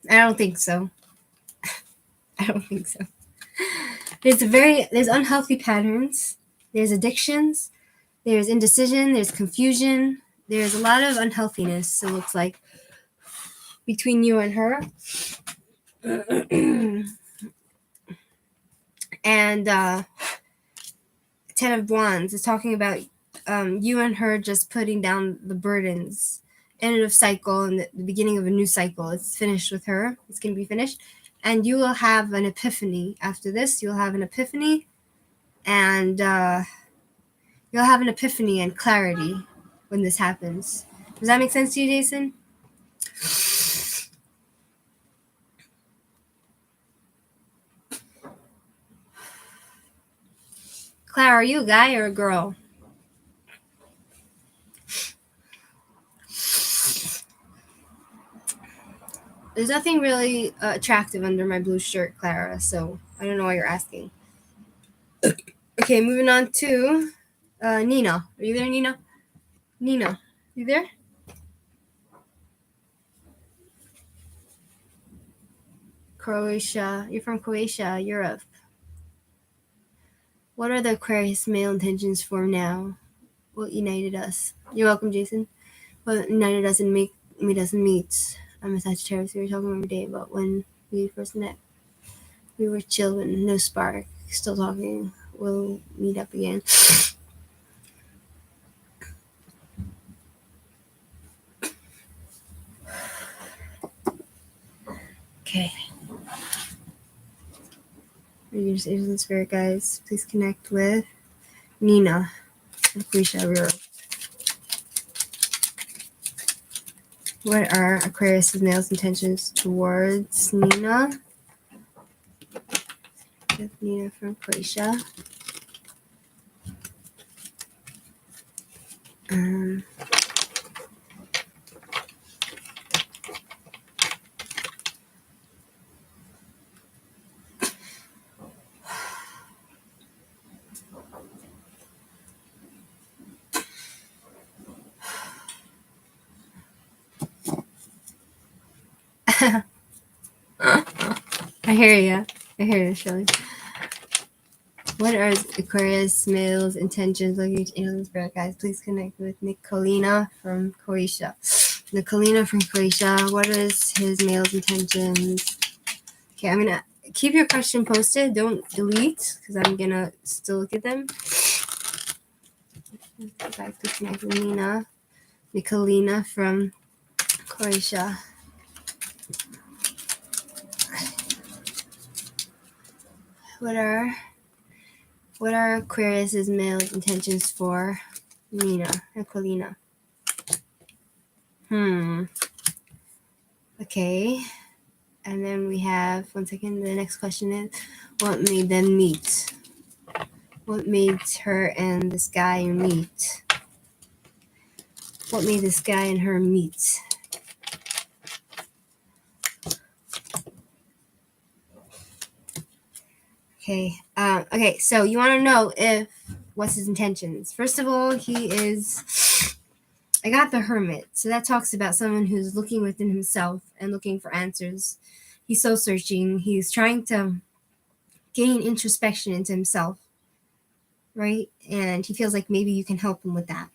Speaker 1: I don't think so. I don't think so. There's unhealthy patterns. There's addictions. There's indecision. There's confusion. There's a lot of unhealthiness, it looks like, between you and her. And 10 of Wands is talking about you and her just putting down the burdens. End of cycle and the beginning of a new cycle. It's finished with her. It's going to be finished. And you will have an epiphany after this. You'll have an epiphany. And You'll have an epiphany and clarity when this happens. Does that make sense to you, Jason? Clara, are you a guy or a girl? There's nothing really attractive under my blue shirt, Clara, so I don't know why you're asking. Okay, moving on to Nina. Are you there, Nina? Nina, you there? Croatia. You're from Croatia, Europe. What are the Aquarius male intentions for now? What united us? You're welcome, Jason. What united us and made us meet? I'm a Sagittarius. We were talking every day about when we first met. We were children, no spark. Still talking. We'll meet up again. Okay. Angels and spirit guides, please connect with Nina. Rara. What are Aquarius' male's intentions towards Nina? With Nina from Croatia. I hear you, Shirley. What are Aquarius male's intentions? Looking to aliens, spirit guys, please connect with Nicolina from Croatia. Nicolina from Croatia. What is his male's intentions? Okay, I'm gonna keep your question posted. Don't delete because I'm gonna still look at them. Back to connect with Nicolina from Croatia. What are Aquarius' male's intentions for Nicolina? Okay. And then we have, one second, the next question is, what made them meet? What made her and this guy meet? What made this guy and her meet? Okay, so you want to know what's his intentions. First of all, I got the Hermit. So that talks about someone who's looking within himself and looking for answers. He's soul searching. He's trying to gain introspection into himself, right? And he feels like maybe you can help him with that.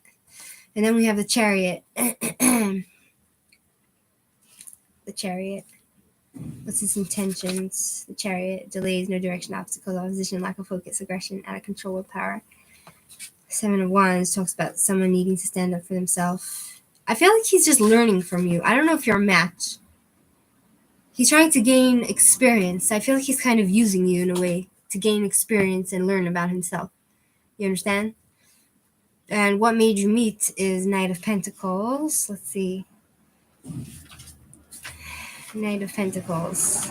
Speaker 1: And then we have the Chariot. The Chariot. What's his intentions? The Chariot. Delays, no direction, obstacles, opposition, lack of focus, aggression, out of control, willpower. Seven of Wands talks about someone needing to stand up for themselves. I feel like he's just learning from you. I don't know if you're a match. He's trying to gain experience. I feel like he's kind of using you in a way to gain experience and learn about himself. You understand? And what made you meet is Knight of Pentacles. Let's see. Knight of Pentacles.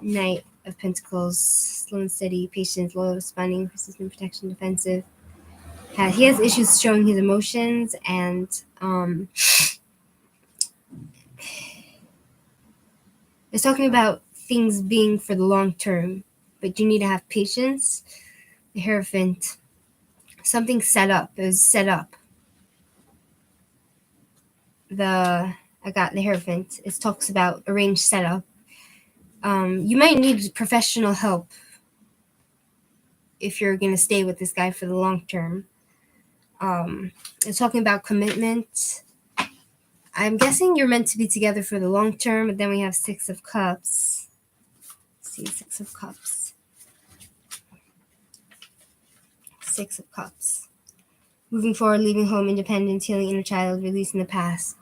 Speaker 1: Knight of Pentacles. Slow and steady, patient, loyal, responding, persistent, protection, defensive. He has issues showing his emotions, and it's talking about things being for the long term, but you need to have patience. The Hierophant. Something set up. It was set up. I got the Hierophant. It talks about arranged setup. You might need professional help if you're going to stay with this guy for the long term. It's talking about commitment. I'm guessing you're meant to be together for the long term, but then we have Six of Cups. Let's see, Six of Cups. Six of Cups. Moving forward, leaving home, independence, healing inner child, releasing the past.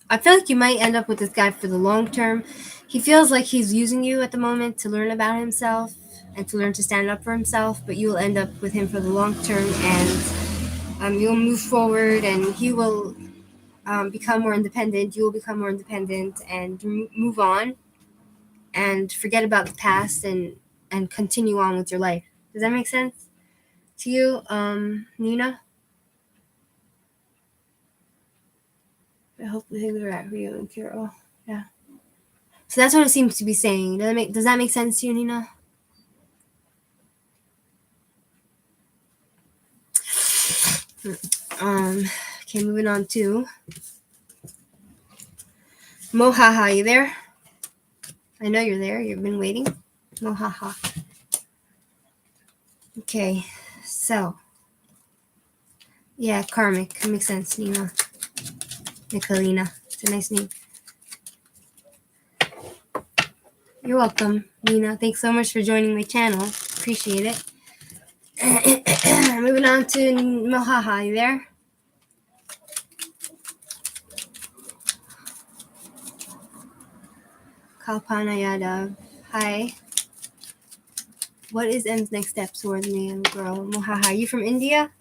Speaker 1: I feel like you might end up with this guy for the long term. He feels like he's using you at the moment to learn about himself and to learn to stand up for himself, but you'll end up with him for the long term, and you'll move forward, and he will become more independent. You will become more independent and move on and forget about the past and continue on with your life. Does that make sense to you, Nina? I hope things are right for you and Carol. Yeah. So that's what it seems to be saying. Does that make sense to you, Nina? Okay, moving on to Mohaha. You there? I know you're there. You've been waiting. Mohaha. Okay, so yeah, karmic. That makes sense, Nina. Nicolina. It's a nice name. You're welcome, Nina. Thanks so much for joining my channel. Appreciate it. Moving on to Mohaha. You there? Kalpana Yadav. Hi. What is M's next step towards me and the girl? Mohaha. Are you from India?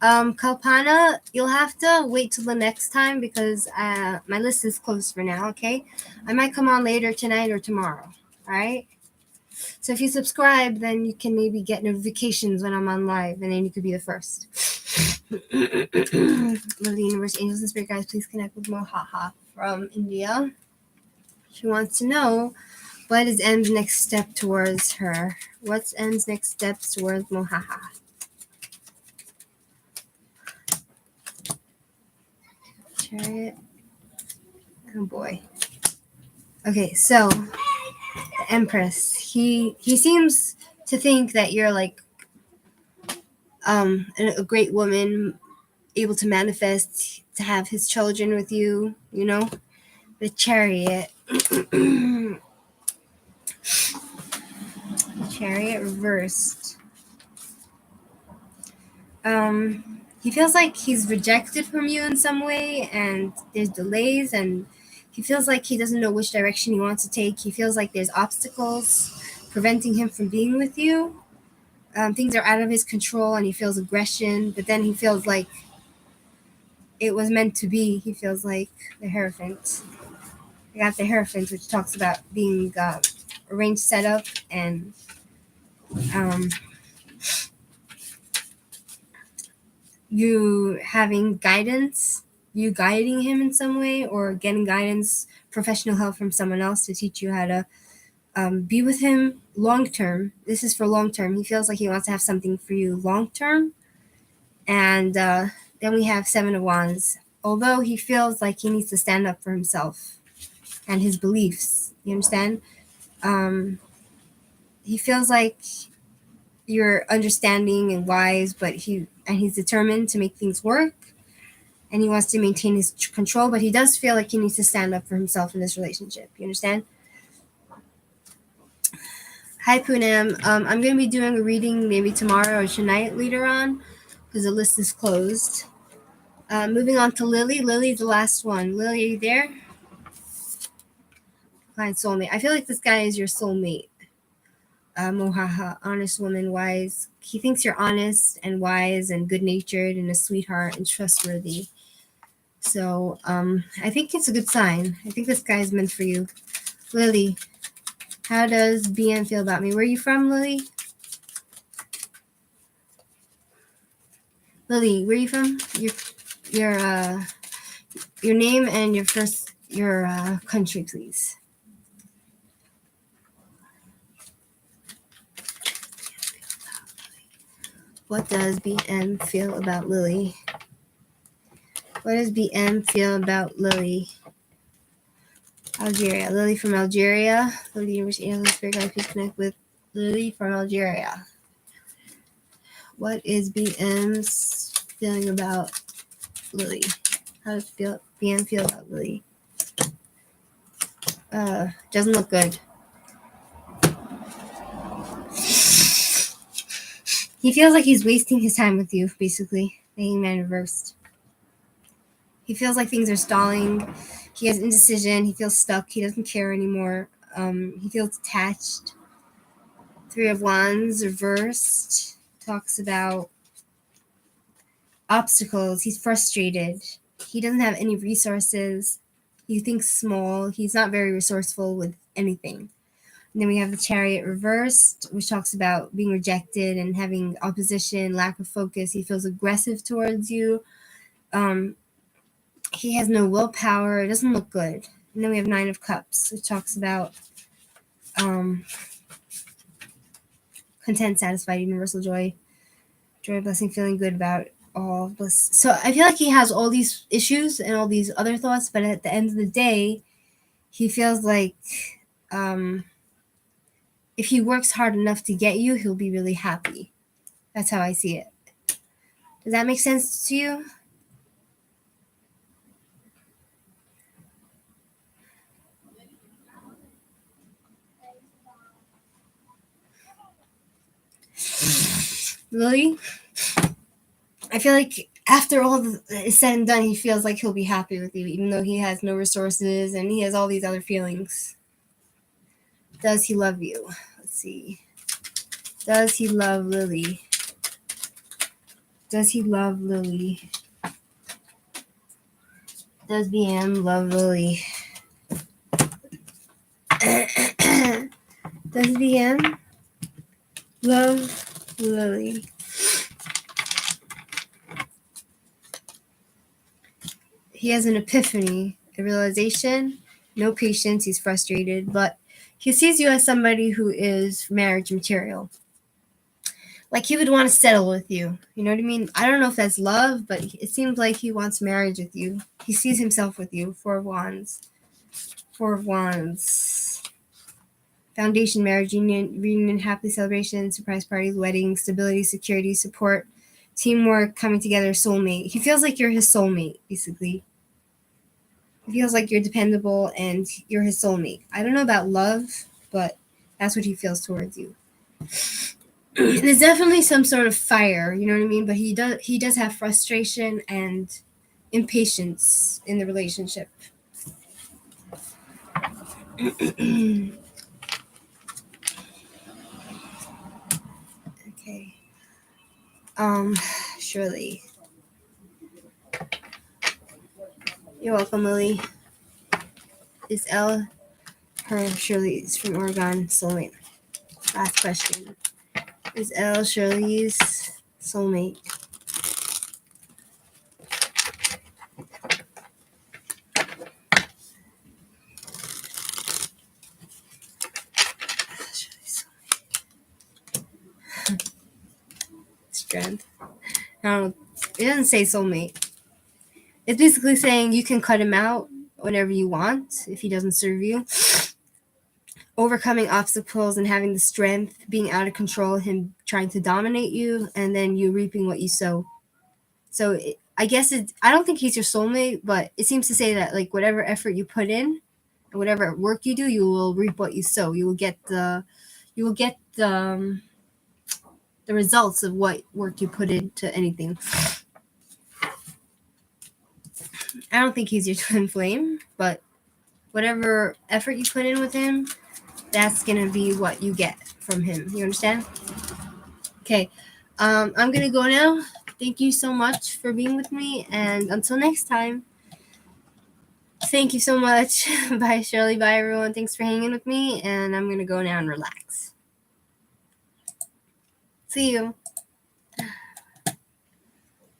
Speaker 1: Kalpana, you'll have to wait till the next time because my list is closed for now, okay? I might come on later tonight or tomorrow, all right? So if you subscribe, then you can maybe get notifications when I'm on live, and then you could be the first. Love the universe, angels, and spirit guides, please connect with Mohaha from India. She wants to know, what is M's next step towards her? What's M's next steps towards Mohaha? Chariot. Oh boy. Okay, so the Empress. He seems to think that you're like a great woman, able to manifest to have his children with you. You know, the Chariot. The Chariot reversed. He feels like he's rejected from you in some way, and there's delays, and he feels like he doesn't know which direction he wants to take. He feels like there's obstacles preventing him from being with you. Things are out of his control, and he feels aggression, but then he feels like it was meant to be. He feels like the Hierophant. I got the Hierophant, which talks about being arranged, set up, and you having guidance, you guiding him in some way, or getting guidance, professional help from someone else to teach you how to be with him long term. This is for long term. He feels like he wants to have something for you long term. And then we have Seven of Wands. Although he feels like he needs to stand up for himself and his beliefs, you understand? He feels like you're understanding and wise, but he's determined to make things work, and he wants to maintain his control, but he does feel like he needs to stand up for himself in this relationship. You understand? Hi, Poonam. I'm going to be doing a reading maybe tomorrow or tonight later on because the list is closed. Moving on to Lily. Lily's the last one. Lily, are you there? Client soulmate. I feel like this guy is your soulmate. Mohaha, honest woman, wise. He thinks you're honest and wise and good-natured and a sweetheart and trustworthy. So I think it's a good sign. I think this guy is meant for you. Lily, how does BM feel about me? Where are you from, Lily? Lily, where are you from? Your name and your country, please. What does BM feel about Lily? What does BM feel about Lily? Algeria. Lily from Algeria. Lily, University of Spirit Guide, please connect with Lily from Algeria. What is BM's feeling about Lily? How does BM feel about Lily? Doesn't look good. He feels like he's wasting his time with you, basically. The Hangman reversed. He feels like things are stalling. He has indecision. He feels stuck. He doesn't care anymore. He feels attached. Three of Wands reversed talks about obstacles. He's frustrated. He doesn't have any resources. He thinks small. He's not very resourceful with anything. And then we have the Chariot reversed, which talks about being rejected and having opposition, lack of focus. He feels aggressive towards you. He has no willpower. It doesn't look good. And then we have Nine of Cups, which talks about content, satisfied, universal joy, blessing, feeling good about all bliss. So I feel like he has all these issues and all these other thoughts, but at the end of the day, he feels like if he works hard enough to get you, he'll be really happy. That's how I see it. Does that make sense to you? Lily, I feel like after all is said and done, he feels like he'll be happy with you, even though he has no resources and he has all these other feelings. Does he love you? Let's see. Does he love Lily? Does he love Lily? Does BM love Lily? Does BM love Lily? He has an epiphany, a realization, no patience, he's frustrated, but he sees you as somebody who is marriage material. Like he would want to settle with you. You know what I mean? I don't know if that's love, but it seems like he wants marriage with you. He sees himself with you. Four of Wands. Four of Wands. Foundation, marriage, union, reunion, happy celebration, surprise parties, weddings, stability, security, support, teamwork, coming together, soulmate. He feels like you're his soulmate, basically. He feels like you're dependable and you're his soulmate. I don't know about love, but that's what he feels towards you. There's definitely some sort of fire, you know what I mean? But he does have frustration and impatience in the relationship. Okay. Shirley. You're welcome, Lily. Is L her Shirley's from Oregon soulmate? Last question. Is L Shirley's soulmate? Strength. No, it doesn't say soulmate. It's basically saying you can cut him out whenever you want if he doesn't serve you. Overcoming obstacles and having the strength, being out of control, him trying to dominate you, and then you reaping what you sow. So I guess I don't think he's your soulmate, but it seems to say that like whatever effort you put in, and whatever work you do, you will reap what you sow. You will get the results of what work you put into anything. I don't think he's your twin flame, but whatever effort you put in with him, that's gonna be what you get from him. You understand? Okay. I'm gonna go now. Thank you so much for being with me, and until next time. Thank you so much. Bye, Shirley. Bye, everyone. Thanks for hanging with me, and I'm gonna go now and relax. See you.